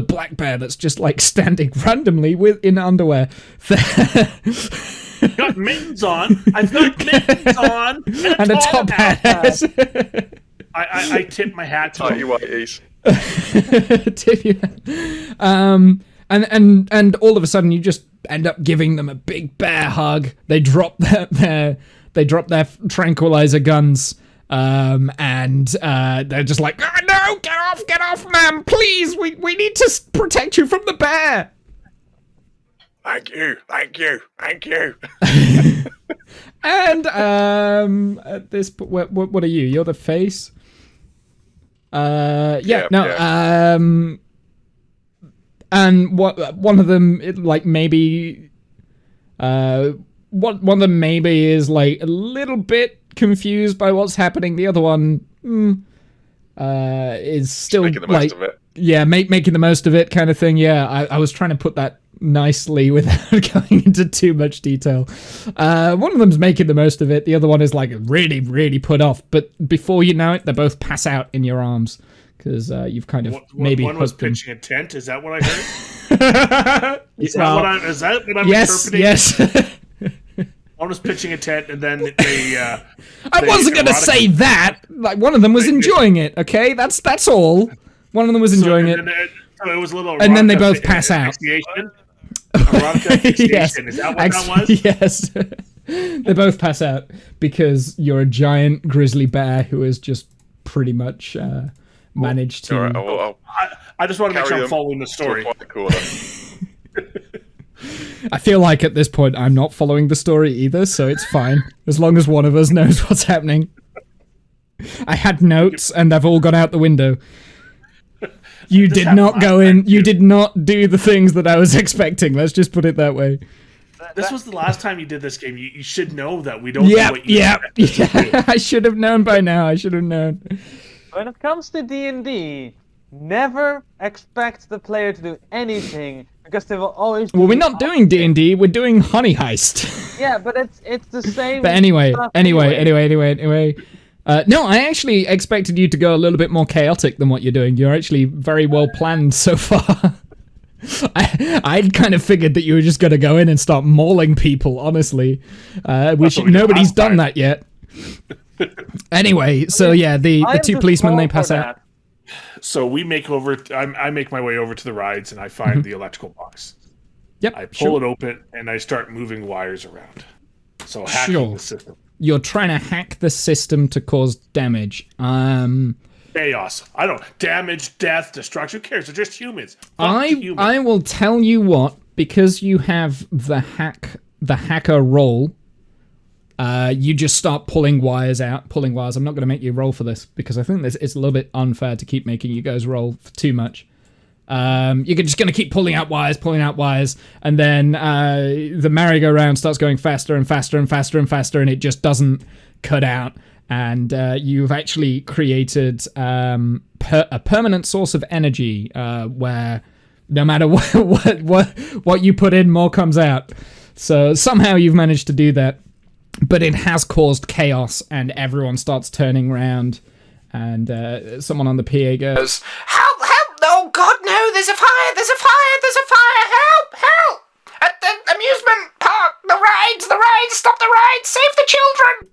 black bear that's just like standing randomly in underwear. Got mittens on. I've got mittens on. And a top hat. I tip my hat to Oh, him. you whiteys. Tip your hat. And all of a sudden you just end up giving them a big bear hug. They drop their tranquilizer guns. And they're just like, "Oh, no, get off, ma'am, please, we need to protect you from the bear." Thank you. And at this point, what are you? You're the face. And one of them, one of them maybe is like a little bit confused by what's happening. The other one is still making the most of it. Yeah, making the most of it kind of thing. Yeah, I was trying to put that nicely without going into too much detail. One of them's making the most of it. The other one is like really, really put off. But before you know it, they both pass out in your arms because you've kind of maybe one was hooked them. pitching a tent. Is that what I heard? Is that what I'm interpreting? Yes. One was pitching a tent, and then they. I wasn't gonna say that. Like one of them was enjoying it. Okay, that's all. One of them was enjoying it. So it was a little. And then they both pass out. Erotic asphyxiation. Is that what that was? Yes. They both pass out because you're a giant grizzly bear who has just pretty much managed to. All right, I just want to make sure I'm them following the story. to a quiet corner. I feel like at this point I'm not following the story either, so it's fine as long as one of us knows what's happening. I had notes and they've all gone out the window. You did not go in. You did not do the things that I was expecting. Let's just put it that way. This was the last time you did this game. You should know that we don't know what you expect us to do. I should have known by now. I should have known. When it comes to D&D, never expect the player to do anything because they will always. Well, we're not doing D&D. We're doing Honey Heist. Yeah, but it's the same. But anyway. stuff No, I actually expected you to go a little bit more chaotic than what you're doing. You're actually very well planned so far. I'd kind of figured that you were just going to go in and start mauling people, honestly. Which nobody's done that yet. Anyway, so yeah, the 2 policemen, they pass out. So we make over. I make my way over to the rides, and I find the electrical box. Yep. I pull it open, and I start moving wires around. So hacking the system. You're trying to hack the system to cause damage. Chaos. I don't damage, death, destruction. Who cares? They're just humans. I will tell you what, because you have the hacker role. You just start pulling wires out. I'm not going to make you roll for this because I think it's a little bit unfair to keep making you guys roll for too much. You're just going to keep pulling out wires, and then the merry-go-round starts going faster and faster and faster and faster, and it just doesn't cut out. And you've actually created a permanent source of energy where no matter what you put in, more comes out. So somehow you've managed to do that. But it has caused chaos, and everyone starts turning around, and someone on the PA goes, Help! Oh God, no! There's a fire! There's a fire! Help! At the amusement park! The rides! Stop the rides! Save the children!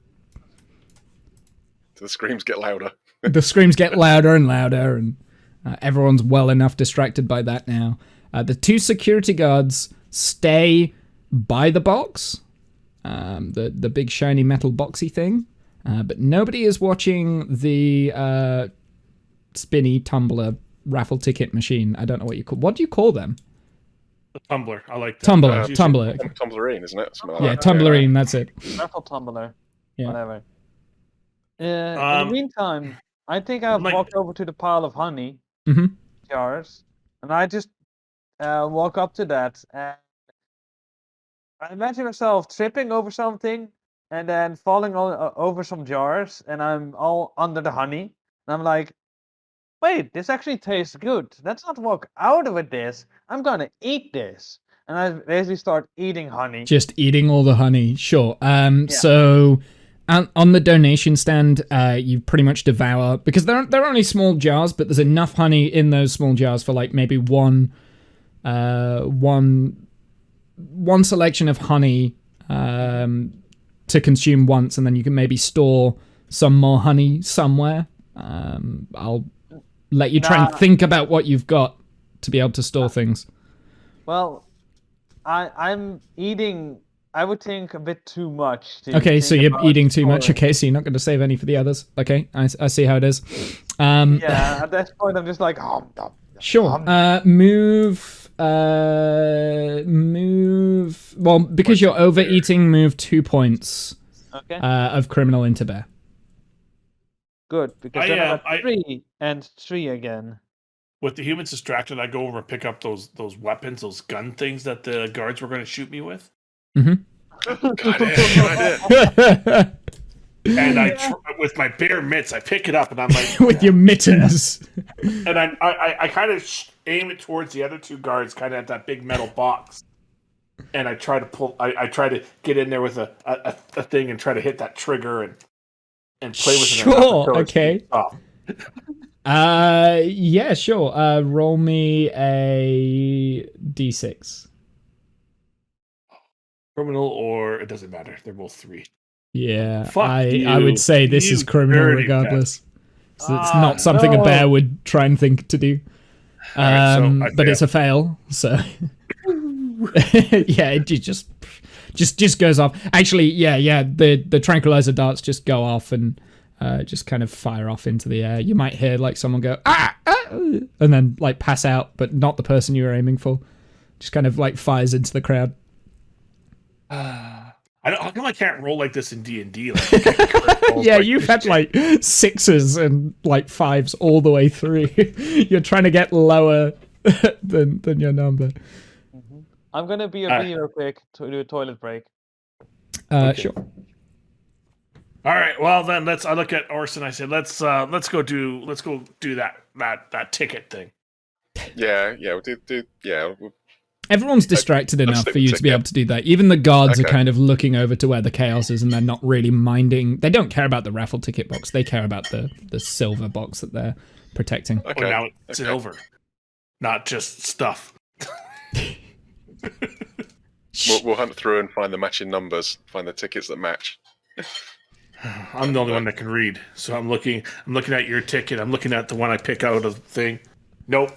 The screams get louder. The screams get louder and louder, and everyone's well enough distracted by that now. The 2 security guards stay by the box, the big shiny metal boxy thing, but nobody is watching the spinny tumbler raffle ticket machine. I don't know what you call. What do you call them? The tumbler. I like that. Tumbler. You Tumbler. Tumblerine, isn't it? Something like Yeah, that. tumblerine. That's it. Raffle tumbler. Yeah. Whatever. In the meantime, I think I've walked over to the pile of honey jars, and I just walk up to that, and I imagine myself tripping over something, and then falling over some jars, and I'm all under the honey, and I'm like, wait, this actually tastes good. Let's not walk out with this. I'm gonna eat this. And I basically start eating honey. Just eating all the honey. Sure. So on the donation stand, you pretty much devour, because they're only small jars, but there's enough honey in those small jars for like maybe one selection of honey to consume once, and then you can maybe store some more honey somewhere. I'll let you try and think about what you've got to be able to store things. Well, I'm eating, I would think, a bit too much. Okay, so you're eating too much. Okay, so you're not going to save any for the others. Okay, I see how it is. Yeah, at that point I'm just like, sure. Move. Well, because you're overeating, move 2 points of criminal into bear. Good, because then I have 3 and 3 again. With the humans distracted, I go over and pick up those weapons, those gun things that the guards were going to shoot me with. Mm-hmm. Good idea. And with my bare mitts, I pick it up and I'm like, with your mittens. And I kind of aim it towards the other 2 guards, kind of at that big metal box. And I try to pull. I try to get in there with a thing and try to hit that trigger and play with it. Sure. Okay. Yeah, sure. Roll me a d6. Criminal, or it doesn't matter. They're both 3. Yeah, I would say this is criminal regardless. So it's not something a bear would try and think to do. But it's a fail, so yeah, it just goes off. Actually, yeah, the tranquilizer darts just go off and just kind of fire off into the air. You might hear like someone go and then like pass out, but not the person you were aiming for. Just kind of like fires into the crowd. How come I can't roll like this in D&D? Yeah, you've had like 6s and like 5s all the way through. You're trying to get lower than your number. I'm gonna be a bee real quick to do a toilet break. Sure. All right. Well, then I look at Orson. I say, let's go do that ticket thing. Yeah. We'll do. Everyone's distracted enough for you to be able to do that. Even the guards are kind of looking over to where the chaos is, and they're not really minding. They don't care about the raffle ticket box. They care about the silver box that they're protecting. Okay. Well, now it's silver, not just stuff. We'll hunt through and find the matching numbers, find the tickets that match. I'm the only one that can read, so I'm looking at your ticket. I'm looking at the one I pick out of the thing. Nope.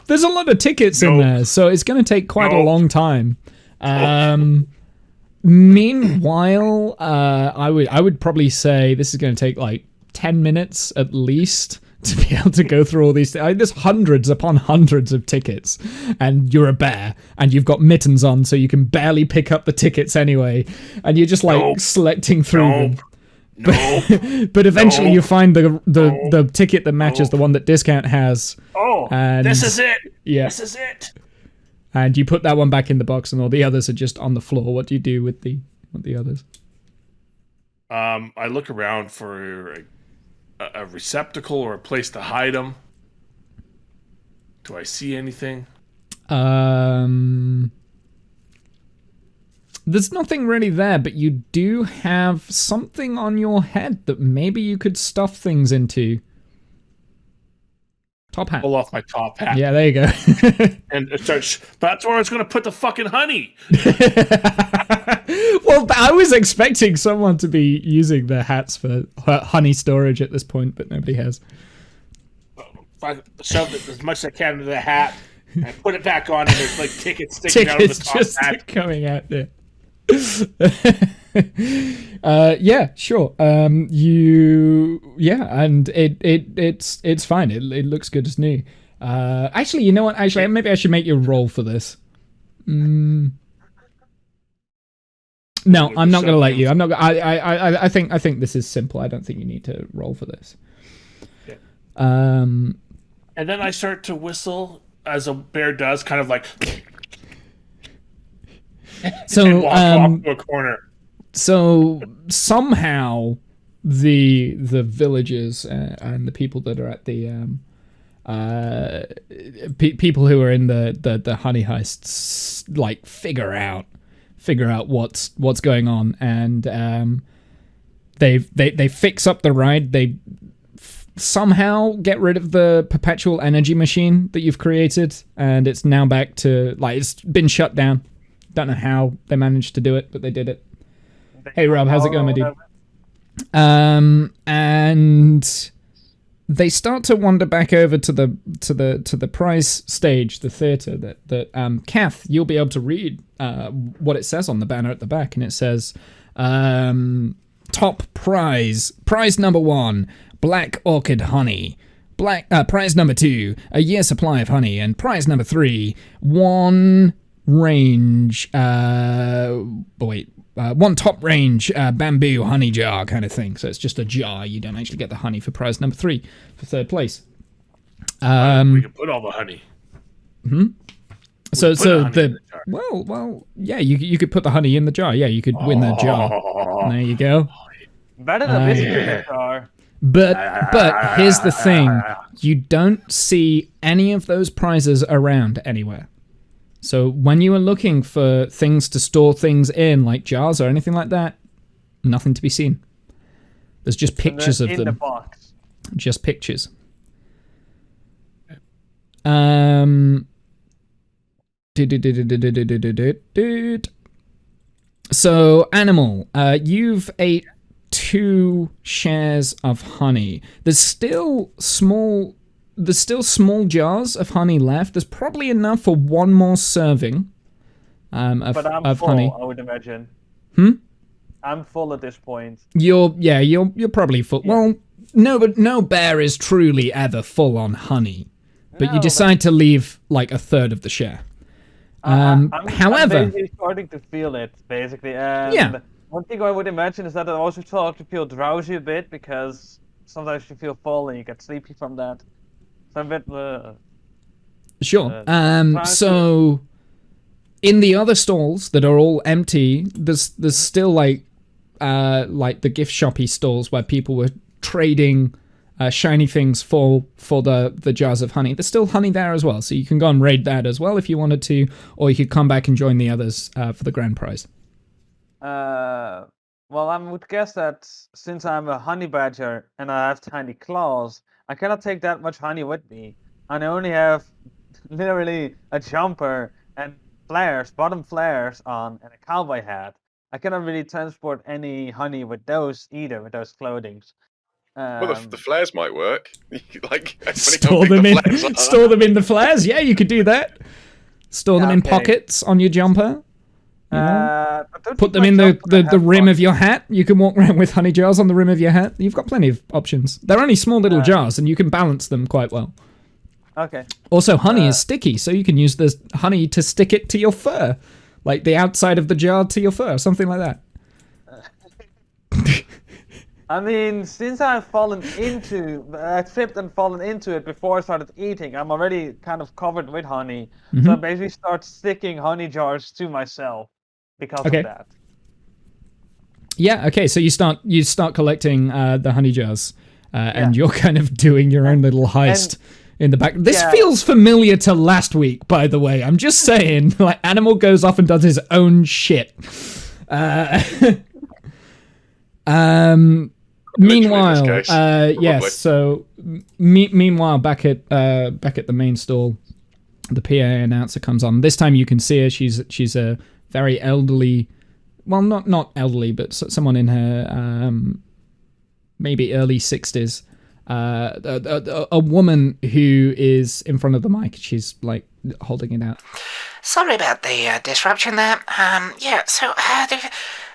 There's a lot of tickets in there, so it's going to take quite a long time. Meanwhile, I would probably say this is going to take like 10 minutes at least to be able to go through all these. There's hundreds upon hundreds of tickets, and you're a bear, and you've got mittens on, so you can barely pick up the tickets anyway, and you're just like selecting through them. But eventually you find the ticket that matches the one that Discount has. And this is it. Yeah. This is it. And you put that one back in the box, and all the others are just on the floor. What do you do with the others? I look around for a receptacle or a place to hide them. Do I see anything? There's nothing really there, but you do have something on your head that maybe you could stuff things into. Top hat. Pull off my top hat. Yeah, there you go. And start. That's where I was going to put the fucking honey. Well, I was expecting someone to be using their hats for honey storage at this point, but nobody has. I shove it as much as I can into the hat. I put it back on, and there's like tickets sticking out of the Tickets top just hat. coming out there. Yeah, sure. And it's fine. It looks good as new. Actually, you know what? Actually, maybe I should make you roll for this. No, I'm not gonna let you. I'm not. I think this is simple. I don't think you need to roll for this. Yeah. Um. And then I start to whistle as a bear does, kind of like. So and walk off to a corner. So somehow the villagers and the people that are at the people who are in the honey heists like figure out what's going on, and they fix up the ride. They somehow get rid of the perpetual energy machine that you've created, and it's now back to like it's been shut down. Don't know how they managed to do it, but they did it. Hey Rob, how's it going, my dude? And they start to wander back over to the prize stage, the theater. That Kath, you'll be able to read what it says on the banner at the back, and it says top prize number 1, black orchid honey. Prize number 2, a year supply of honey, and prize number 3, 1 range. One top range bamboo honey jar kind of thing. So it's just a jar. You don't actually get the honey for prize number 3 for third place. We can put all the honey. So yeah, you could put the honey in the jar. Yeah, you could win the jar. There you go. Better than this in the jar. But here's the thing: you don't see any of those prizes around anywhere. So when you are looking for things to store things in, like jars or anything like that, nothing to be seen. There's just pictures of them. In the box. Just pictures. So, Anymal, you've ate 2 shares of honey. There's still small jars of honey left. There's probably enough for 1 more serving but I'm of full, honey. I would imagine. I'm full at this point. You're probably full. Yeah. Well, no bear is truly ever full on honey. But you decide to leave like a third of the share. However, I'm basically starting to feel it, basically. And one thing I would imagine is that I also start to feel drowsy a bit, because sometimes you feel full and you get sleepy from that. So I'm a bit... Sure. So in the other stalls that are all empty, there's still like the gift shoppy stalls where people were trading shiny things for the jars of honey. There's still honey there as well, so you can go and raid that as well if you wanted to, or you could come back and join the others for the grand prize. Well, I would guess that since I'm a honey badger and I have tiny claws, I cannot take that much honey with me. And I only have literally a jumper and flares, bottom flares on, and a cowboy hat. I cannot really transport any honey with those either, with those clothings. Well, the flares might work. Like store them in the flares. Yeah, you could do that. Store them in pockets on your jumper. Put them in the rim of your hat. You can walk around with honey jars on the rim of your hat. You've got plenty of options. They're only small little jars, and you can balance them quite well. Okay. Also, honey is sticky, so you can use the honey to stick it to your fur, like the outside of the jar to your fur, something like that. I mean, since I tripped and fallen into it before I started eating, I'm already kind of covered with honey. So I basically start sticking honey jars to myself because of that. Yeah, okay, so you start collecting the honey jars, and you're kind of doing your own little heist in the back. This feels familiar to last week, by the way. I'm just saying, like, Anymal goes off and does his own shit. Meanwhile, yes. So, meanwhile, back at the main stall, the PA announcer comes on. This time, you can see her. She's a very elderly, well, not elderly, but someone in her maybe early 60s. a woman who is in front of the mic. She's like holding it out. Sorry about the disruption there. So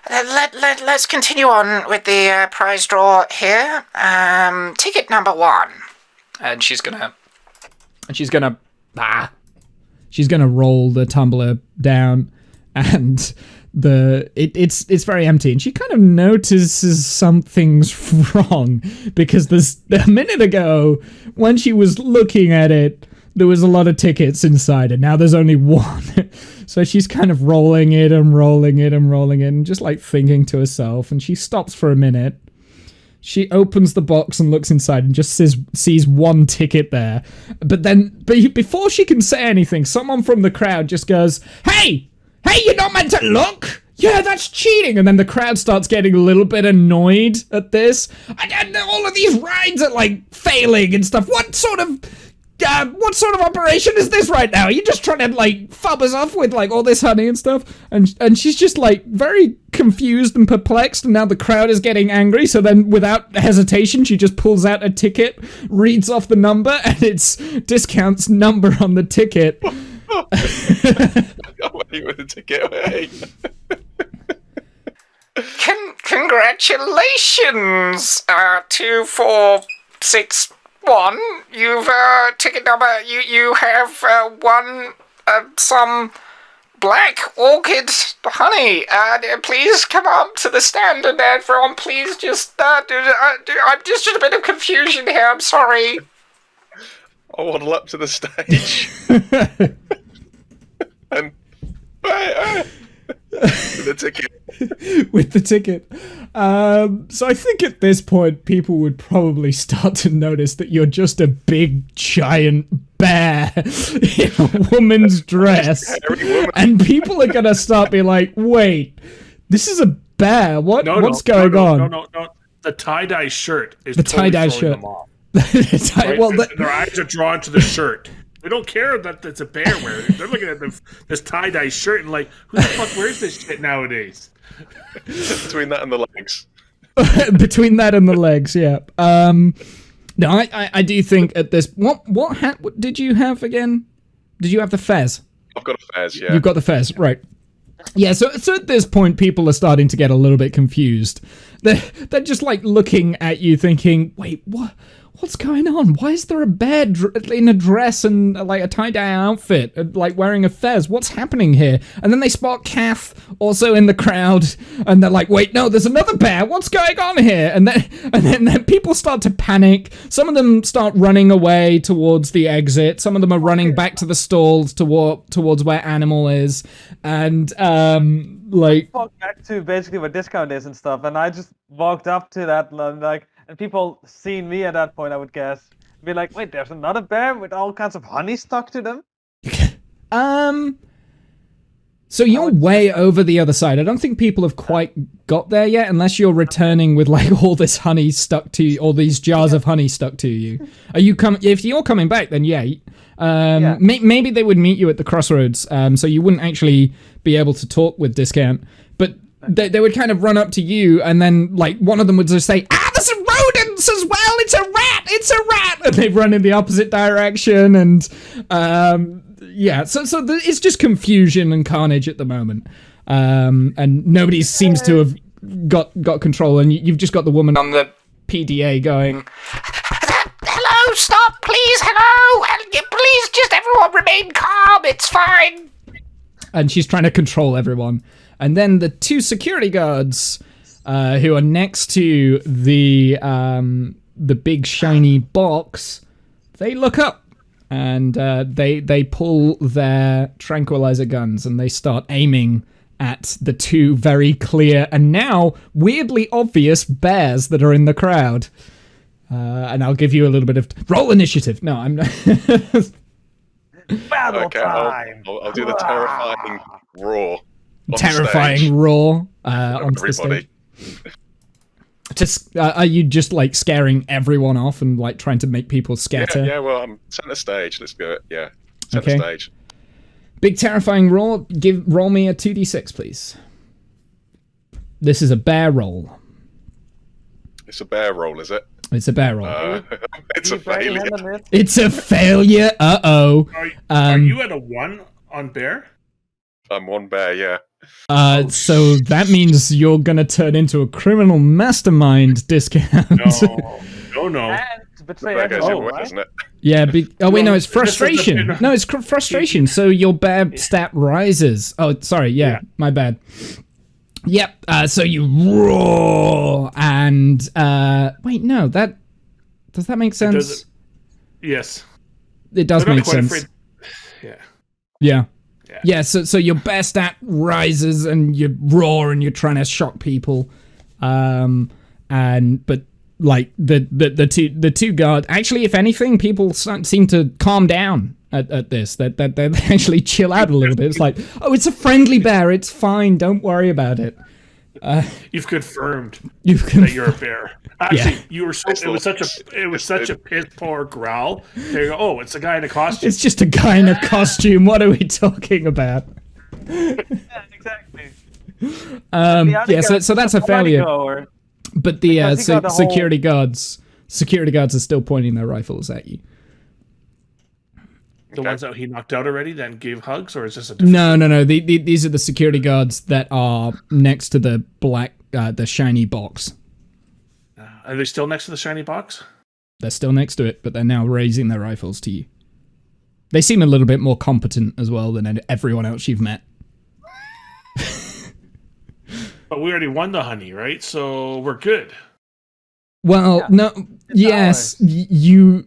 let's continue on with the prize draw here. Ticket number 1. And she's gonna roll the tumbler down, and it's very empty, and she kind of notices something's wrong, because a minute ago when she was looking at it, there was a lot of tickets inside, and now there's only one. So she's kind of rolling it and just like thinking to herself, and she stops for a minute. She opens the box and looks inside and just sees one ticket there. But before she can say anything, someone from the crowd just goes, Hey, you're not meant to look! Yeah, that's cheating! And then the crowd starts getting a little bit annoyed at this. And all of these rides are like failing and stuff. What sort of operation is this right now? Are you just trying to like fob us off with like all this honey and stuff? And she's just like very confused and perplexed, and now the crowd is getting angry. So then without hesitation, she just pulls out a ticket, reads off the number, and it's Discount's number on the ticket. With the ticket away. Congratulations, 2461. You've ticket number. You have won some black orchid honey. Please come up to the stand, and everyone, please just I'm just a bit of confusion here. I'm sorry. I waddle up to the stage and with the ticket. With the ticket. So I think at this point, people would probably start to notice that you're just a big, giant bear in a woman's dress. And people are going to start being like, wait, this is a bear. What's going on? No. The tie-dye shirt is the tie-dye shirt. Them off. Right? Well, their eyes are drawn to the shirt. They don't care that it's a bear wearing it. They're looking at this tie-dye shirt and like, who the fuck wears this shit nowadays? Between that and the legs. Between that and the legs, yeah. No, I do think at this... What hat did you have again? Did you have the fez? I've got a fez, yeah. You've got the fez, right. Yeah, so at this point, people are starting to get a little bit confused. They're just like looking at you thinking, wait, what's going on? Why is there a bear in a dress and like a tie-dye outfit, like wearing a fez? What's happening here? And then they spot Kath also in the crowd, and they're like, wait, no, there's another bear. What's going on here? And then people start to panic. Some of them start running away towards the exit. Some of them are running back to the stalls towards where Anymal is. And like walked back to basically where Discount is and stuff, and I just walked up to that and people seen me at that point, I would guess, be like, wait, there's another bear with all kinds of honey stuck to them? So you're way over the other side. I don't think people have quite got there yet, unless you're returning with like all this honey stuck to you, all these jars of honey stuck to you. Are you if you're coming back, then yeah. Maybe they would meet you at the crossroads, so you wouldn't actually be able to talk with Discount, but they would kind of run up to you, and then like one of them would just say, there's some rodents as well, it's a rat, and they run in the opposite direction, and yeah, so it's just confusion and carnage at the moment, and nobody seems to have got control, and you've just got the woman on the PDA going, hello, stop, please, hello, please, just everyone remain calm, it's fine. And she's trying to control everyone. And then the two security guards, who are next to the big shiny box, they look up, and they pull their tranquilizer guns, and they start aiming at the two very clear and now weirdly obvious bears that are in the crowd. And I'll give you a little bit of roll initiative. No, I'm not. Battle Okay, time! I'll do the terrifying roar. Terrifying roar onto the Everybody. stage. Just are you just like scaring everyone off and like trying to make people scatter? Yeah, well, I'm center stage. Let's do it. Yeah, center Okay. stage. Big terrifying roar. Roll me a 2d6, please. This is a bear roll. It's a bear roll, is it? It's a bear roll. It's a failure. It's a failure. Uh-oh. Are you at a 1 on bear? I'm 1 bear, yeah. So that means you're gonna turn into a criminal mastermind discount. No. Bear goes in one, doesn't it? Yeah. No, it's This frustration. is the- No, it's frustration. So your bear stat rises. Oh, sorry. Yeah. My bad. Yep. So you roar and wait. No. Does that make sense? Yes. It does They're not make quite sense. afraid- Yeah. Yeah. Yeah. Yeah, so your bear stat rises and you roar and you're trying to shock people. But like the two guards, actually, if anything, people seem to calm down at this. That they actually chill out a little bit. It's like, oh, it's a friendly bear. It's fine. Don't worry about it. You've confirmed You've that you're a bear. Actually, Yeah. you were so. It was such a piss poor growl. There you go. Oh, it's a guy in a costume. It's just a guy in a costume. What are we talking about? Yeah, exactly. Yeah, so that's a failure. Goer. But the Because he got the whole- security guards are still pointing their rifles at you. The ones that he knocked out already, then gave hugs, or is this a different? No. These are the security guards that are next to the the shiny box. Are they still next to the shiny box? They're still next to it, but they're now raising their rifles to you. They seem a little bit more competent as well than everyone else you've met. But we already won the honey, right? So we're good. Well, Yeah. no, yes, you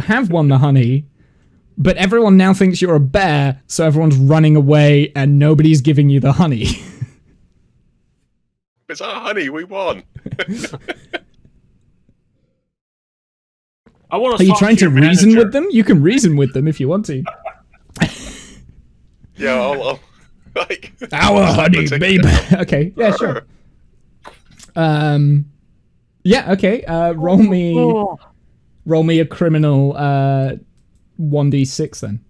have won the honey, but everyone now thinks you're a bear, so everyone's running away and nobody's giving you the honey. It's our honey, we won. I want Are you trying to reason with them? You can reason with them if you want to. Yeah, I'll like... Our honey, baby. Okay, yeah, sure. Yeah, okay. Roll me a criminal 1d6 then.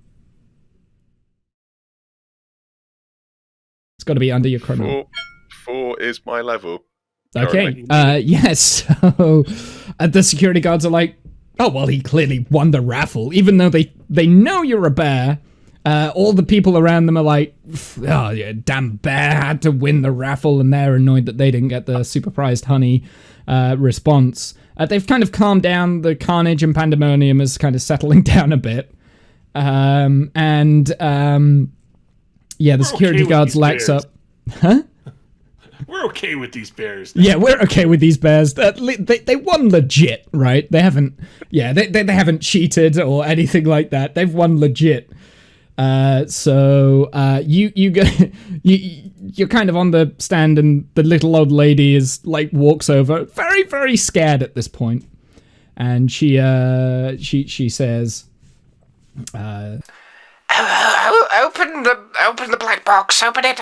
It's got to be under your criminal. 4 is my level. Okay. Yes. So the security guards are like, oh well, he clearly won the raffle, even though they know you're a bear. All the people around them are like, oh yeah, damn bear had to win the raffle, and they're annoyed that they didn't get the super prized honey response. They've kind of calmed down. The carnage and pandemonium is kind of settling down a bit. Yeah, the security guards lax up. Huh? We're okay with these bears. now. Yeah, we're okay with these bears. They won legit, right? They haven't. Yeah, they haven't cheated or anything like that. They've won legit. So you're kind of on the stand, and the little old lady is like walks over, very very scared at this point, and she says, Open the black box. Open it.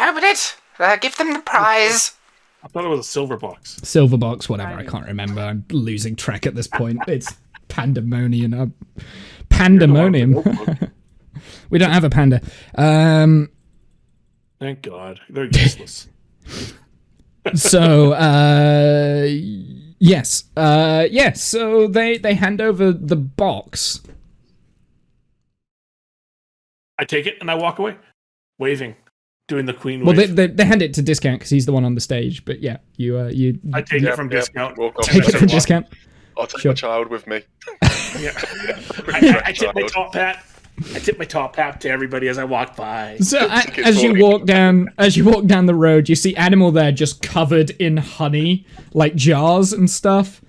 Give them the prize. I thought it was a silver box. silver box, whatever. I can't remember. I'm losing track at this point. It's pandemonium. Pandemonium. We don't have a panda. Thank God. They're useless. So, yes. Yes, so they hand over the box. I take it and I walk away, waving, doing the queen Well, wave. they hand it to Discount because he's the one on the stage. But yeah, you I take it from discount. Walk off. take it from Discount. I'll take Sure. my child with me. Yeah. I tip my top hat. I tip my top hat to everybody as I walk by. So Think it's as you funny. walk down the road, you see Anymal there just covered in honey, like jars and stuff.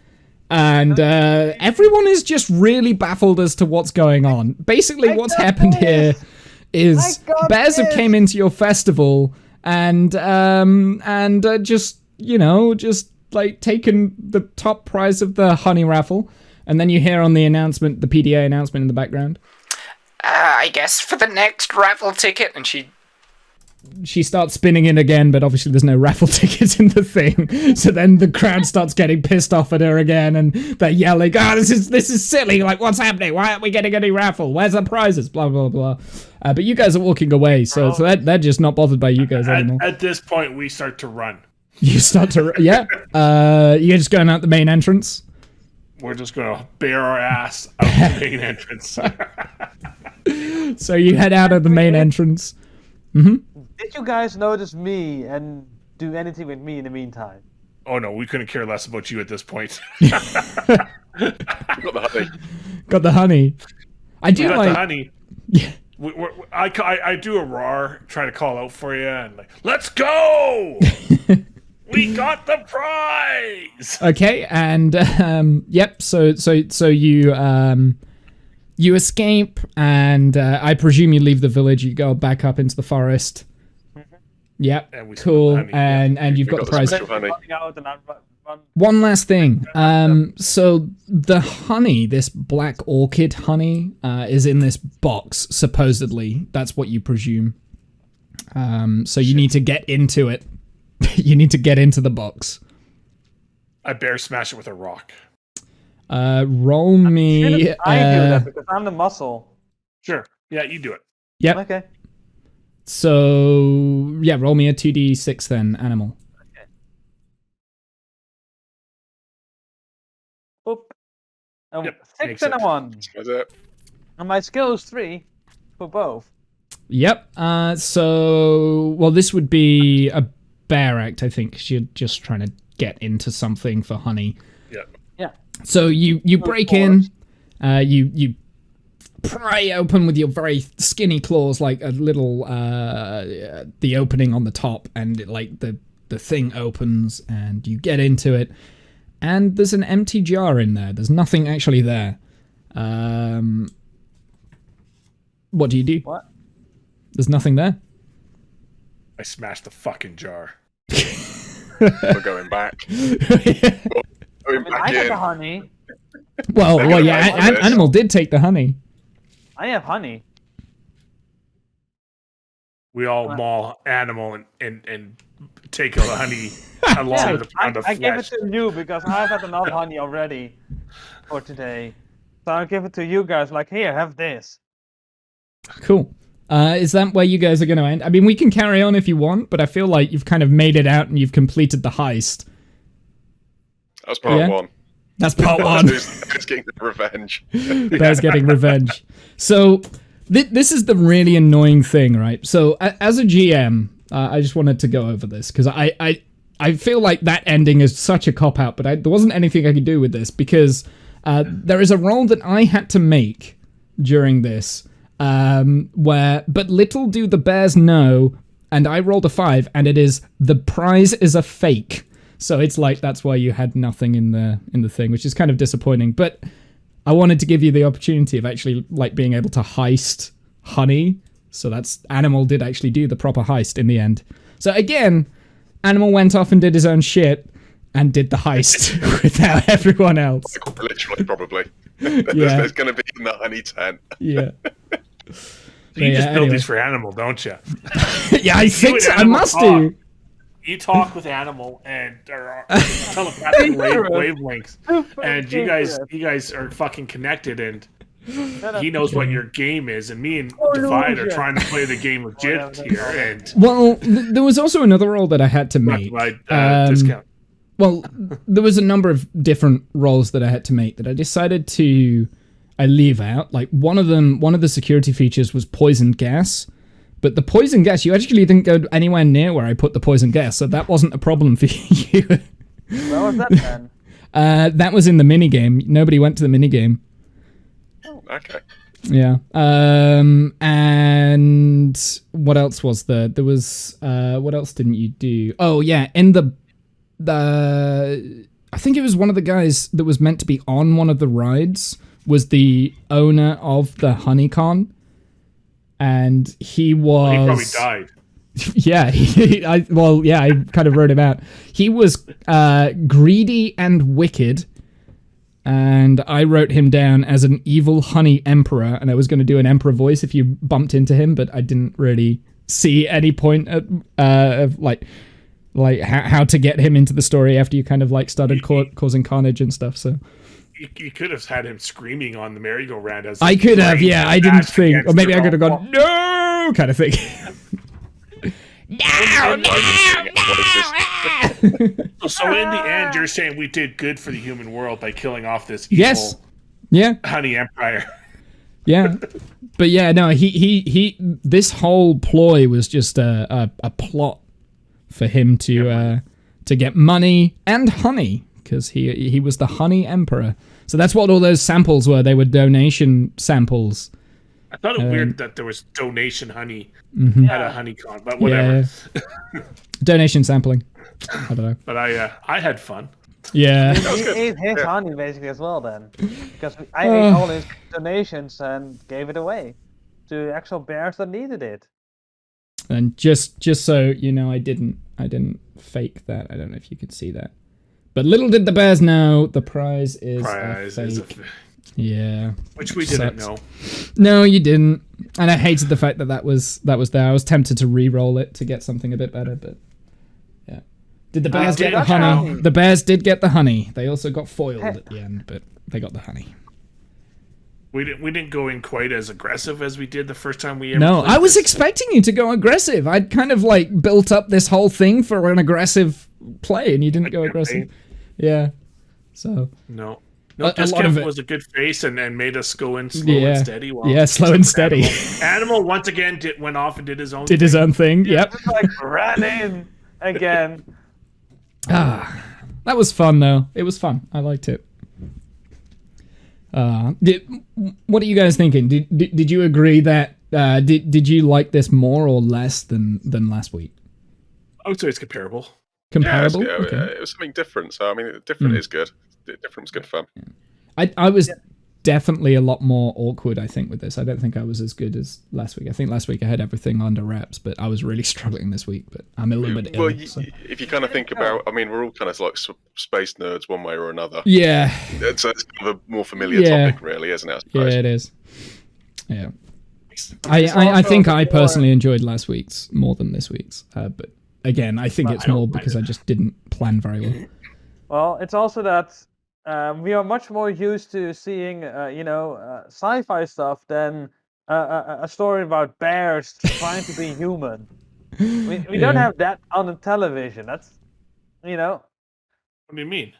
And everyone is just really baffled as to what's going on. Basically, what's happened here is bears have came into your festival and just like taken the top prize of the honey raffle. And then you hear on the announcement, the PDA announcement in the background. I guess for the next raffle ticket. And She starts spinning it again, but obviously there's no raffle tickets in the thing. So then the crowd starts getting pissed off at her again, and they're yelling, this is silly. Like, what's happening? Why aren't we getting any raffle? Where's the prizes? Blah, blah, blah. But you guys are walking away, so they're just not bothered by you guys anymore. At this point, we start to run. You start to... Yeah. You're just going out the main entrance? we're just gonna bear our ass out the main entrance. So you head out of the main entrance. Did you guys notice me and do anything with me in the meantime? Oh no, we couldn't care less about you at this point. Got the honey. Got the honey. I do You got like the honey. Yeah. I do a roar, try to call out for you, and like, let's go! We got the prize! Okay, and yep. So you escape, and I presume you leave the village. You go back up into the forest. Yep, And we cool. smell the honey, And you've We got the got the prize. special honey. Running out and I run. One last thing. So the honey, this black orchid honey, is in this box. Supposedly, that's what you presume. So you need to get into it. You need to get into the box. I bear smash it with a rock. Roll me. Shouldn't I do that because I'm the muscle. Sure. Yeah, you do it. Yep. Okay. So yeah, roll me a 2d6 then, animal. Boop. Yep, 6 makes and a sense. 1. That's it. And my skill is 3 for both. Yep. So well, this would be a bear act, I think, 'cause you're just trying to get into something for honey. Yeah. Yeah. So you break in, you pry open with your very skinny claws like a little the opening on the top, and the thing opens and you get into it, and there's an empty jar in there. There's nothing actually there. What do you do? What? There's nothing there. I smashed the fucking jar. We're going back. Going back I got in. the honey. Well, yeah. like this. Animal did take the honey. I have honey. We all maul Animal and take the honey along Yeah, with a pound of I gave it flesh. to you because I've had enough honey already for today. So I'll give it to you guys. Like, here, have this. Cool. Is that where you guys are going to end? I mean, we can carry on if you want, but I feel like you've kind of made it out and you've completed the heist. That was part Yeah. one. That's part one. Who's getting the revenge? Bear's getting revenge. So this is the really annoying thing, right? So as a GM, I just wanted to go over this because I feel like that ending is such a cop out, but there wasn't anything I could do with this because there is a roll that I had to make during this. But little do the bears know, and I rolled a 5, and it is the prize is a fake. So it's like that's why you had nothing in the thing, which is kind of disappointing. But I wanted to give you the opportunity of actually like being able to heist honey. So that's Animal did actually do the proper heist in the end. So again, Animal went off and did his own shit and did the heist without everyone else. Literally, probably. Yeah. There's going to be in the honey tent. Yeah. So you just build anyway. these for Animal, don't you? Yeah, I think and so. I Animal must talk. do. You talk with Animal and telepathic wavelengths, and you guys are fucking connected, and he knows what your game is, and me and Divide are trying to play the game legit here, and Well, there was also another roll that I had to make. discount. Well, there was a number of different roles that I had to make that I decided to leave out. Like one of the security features was poison gas. But the poison gas, you actually didn't go anywhere near where I put the poison gas, so that wasn't a problem for you. Where was that then? That was in the minigame. Nobody went to the minigame. Okay. Yeah. And what else was there? There was what else didn't you do? Oh yeah, in the I think it was one of the guys that was meant to be on one of the rides was the owner of the Honeycon. And he was... He probably died. Yeah, I kind of wrote him out. He was greedy and wicked, and I wrote him down as an evil honey emperor, and I was going to do an emperor voice if you bumped into him, but I didn't really see any point of like how to get him into the story after you kind of like started causing carnage and stuff, so... You could have had him screaming on the merry-go-round as I could have, yeah. I didn't think, or maybe I could have gone. gone no kind of thing. No. So in the end, you're saying we did good for the human world by killing off this evil Yes. Yeah. honey empire. Yeah. But yeah, no, he this whole ploy was just a plot for him to get money and honey, because he was the honey emperor. So that's what all those samples were. They were donation samples. I thought it weird that there was donation honey at a honeycon, but Yeah. whatever. Donation sampling. I don't know. But I had fun. Yeah. He ate his honey basically as well then, because I ate all his donations and gave it away to actual bears that needed it. And just so you know, I didn't fake that. I don't know if you could see that. But little did the bears know, the prize is a fake. Yeah. Which we didn't know. No, you didn't. And I hated the fact that was there. I was tempted to re-roll it to get something a bit better, but yeah. Did the bears get the honey? The bears did get the honey. They also got foiled at the end, but they got the honey. We didn't go in quite as aggressive as we did the first time we ever No, played I was this. expecting you to go aggressive. I'd kind of like built up this whole thing for an aggressive play, and you didn't go aggressive. Yeah. So. No, A just lot of Kev it- was a good face and made us go in slow and steady. Slow and steady. Animal once again went off and did his own. Did his own thing. Yep. Just like ran in again. That was fun though. It was fun. I liked it. What are you guys thinking? Did you agree that did you like this more or less than last week? I would say it's comparable. Comparable. Yeah, Okay. it was something different. So I mean, different is good. Different was good fun. I was definitely a lot more awkward, I think, with this. I don't think I was as good as last week. I think last week I had everything under wraps, but I was really struggling this week. But I'm a little bit ill. Well, So. if you kind of think about, I mean, we're all kind of like space nerds one way or another. Yeah. It's kind of a more familiar Yeah. topic, really, isn't it? I Yeah, suppose. it is. Yeah. I think I personally enjoyed last week's more than this week's. But again, I think it's more because I just didn't plan very well. Well, it's also that we are much more used to seeing, sci-fi stuff than a story about bears trying to be human. We don't have that on the television. That's, What do you mean?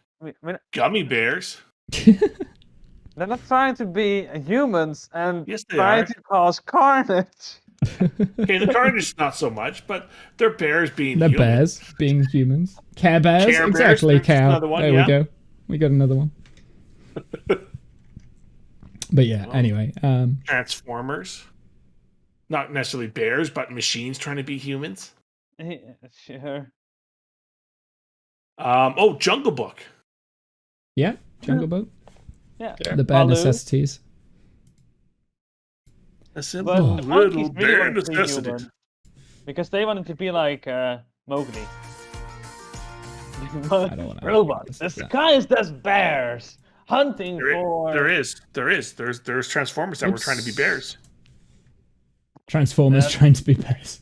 Gummy bears? They're not trying to be humans and Yes, they trying are. to cause carnage. Okay, the carnage not so much, but they're bears being The human. bears being humans. Care Bears? Care Bears, Exactly, there's cow. another one, There yeah. we go. We got another one. But yeah, anyway. Transformers. Not necessarily bears, but machines trying to be humans. Sure. Jungle Book. Yeah, Jungle Boat. Yeah. The bare Baloo. necessities. A simple But the little monkeys really bare wanted to be necessity. human. Because they wanted to be like Mowgli. I don't wanna- Robots. The sky is just bears hunting for. There's Transformers that were trying to be bears. Transformers trying to be bears.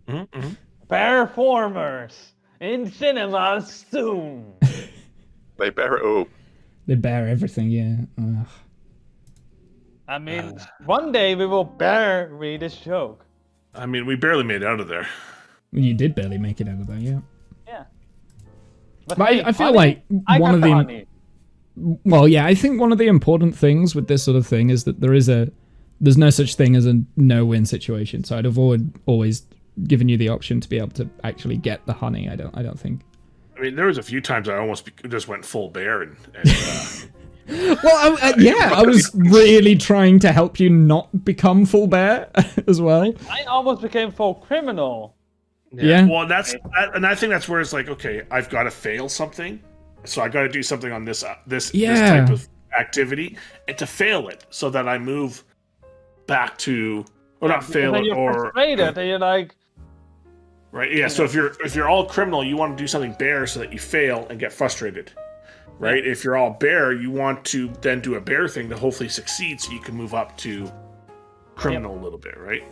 Mm-hmm. Bearformers in cinemas soon. They bear it all. They bear everything, yeah. Ugh. I mean, one day we will bury this joke. I mean, we barely made it out of there. You did barely make it out of there, yeah. Yeah. But hey, I feel honey, like I one got of the the honey. well, yeah, I think one of the important things with this sort of thing is that there's no such thing as a no-win situation. So I'd avoid always giving you the option to be able to actually get the honey. I don't think. I mean, there was a few times I almost just went full bear and Well, I was really trying to help you not become full bear as well. I almost became full criminal. Yeah. Well, and I think that's where it's like, okay, I've got to fail something, so I got to do something on this this type of activity, and to fail it, so that I move back to, or not fail And then it, you're or frustrated, and you're like, right, yeah. So if you're all criminal, you want to do something bear so that you fail and get frustrated, right? If you're all bear, you want to then do a bear thing to hopefully succeed, so you can move up to criminal a little bit, right?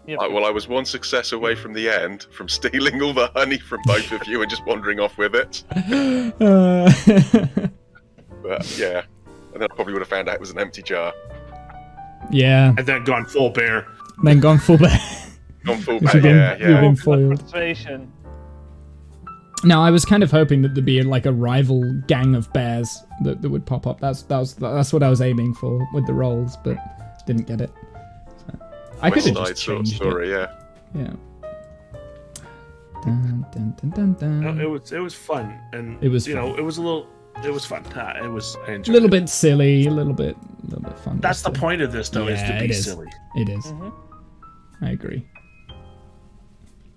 Well, I was one success away from the end, from stealing all the honey from both of you and just wandering off with it. But yeah, and then I probably would have found out it was an empty jar. Yeah. And then gone full bear. Then gone full bear. Gone full Which back, you've been- yeah. you've been foiled. frustration. No, I was kind of hoping that there'd be like a rival gang of bears that would pop up. That's what I was aiming for with the rolls, but didn't get it. So, I could have West just Side sort of changed story, it. yeah. Yeah. Dun, dun, dun, dun, dun. No, it was fun, and It was you fun. know it was fun. I A enjoyed little it. bit silly, a little bit fun. That's just the to- point of this, though, is to Yeah, be it is. silly. It is. Mm-hmm. I agree.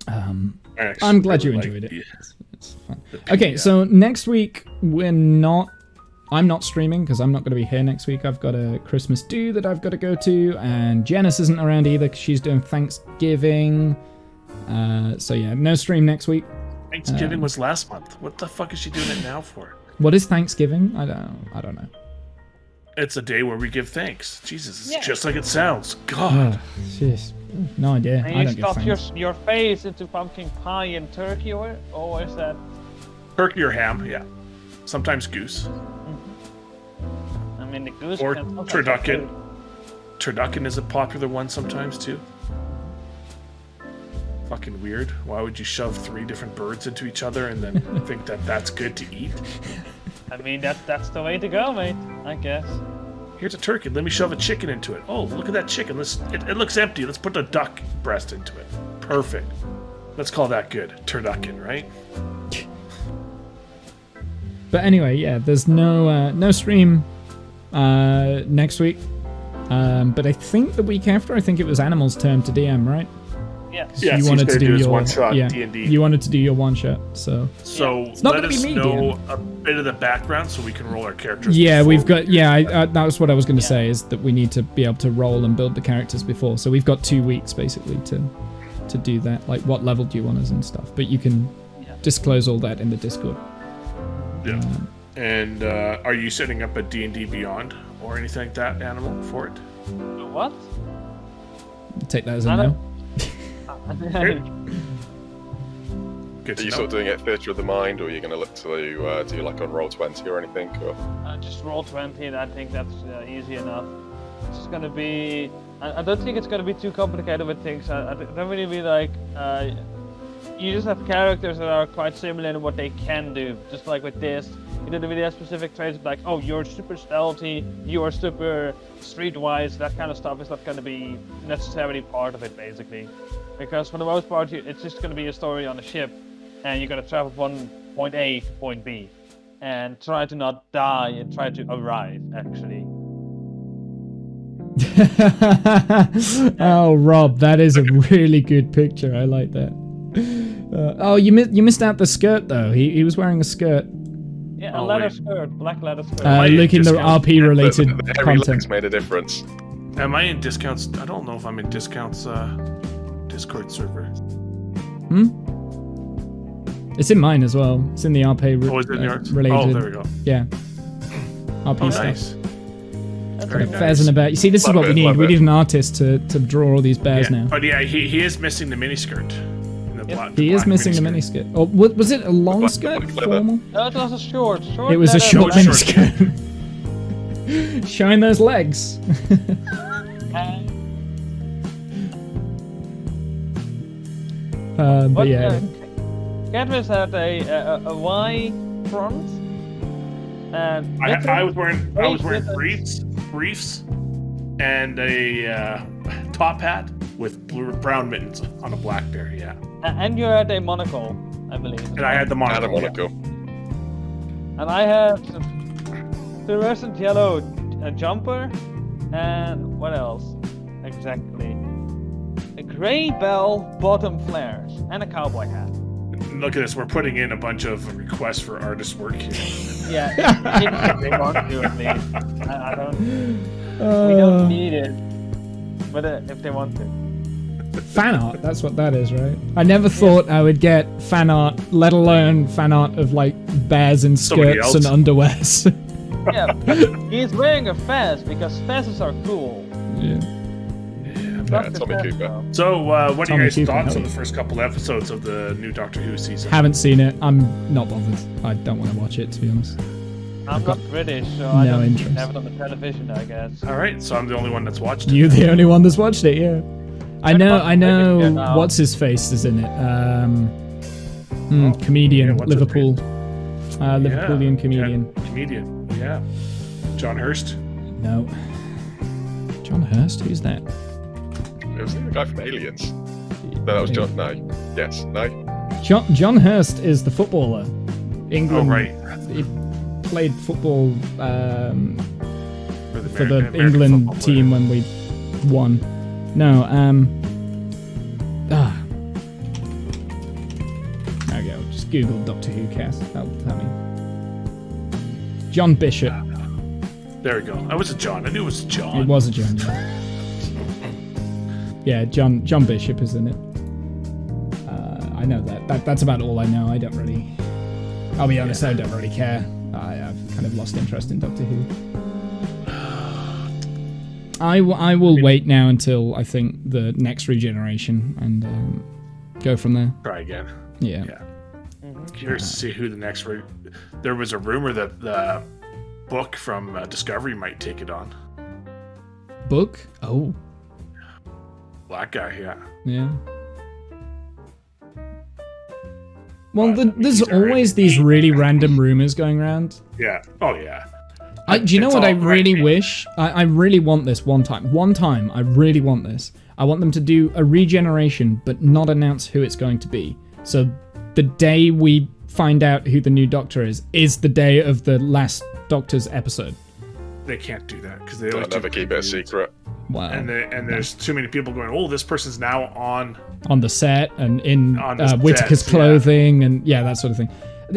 I actually I'm glad you really enjoyed liked it. It's fun. the Okay, PDF. so next week I'm not streaming because I'm not going to be here next week. I've got a Christmas do that I've got to go to, and Janice isn't around either because she's doing Thanksgiving. So yeah, no stream next week. Thanksgiving was last month. What the fuck is she doing it now for? What is Thanksgiving? I don't know. It's a day where we give thanks. Jesus, it's Yeah. just like it sounds. God. Oh, jeez. No idea. And I you don't give stuff thanks. your face into pumpkin pie and turkey, or is that? Turkey or ham, yeah. Sometimes goose. I mean, the goose Or can sometimes turducken. have Turducken is a popular one sometimes, too. Fucking weird. Why would you shove 3 different birds into each other and then think that that's good to eat? food. I mean, that's the way to go, mate. I guess. Here's a turkey. Let me shove a chicken into it. Oh, look at that chicken. It looks empty. Let's put a duck breast into it. Perfect. Let's call that good. Turducken, right? But anyway, yeah, there's no stream next week. But I think the week after, I think it was Animal's turn to DM, right? Yeah. Yes, you he's wanted gonna to do his your one-shot yeah, D&D. You wanted to do your one shot, so So not let gonna be us me, know a bit of the background so we can roll our characters. yeah, before we've we got do yeah. that. That was what I was going to say is that we need to be able to roll and build the characters before. So we've got 2 weeks basically to do that. Like what level do you want us and stuff. But you can disclose all that in the Discord. Yeah. And are you setting up a D&D Beyond or anything like that, Animal, for it? What? Take that as a I no. don't- Good Are to you know. sort of doing it theatre of the mind, or are you going to look to do like on Roll20 or anything? Or Just roll 20, and I think that's easy enough. It's just gonna be. I don't think it's gonna be too complicated with things. I don't really be like. You just have characters that are quite similar in what they can do. Just like with this, you don't really have specific traits like, oh, you're super stealthy, you are super streetwise. That kind of stuff is not gonna be necessarily part of it, basically. Because for the most part, it's just gonna be a story on a ship, and you're gonna travel from point A to point B, and try to not die and try to arrive. Actually, Oh, Rob, that is a really good picture. I like that. Oh, you missed out the skirt though. He was wearing a skirt. yeah, a Oh, leather wait. skirt, black leather skirt. Looking the discount. RP related the hairy legs content. made a difference. Am I in discounts? I don't know if I'm in discounts Discord server. It's in mine as well. It's in the RP Oh, is it in yours? related. Oh, there we go. Yeah. RP Oh, stuff. nice. That's Very okay. nice. Bears and a bear. You see, this is Love what we it, need. love We it. need an artist to draw all these bears Yeah. now. But yeah, he is missing the miniskirt. He is missing the miniskirt. Oh, was it a long black- skirt? black leather. Formal? No, it was a short. It was a leather short black- miniskirt. Showing those legs. But But yeah. Kathbris had a Y front, and I was wearing briefs. briefs, and a top hat with brown mittens on a black bear. Yeah, And you had a monocle, I believe. and I had the And a monocle. yeah. monocle. And I had fluorescent yellow jumper, and what else exactly? A gray bell, bottom flares, and a cowboy hat. Look at this. We're putting in a bunch of requests for artist work here. Yeah, if they want to at least. I don't. We don't need it, but if they want to. Fan art, that's what that is, right? I never thought I would get fan art, let alone fan art of like bears in Somebody skirts and else. underwears. Yeah, he's wearing a fez because fezes are cool. Yeah. Not the Tommy fez, Cooper. though. So, what are Tommy your guys' Cooper, thoughts hell on the yeah. first couple episodes of the new Doctor Who season? Haven't seen it. I'm not bothered. I don't want to watch it, to be honest. I'm got not British, so I no don't interest. have it on the television, I guess. All right, so I'm the only one that's watched it. You're the only one that's watched it, yeah. I What know. about I know. David now? What's his face is in it. Comedian, yeah, what's his Liverpool. Liverpoolian comedian. Yeah, comedian. Yeah. John Hurst. No. John Hurst? Who's that? It was the guy from Aliens. No, that was John. No. Yes. No. John Hurst is the footballer. England. Oh, right. He played football for the American England football team player. when we won. No, there we go. Just Google Doctor Who cast. That'll tell me. John Bishop. There we go. I was a John. I knew it was John. It was a John. Yeah, John Bishop is in it. I know that. That's about all I know. I don't really. I'll be honest. I don't really care. I've kind of lost interest in Doctor Who. I will wait now until I think the next regeneration and go from there. Try again. Yeah. Curious to see who the next. There was a rumor that the book from Discovery might take it on. Book? Oh. Black guy, yeah. Yeah. Well, But, I mean, there's he's already- always these really random rumors going around. Yeah. Oh yeah. Do you know It's what I all really right. wish? I really want this one time. One time, I really want this. I want them to do a regeneration, but not announce who it's going to be. So the day we find out who the new Doctor is the day of the last Doctor's episode. They can't do that because they They'll always never keep it a secret. Wow. And there's too many people going, oh, this person's now on. On the set and in On the Whittaker's sets, yeah. clothing and that sort of thing.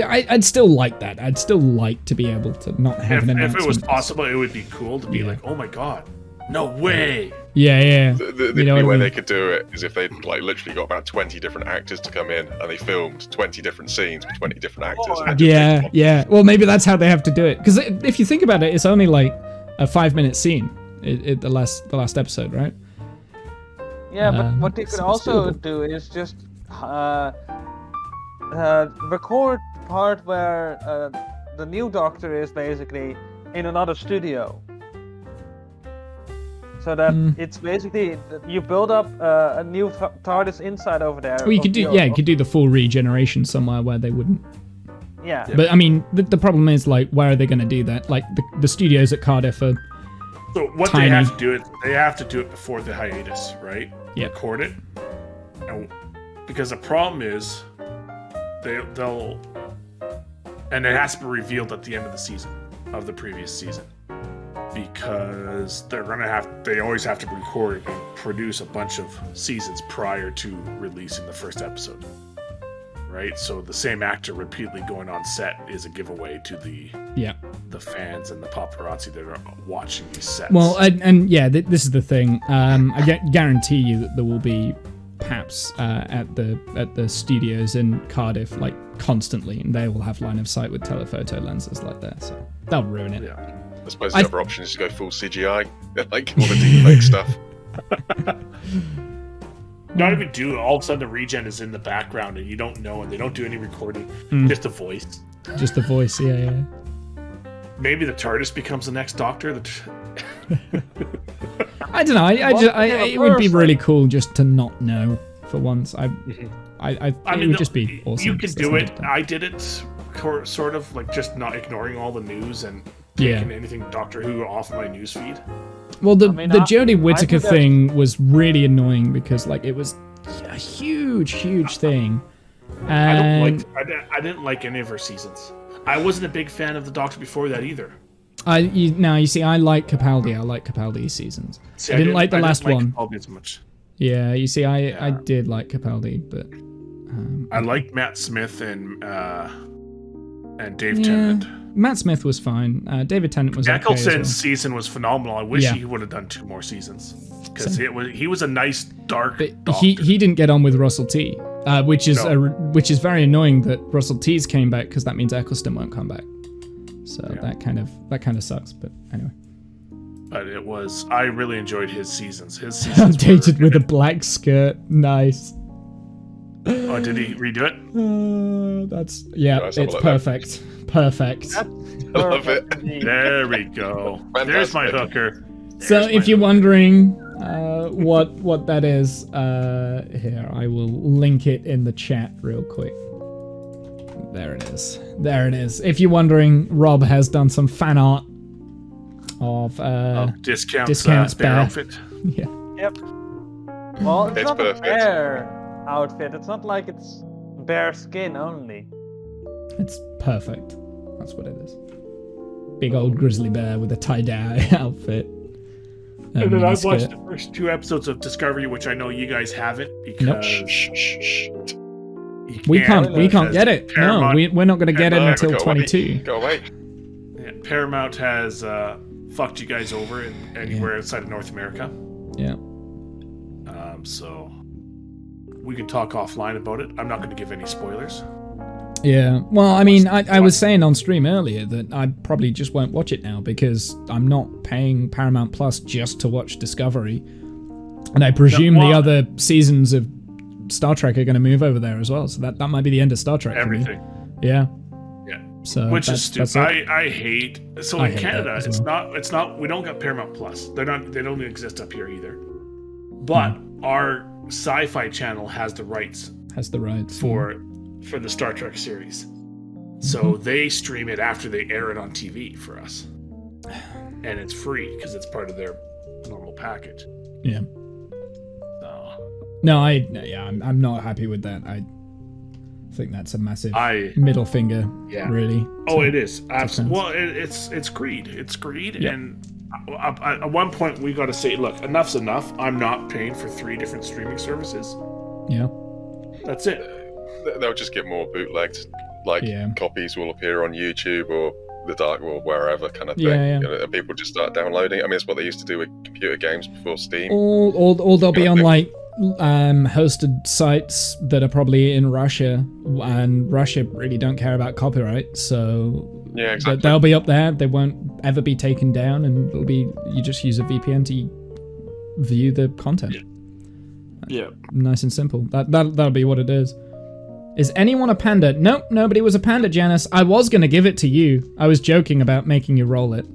I'd still like that. I'd still like to be able to not have an If announcement. it was possible, it would be cool to be like, oh my god, no way. Yeah. The You know only what I way mean? they could do it is if they like literally got about 20 different actors to come in and they filmed 20 different scenes with 20 different actors. And then just Yeah, picked one. yeah. Well, maybe that's how they have to do it. Because if you think about it, it's only like a 5-minute scene. The last episode, right? Yeah, but what they it's could also doable. do is just record the part where the new Doctor is basically in another studio. So that it's basically you build up a new TARDIS inside over there. Well, you could do you could do the full regeneration somewhere where they wouldn't. Yeah. But I mean, the problem is like, where are they going to do that? Like the studios at Cardiff are. So what Tiny. they have to do is they have to do it before the hiatus, right? Yeah. Record it, and, because the problem is they'll and it has to be revealed at the end of the season of the previous season because they always have to record and produce a bunch of seasons prior to releasing the first episode. Right, so the same actor repeatedly going on set is a giveaway to the fans and the paparazzi that are watching these sets. Well, this is the thing. I guarantee you that there will be perhaps at the studios in Cardiff like constantly, and they will have line of sight with telephoto lenses like that. So that'll ruin it. yeah. I suppose the other option is to go full CGI, like all the deepfake stuff. Not even do all of a sudden the regen is in the background and you don't know, and they don't do any recording, just a voice. Just the voice, yeah. Maybe the TARDIS becomes the next Doctor. I don't know. It would be really cool just to not know for once. It would just be awesome. You can That's do not it. bad. I did it sort of like just not ignoring all the news and taking anything Doctor Who off my news feed. Well, the mean, Jodie Whittaker I think thing was really annoying because like it was a huge thing. And I didn't like any of her seasons. I wasn't a big fan of the Doctor before that either. you see, I like Capaldi. I like Capaldi's seasons. See, I didn't like the last one. Capaldi as much. Yeah, you see, I did like Capaldi, but I liked Matt Smith and Dave Tennant. Matt Smith was fine. David Tennant was okay as Eccleston's well. season was phenomenal. I wish Yeah. he would have done 2 more seasons because he was a nice dark. But Doctor. he didn't get on with Russell T, which is No. which is very annoying that Russell T's came back because that means Eccleston won't come back. So that kind of sucks. But anyway, But I really enjoyed his seasons. His seasons updated were, with a black skirt. Nice. Oh, did he redo it? That's Nice, have a it's look at perfect. Perfect. I love it. There we go. There's my hooker. So There's if my you're hooker. wondering what that is, here I will link it in the chat real quick. There it is. There it is. If you're wondering, Rob has done some fan art of Discounts bear bear. outfit. Yeah. Yep. Well, it's It's not perfect. a bear outfit. It's not like it's bear skin only. It's perfect. That's what it is. Big old grizzly bear with a tie-dye outfit. And then I've miniskirt. watched the first 2 episodes of Discovery, which I know you guys haven't because you We can't because get it. Paramount, No, we're not going to get it No, until Go away. 22. Go away. yeah, Paramount has fucked you guys over anywhere outside of North America. Yeah. So we can talk offline about it. I'm not going to give any spoilers. Yeah. Well, I mean, I was saying on stream earlier that I probably just won't watch it now because I'm not paying Paramount Plus just to watch Discovery. And I presume the other seasons of Star Trek are going to move over there as well. So that might be the end of Star Trek for me. Everything. Yeah. Yeah. So Which that's is stupid. it. I hate. So I in hate that Canada, as it's well. not. We don't got Paramount Plus. They don't exist up here either. But our Sci-Fi channel has the rights Has the rights. for the Star Trek series. So they stream it after they air it on TV for us. And it's free because it's part of their normal package. Yeah. So No, I'm not happy with that. I think that's a massive middle finger, Yeah. really. Oh, to- it is. Absolutely. Well, it's greed. It's greed, Yeah. and at one point we got to say, look, enough's enough. I'm not paying for 3 different streaming services. Yeah. That's it. They'll just get more bootlegged. Like Yeah. copies will appear on YouTube or the dark or wherever kind of thing. Yeah. You know, and people just start downloading. I mean, it's what they used to do with computer games before Steam. Or they'll be Yeah, on they- like hosted sites that are probably in Russia, and Russia really don't care about copyright, so Yeah, exactly. they'll be up there. They won't ever be taken down, and it'll be you just use a VPN to view the content. Yeah. Nice and simple. That'll be what it is. Is anyone a panda? Nope, nobody was a panda, Janice. I was gonna give it to you. I was joking about making you roll it.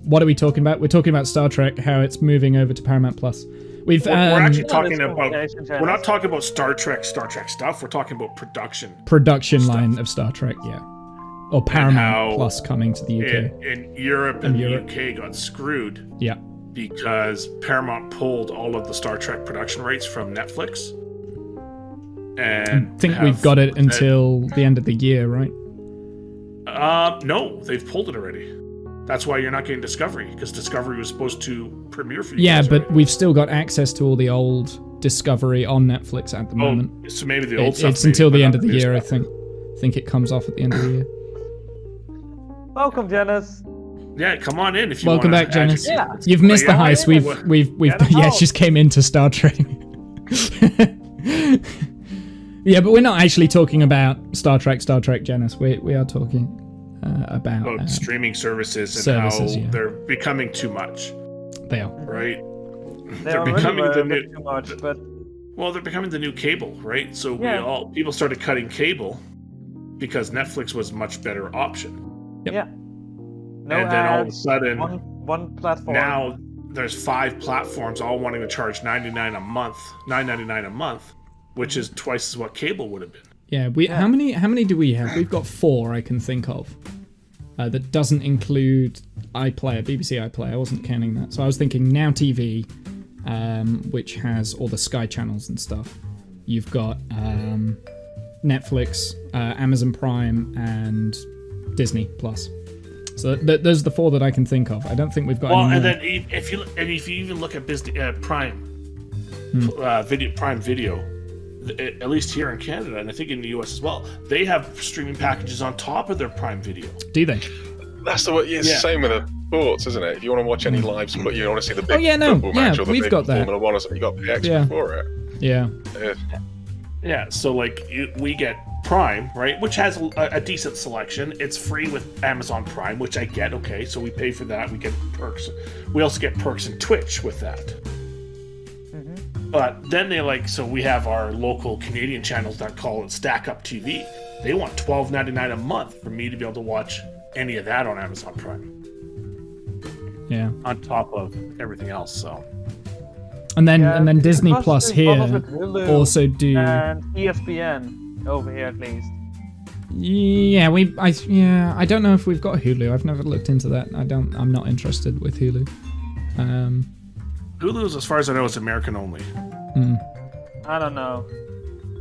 What are we talking about? We're talking about Star Trek, how it's moving over to Paramount Plus. We're actually No, talking this about. conversation, We're Janice. not talking about Star Trek stuff. We're talking about production stuff. line of Star Trek, yeah. Or Paramount how Plus coming to the UK. In Europe and the UK got screwed Yeah. because Paramount pulled all of the Star Trek production rights from Netflix. And I think we've got it until the end of the year, right? No, they've pulled it already. That's why you're not getting Discovery, because Discovery was supposed to premiere for you. Yeah, guys but already. we've still got access to all the old Discovery on Netflix at the moment. So maybe the old stuff. It's until the maybe, end but of the not year, I new think. I think it comes off at the end of the year. Welcome, Janice. stuff. Yeah, come on in if you Welcome wanna back, Janice. Yeah. You've missed the Yeah, heist. yeah. We've Get us yeah, out. she just came into Star Trek. Yeah, but we're not actually talking about Star Trek, Janice. We are talking about streaming services and services, how yeah. they're becoming too much, they are. right? They already becoming were the a bit new- too much, but Well, they're becoming the new cable, right? So Yeah. people started cutting cable because Netflix was a much better option. yeah. No and then all of a ads, sudden, one platform. now there's 5 platforms all wanting to charge $9.99 a month, which is twice as what cable would have been. Yeah, how many do we have? We've got 4 I can think of. That doesn't include iPlayer, BBC iPlayer. I wasn't counting that. So I was thinking Now TV, which has all the Sky channels and stuff. You've got Netflix, Amazon Prime, and Disney Plus. So those are the 4 that I can think of. I don't think we've got Well, any and more. then if you even look at Prime Video, at least here in Canada, and I think in the US as well, they have streaming packages on top of their Prime Video. Do they? That's the way. Yeah, it's the same with the sports, isn't it? If you want to watch any live sport, you want to see the big football match or the we've big got that. Formula One, you got to pay extra Yeah. for it. Yeah. Yeah, so like we get Prime, right, which has a decent selection. It's free with Amazon Prime, which I get. Okay, so we pay for that. We get perks. We also get perks in Twitch with that. But then so we have our local Canadian channels that call it Stack Up TV. They want $12.99 a month for me to be able to watch any of that on Amazon Prime, Yeah. on top of everything else. So And then Yeah, Disney because Plus there's here bubbles with Hulu also do. and ESPN over here at least. Yeah, I don't know if we've got Hulu. I've never looked into that. I'm not interested with Hulu. Hulu's, as far as I know, is American only. I don't know.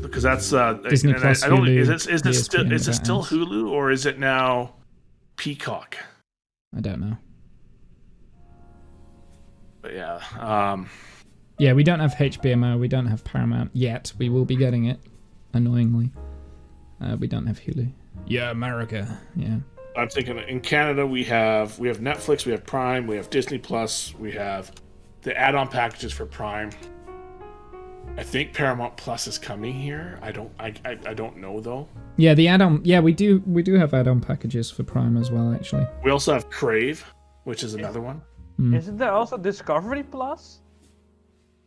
Because that's Disney Plus, I don't. Hulu, Is it ESPN, still Hulu or is it now Peacock? I don't know. But yeah. Yeah, we don't have HBMO. We don't have Paramount yet. We will be getting it. Annoyingly, we don't have Hulu. Yeah, America. Yeah. I'm thinking in Canada we have Netflix, we have Prime, we have Disney Plus, we have the add-on packages for Prime. I think Paramount Plus is coming here. I don't know though. Yeah, the add-on. Yeah, we do have add-on packages for Prime as well. Actually, we also have Crave, which is another one. Isn't there also Discovery Plus?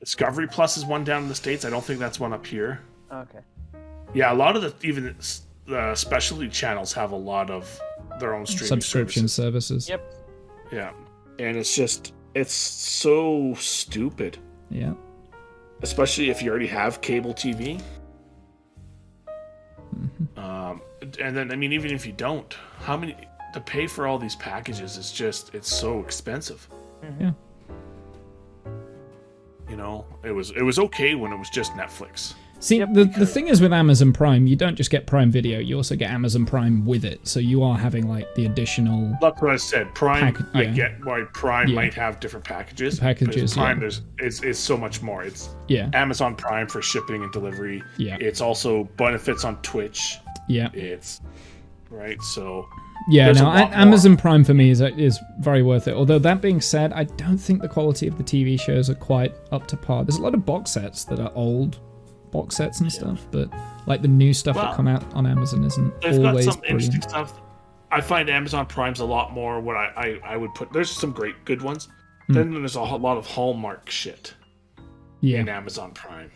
Discovery Plus is one down in the States. I don't think that's one up here. Okay. Yeah, a lot of the specialty channels have a lot of their own streaming subscription services. Yep. Yeah, and it's so stupid. Yeah. Especially if you already have cable TV. And then, I mean, even if you don't, how many to pay for all these packages is just, it's so expensive. Yeah. You know, it was okay when it was just Netflix. See, the thing is with Amazon Prime, you don't just get Prime Video, you also get Amazon Prime with it. So you are having like the additional... That's what I said. Prime, I get why Prime might have different packages. Prime, it's so much more. It's Amazon Prime for shipping and delivery. Yeah. It's also benefits on Twitch. Yeah. It's... Right, so... Yeah, no, Amazon Prime for me is very worth it. Although that being said, I don't think the quality of the TV shows are quite up to par. There's a lot of box sets that are old box sets and stuff, but like the new stuff that come out on Amazon isn't always got some brilliant. interesting stuff. I find Amazon Prime's a lot more what I would put. There's some good ones. Then there's a lot of Hallmark shit in Amazon Prime.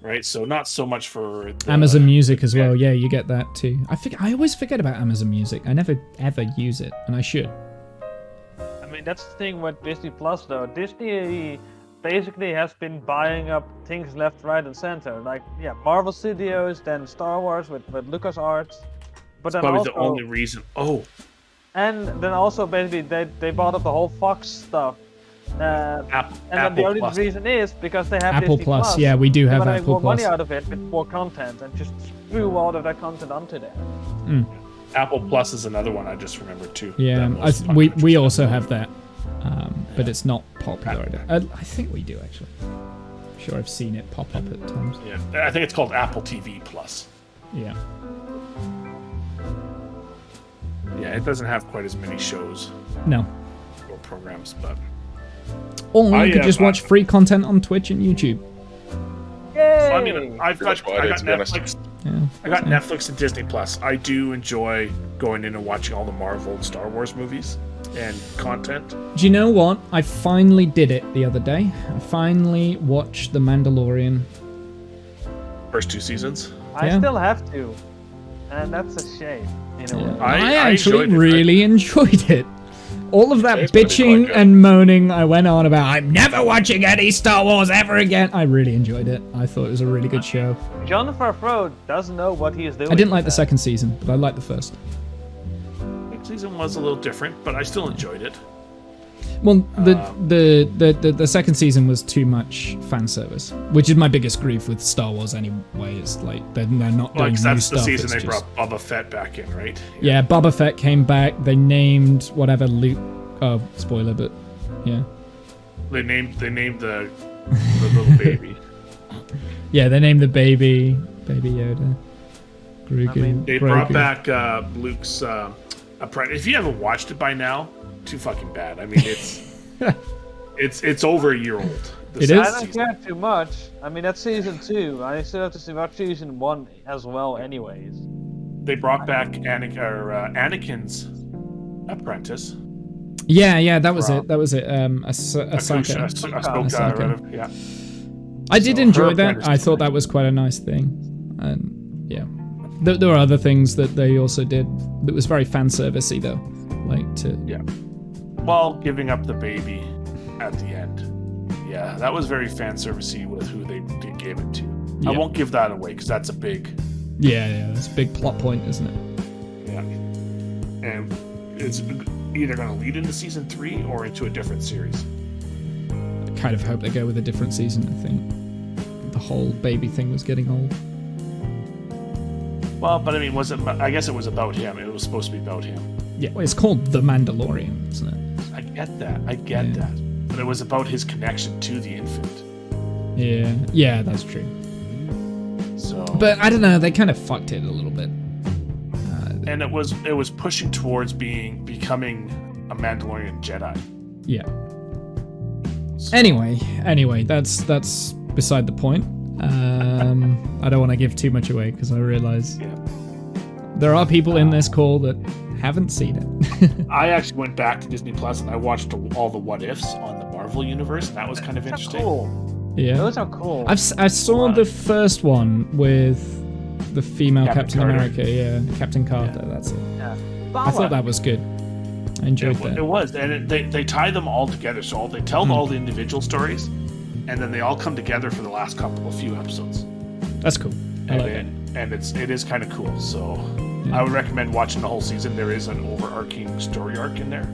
Right, so not so much for Amazon Music as well. Yeah, you get that too. I always forget about Amazon Music. I never ever use it, and I should. I mean, that's the thing with Disney Plus, though. Disney basically has been buying up things left, right, and center. Like, Marvel Studios, then Star Wars with LucasArts. But then probably also, the only reason. Oh. And then also basically they bought up the whole Fox stuff. And then the only reason is because they have Apple Disney Plus. Yeah, we do have Apple Apple Plus. Money out of it with more content and just threw all of that content onto there. Apple Plus is another one I just remembered too. Yeah, we also have that, but it's not popular. I think we do actually. I'm sure I've seen it pop up at times. Yeah, I think it's called Apple TV Plus. Yeah. Yeah, it doesn't have quite as many shows. No. Or programs, but. Or you could just watch free content on Twitch and YouTube. Yay! I mean, I got Netflix. Yeah, I got Netflix and Disney Plus. I do enjoy going in and watching all the Marvel and Star Wars movies and content. Do you know what? I finally did it the other day. I finally watched The Mandalorian. First 2 seasons. I still have to, and that's a shame. In a way. I actually really enjoyed it. All of that bitching and moaning I went on about, I'm never watching any Star Wars ever again. I really enjoyed it. I thought it was a really good show. Jon Favreau doesn't know what he is doing. I didn't like the second season, but I liked the first. The season was a little different, but I still enjoyed it. Well, the second season was too much fan service, which is my biggest grief with Star Wars anyway. It's like they're not doing new stuff. That's the season they brought Boba Fett back in, right? Yeah, Boba Fett came back. They named whatever Luke. Oh, spoiler, but yeah. They named the little baby. Yeah, they named the baby Yoda. Grogu. They brought back Luke's apprentice. If you haven't watched it by now, too fucking bad. I mean, it's over a year old. It is. I don't care too much. I mean, that's season 2. I still have to watch season 1 as well, anyways. They brought back Anakin's apprentice. Yeah, that was it. Ahsoka. Yeah. I did enjoy that. I thought that was quite a nice thing, and yeah, there were other things that they also did that was very fan servicey though, Well, giving up the baby at the end. Yeah, that was very fan servicey with who they gave it to. Yeah. I won't give that away because that's a big Yeah, that's a big plot point, isn't it? Yeah. And it's either going to lead into season 3 or into a different series. I kind of hope they go with a different season. I think the whole baby thing was getting old. Well, but I mean, I guess it was about him. It was supposed to be about him. Yeah, well, it's called The Mandalorian, isn't it? I get that. But it was about his connection to the infant. Yeah, that's true. So, but I don't know, they kind of fucked it a little bit. And it was pushing towards becoming a Mandalorian Jedi. Yeah. So, Anyway, that's beside the point. I don't want to give too much away because I realize there are people in this call that haven't seen it. I actually went back to Disney Plus and I watched all the what ifs on the Marvel universe, and that was kind of interesting. Cool. Yeah, Those are cool. I saw the first one with the female Captain America. Yeah, Captain Carter. Yeah. That's it. Yeah. I thought that was good. I enjoyed that. It was, and they tie them all together. So they tell all the individual stories, and then they all come together for the last few episodes. That's cool. I like it. And it is kind of cool. So I would recommend watching the whole season. There is an overarching story arc in there.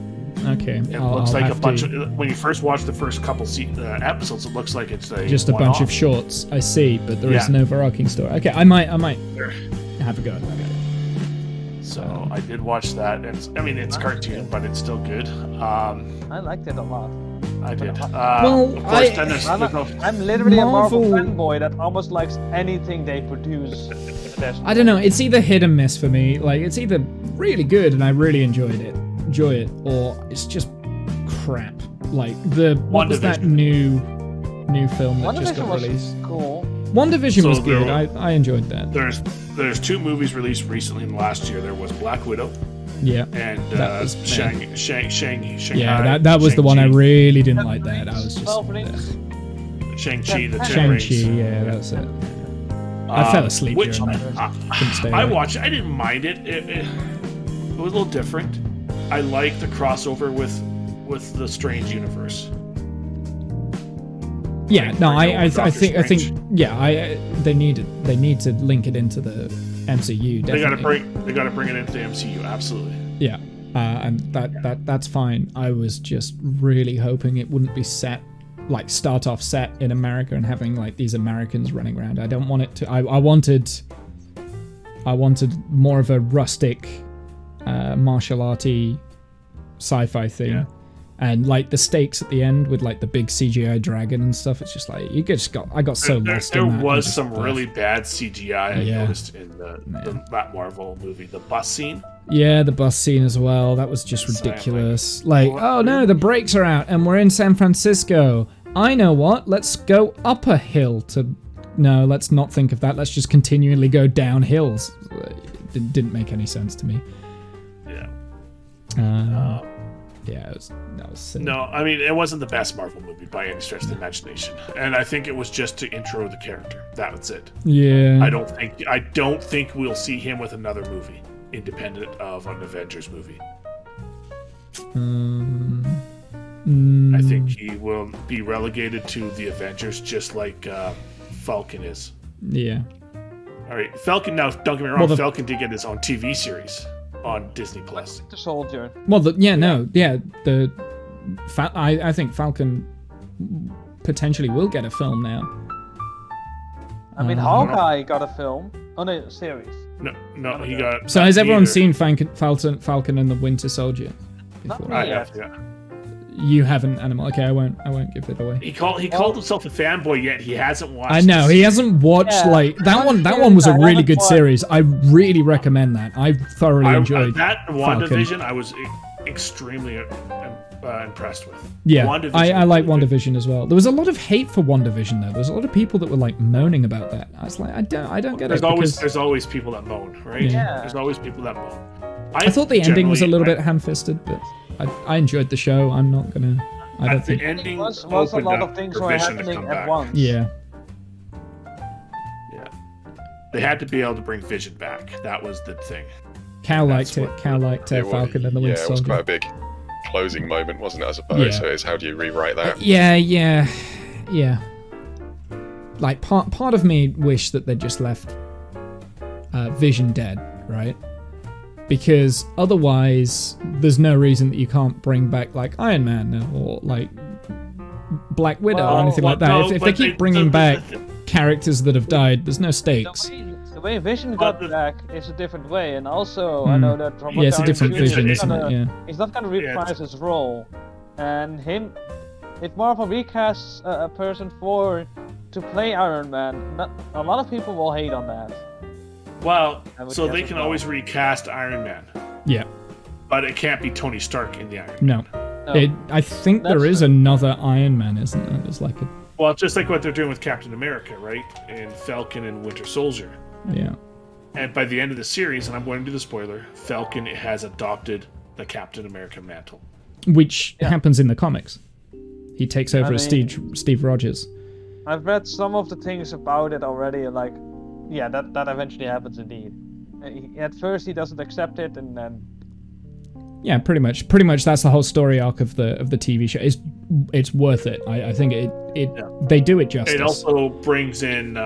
Okay. It looks like a bunch of, when you first watch the first couple episodes, it looks like it's just a bunch of shorts. I see, but there is no overarching story. Okay, I might have a go at that. So I did watch that, and it's cartoon, but it's still good. I liked it a lot. I did. Well, of course, then there's I'm literally Marvel... a Marvel fanboy that almost likes anything they produce. I don't know. It's either hit and miss for me. Like, it's either really good and I really enjoy it, or it's just crap. Like what was that new film that just got released? Cool. WandaVision was good. I enjoyed that. There's 2 movies released recently in the last year. There was Black Widow. Yeah, and Shang. Yeah, that was the one I really didn't like. That I was just Shang-Chi, the Shang-Chi. Yeah, that's it. I fell asleep during that. I watched it. I didn't mind it. It was a little different. I like the crossover with the Strange universe. Yeah, no, I think they need to link it into the MCU. Definitely. They gotta bring it into the MCU. Absolutely. Yeah, and that's fine. I was just really hoping it wouldn't be start off set in America and having like these Americans running around. I don't want it to. I wanted more of a rustic, martial arty, sci-fi thing. Yeah. And like the stakes at the end with like the big CGI dragon and stuff, it's just like I got so lost in that. There was some really bad CGI I noticed in that Marvel movie. The bus scene. Yeah, the bus scene as well. That was just ridiculous. Like, oh no, the brakes are out and we're in San Francisco. I know what. Let's go up a hill to. No, let's not think of that. Let's just continually go down hills. It didn't make any sense to me. Yeah. Yeah, that was silly. No, I mean, it wasn't the best Marvel movie by any stretch of the imagination, and I think it was just to intro the character. That was it. Yeah. I don't think we'll see him with another movie, independent of an Avengers movie. I think he will be relegated to the Avengers, just like Falcon is. Yeah. All right, Falcon. Now, don't get me wrong. Falcon did get his own TV series on Disney Plus. The Soldier. Well, I think Falcon potentially will get a film now. I mean, Hawkeye got a film on a series. No, he got. So has everyone seen Falcon and the Winter Soldier before? I have, yeah. You haven't, Anymal. Okay, I won't give it away. He called himself a fanboy, yet he hasn't watched. I know he hasn't watched like that one. That one was a really good series. I really recommend that. I thoroughly enjoyed that. WandaVision, I was extremely impressed with. Yeah, I like WandaVision as well. There was a lot of hate for WandaVision though. There was a lot of people that were like moaning about that. I was like, I don't get it. There's always people that moan, right? Yeah. There's always people that moan. I thought the ending was a little bit ham-fisted, but I enjoyed the show. I'm not gonna. I don't think the ending was a lot of things were happening at once. Yeah. Yeah. They had to be able to bring Vision back. That was the thing. Cal liked it. Cal liked Falcon and the Winter Soldier. Yeah, it was quite a big closing moment, wasn't it? I suppose. Yeah. So it's how do you rewrite that? Yeah. Like part of me wished that they just left Vision dead, right? Because otherwise, there's no reason that you can't bring back like Iron Man or like Black Widow or anything like that. no, If they but keep bringing back characters that have died, there's no The stakes. way Vision got back is a different way, and also I know that Robert Yeah, it's a Downey different Jr. vision, is isn't it? gonna- Yeah. He's not gonna reprise his role, and it's more of a recast a person to play Iron Man. A lot of people will hate on that. Well, I would so guess they as can well. always recast Iron Man, Yeah. but it can't be Tony Stark in the Iron Man. No. No. I think there That's is true. another Iron Man, isn't there? There's like a Well, it's just like what they're doing with Captain America, right? And Falcon and Winter Soldier. yeah. And by the end of the series, and I'm going to do the spoiler, Falcon has adopted the Captain America mantle. Which happens in the comics. He takes over I as mean- Steve Rogers. I've read some of the things about it already, and like, yeah, that eventually happens indeed. At first, he doesn't accept it, and then Yeah, pretty much. Pretty much that's the whole story arc of the TV show. It's worth it. I think they do it justice. It also brings in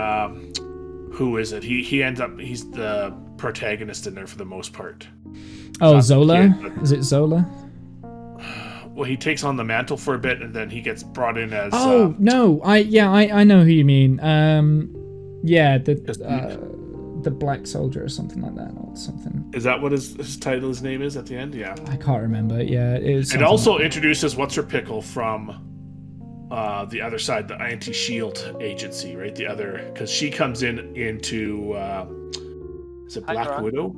who is it? He ends up he's the protagonist in there for the most part. Oh, Not the Zola? kid, but- Is it Zola? Well, he takes on the mantle for a bit, and then he gets brought in as. Oh no! I know who you mean. Yeah, the Black Soldier or something like that, or something. Is that what his title, his name is at the end? Yeah. I can't remember. Yeah, it was. It something also like introduces What's Her Pickle from the other side, the Anti-Shield agency, right? The other, because she comes into is it Black Hydra. Widow?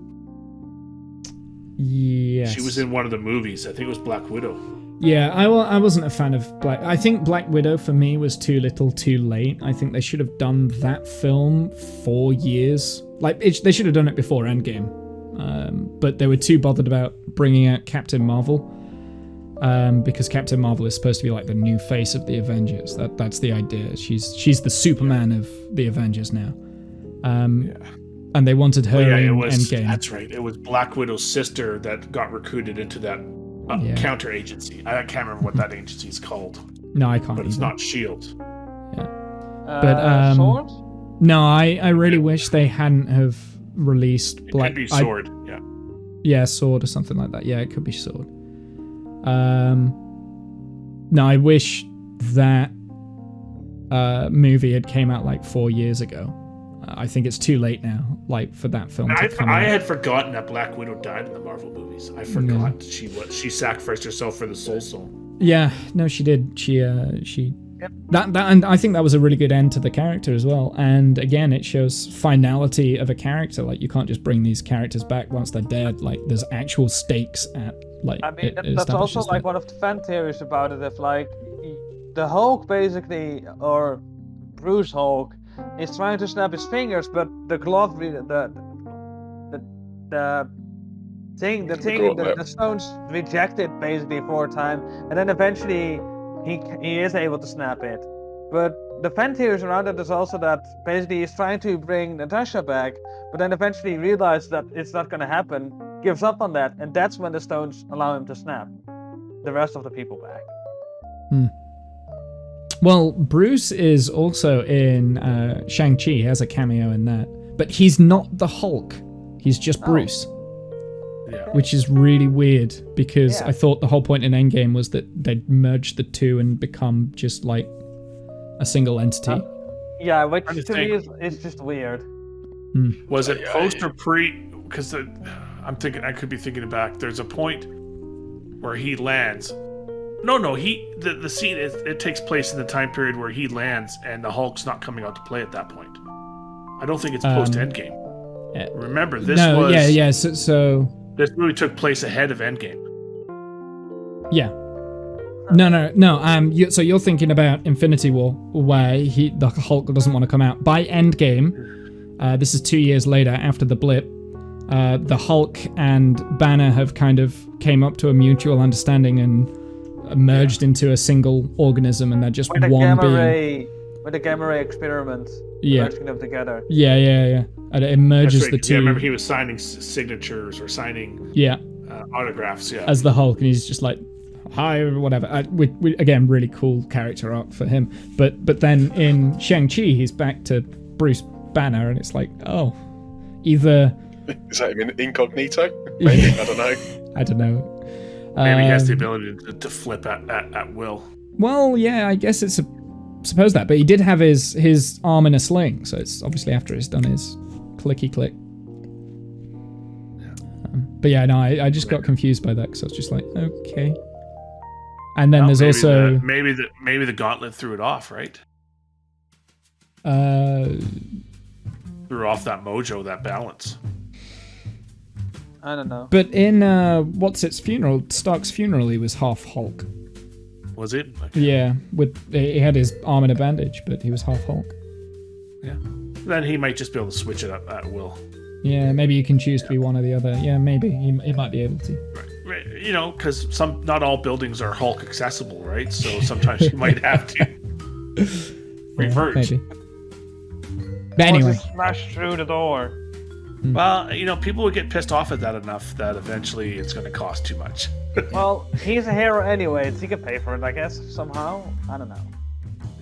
that. Yes. She was in one of the movies. I think it was Black Widow. Yeah, I wasn't a fan of Black. I think Black Widow for me was too little, too late. I think they should have done that film 4 years. Like they should have done it before Endgame, but they were too bothered about bringing out Captain Marvel, because Captain Marvel is supposed to be like the new face of the Avengers. That's the idea. She's the Superman of the Avengers now. And they wanted her Yeah, in it was. Endgame. That's right. It was Black Widow's sister that got recruited into that Yeah. counter agency. I can't remember what that agency is called, No, I can't. but it's either. not Shield. But, Sword? No, I really wish they hadn't have released It Black. could be Sword. Yeah. Yeah, Sword or something like that. Yeah, it could be Sword. No, I wish that movie had came out like 4 years ago. I think it's too late now, like for that film to come I out. had forgotten that Black Widow died in the Marvel movies. I forgot she sacrificed herself for the Soul Stone. Yeah, no, she did. She that and I think that was a really good end to the character as well. And again, it shows finality of a character. Like you can't just bring these characters back once they're dead. Like there's actual stakes at like. I mean, it that's also establishes like that. one of the fan theories about it. If like the Hulk basically, or Bruce Hulk, is trying to snap his fingers, but the glove, the thing, gauntlet. the stones reject it basically for a time, and then eventually he is able to snap it. But the fan theories around it is also that basically he's trying to bring Natasha back, but then eventually realizes that it's not going to happen, gives up on that, and that's when the stones allow him to snap the rest of the people back. Well, Bruce is also in Shang-Chi. He has a cameo in that. But he's not the Hulk. He's just Bruce. Yeah. Which is really weird because Yeah. I thought the whole point in Endgame was that they'd merge the two and become just like a single entity. Yeah, which I'm just to me thinking- is just weird. Was it post or pre? Because I'm thinking, I could be thinking back. There's a point where he lands. No, the scene it takes place in the time period where he lands, and the Hulk's not coming out to play at that point. I don't think it's post Endgame. Yeah. Remember, this No, was yeah. So this movie took place ahead of Endgame. yeah. No. So you're thinking about Infinity War, where the Hulk doesn't want to come out. By Endgame, this is 2 years later after the blip. The Hulk and Banner have kind of came up to a mutual understanding and merged into a single organism, and they're just With the one gamma being. ray, with the gamma ray experiment, Yeah. merging them together. Yeah. And it merges That's right, the 'cause two. I remember he was signing signatures or signing Yeah, autographs. Yeah. as the Hulk, and he's just like, hi, or whatever. We, again, really cool character arc for him. But then in Shang-Chi, he's back to Bruce Banner, and it's like, oh, either... Is that even incognito? Maybe, I don't know. I don't know. Maybe he has the ability to flip at will. Well, yeah, I guess it's suppose that, but he did have his arm in a sling, so it's obviously after he's done his clicky click. But yeah, no, I just got confused by that because I was just like, okay. And then there's maybe also maybe the gauntlet threw it off, right? Threw off that mojo, that balance. I don't know. But in Stark's funeral, he was half Hulk. Was it? Yeah, he had his arm in a bandage, but he was half Hulk. Yeah. Then he might just be able to switch it up at will. Yeah, maybe you can choose to be one or the other. Yeah, maybe he might be able to. Right. You know, because not all buildings are Hulk accessible, right? So sometimes you might have to revert. Maybe. But anyway, Smash through the door. Well, you know, people would get pissed off at that enough that eventually it's going to cost too much. Well, he's a hero anyway. So he can pay for it, I guess, somehow. I don't know.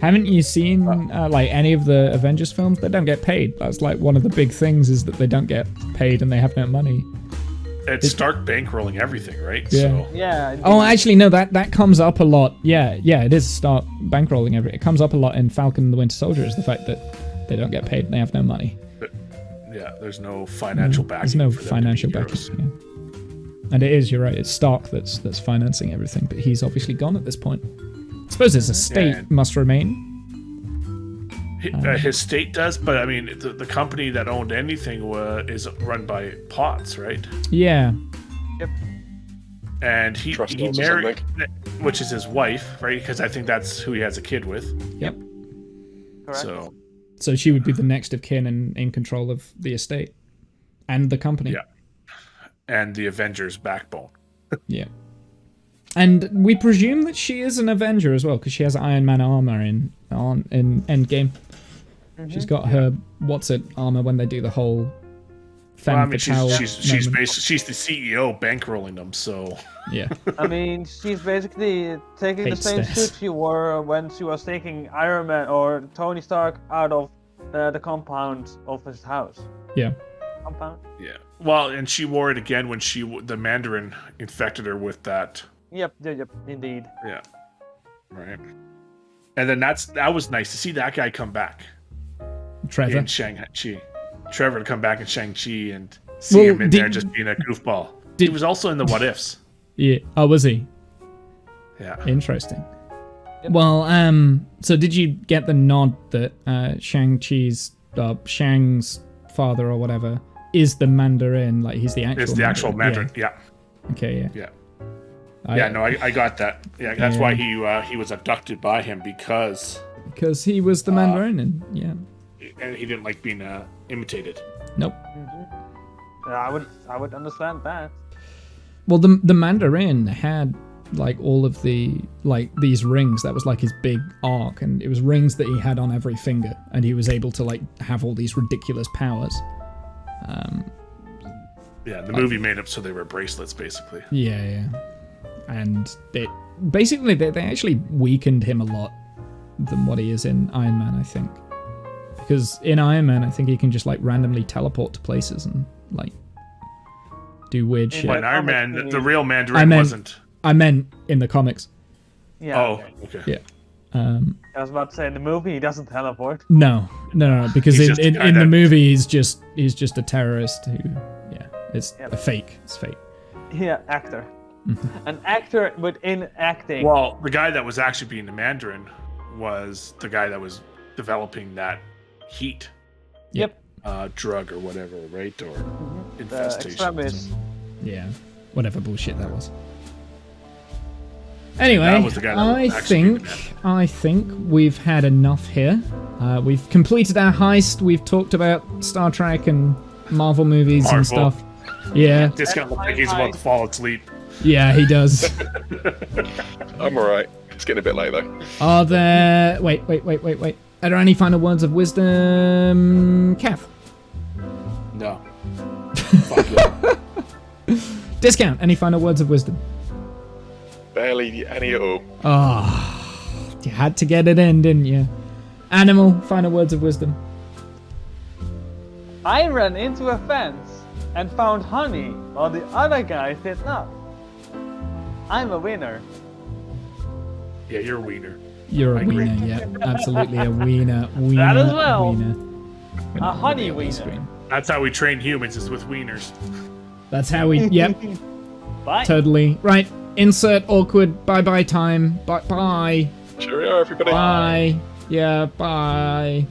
haven't you seen like any of the Avengers films? They don't get paid. That's like one of the big things is that they don't get paid and they have no money. It's Stark bankrolling everything, right? Yeah. So. Yeah. Oh, actually, no. That comes up a lot. Yeah, it is Stark bankrolling everything. It comes up a lot in Falcon and the Winter Soldier. Is the fact that they don't get paid and they have no money. Yeah, there's no financial backing. There's no for them financial to be backing. heroes. Yeah. And it is. You're right. It's Stark that's financing everything, but he's obviously gone at this point. I suppose his estate must remain. His state does, but I mean, the company that owned anything is run by Potts, right? Yeah. Yep. And he Trustees or married, which is his wife, right? Because I think that's who he has a kid with. Yep. Correct. So she would be the next of kin and in control of the estate and the company. Yeah. And the Avengers' backbone. Yeah. And we presume that she is an Avenger as well, because she has Iron Man armor in Endgame. Mm-hmm. She's got her armor when they do the whole. Well, I mean, she's the CEO bankrolling them, so. Yeah. I mean, she's basically taking the same suit she wore when she was taking Iron Man or Tony Stark out of the compound of his house. Yeah. Compound. Yeah. Well, and she wore it again when the Mandarin infected her with that. Yep, indeed. Yeah. Right. And then that was nice to see that guy come back. Trevor. In Shang-Chi. Trevor to come back in Shang-Chi and see him in there just being a goofball. He was also in the What Ifs. Yeah. Oh, was he? Yeah. Interesting. Yep. Well, so did you get the nod that Shang's father or whatever is the Mandarin? Like he's the actual. It's the actual Mandarin. Yeah. Okay. Yeah. I got that. Yeah, that's why he was abducted by him because he was the Mandarin, and he didn't like being imitated. Nope. Mm-hmm. I would understand that. Well, the Mandarin had like all of these rings. That was like his big arc, and it was rings that he had on every finger, and he was able to like have all these ridiculous powers. The movie made up so they were bracelets, basically. Yeah. And they actually weakened him a lot than what he is in Iron Man, I think. Because in Iron Man, I think he can just like randomly teleport to places and like do weird shit. But in Iron Man, the real Mandarin wasn't. I meant in the comics. Yeah. Oh, okay. Yeah. I was about to say in the movie he doesn't teleport. No, because in the movie he's just a terrorist who, it's a fake. It's fake. Yeah, actor. An actor within acting. Well, the guy that was actually being the Mandarin was the guy that was developing that heat. Yep. Drug or whatever, right? Or infestation. Yeah. Whatever bullshit that was. Anyway, that was the guy that I think we've had enough here. We've completed our heist. We've talked about Star Trek and Marvel movies and stuff. Yeah. This guy looks like he's about to fall asleep. Yeah, he does. I'm alright. It's getting a bit late though. Are there... Wait. Are there any final words of wisdom, Kath? No. Fuck yeah. Discount. Any final words of wisdom? Barely any at all. Oh, you had to get it in, didn't you? Animal. Final words of wisdom. I ran into a fence and found honey while the other guy did not. I'm a winner. Yeah, you're a wiener. You're I a agree. wiener, yeah. Absolutely a wiener. Wiener. That as well. Wiener. A honey On the wiener. screen. That's how we train humans, is with wieners. That's how we, yep, Bye. totally. Right, insert awkward bye-bye time. Bye-bye. Cheerio, everybody. Bye. Yeah, bye.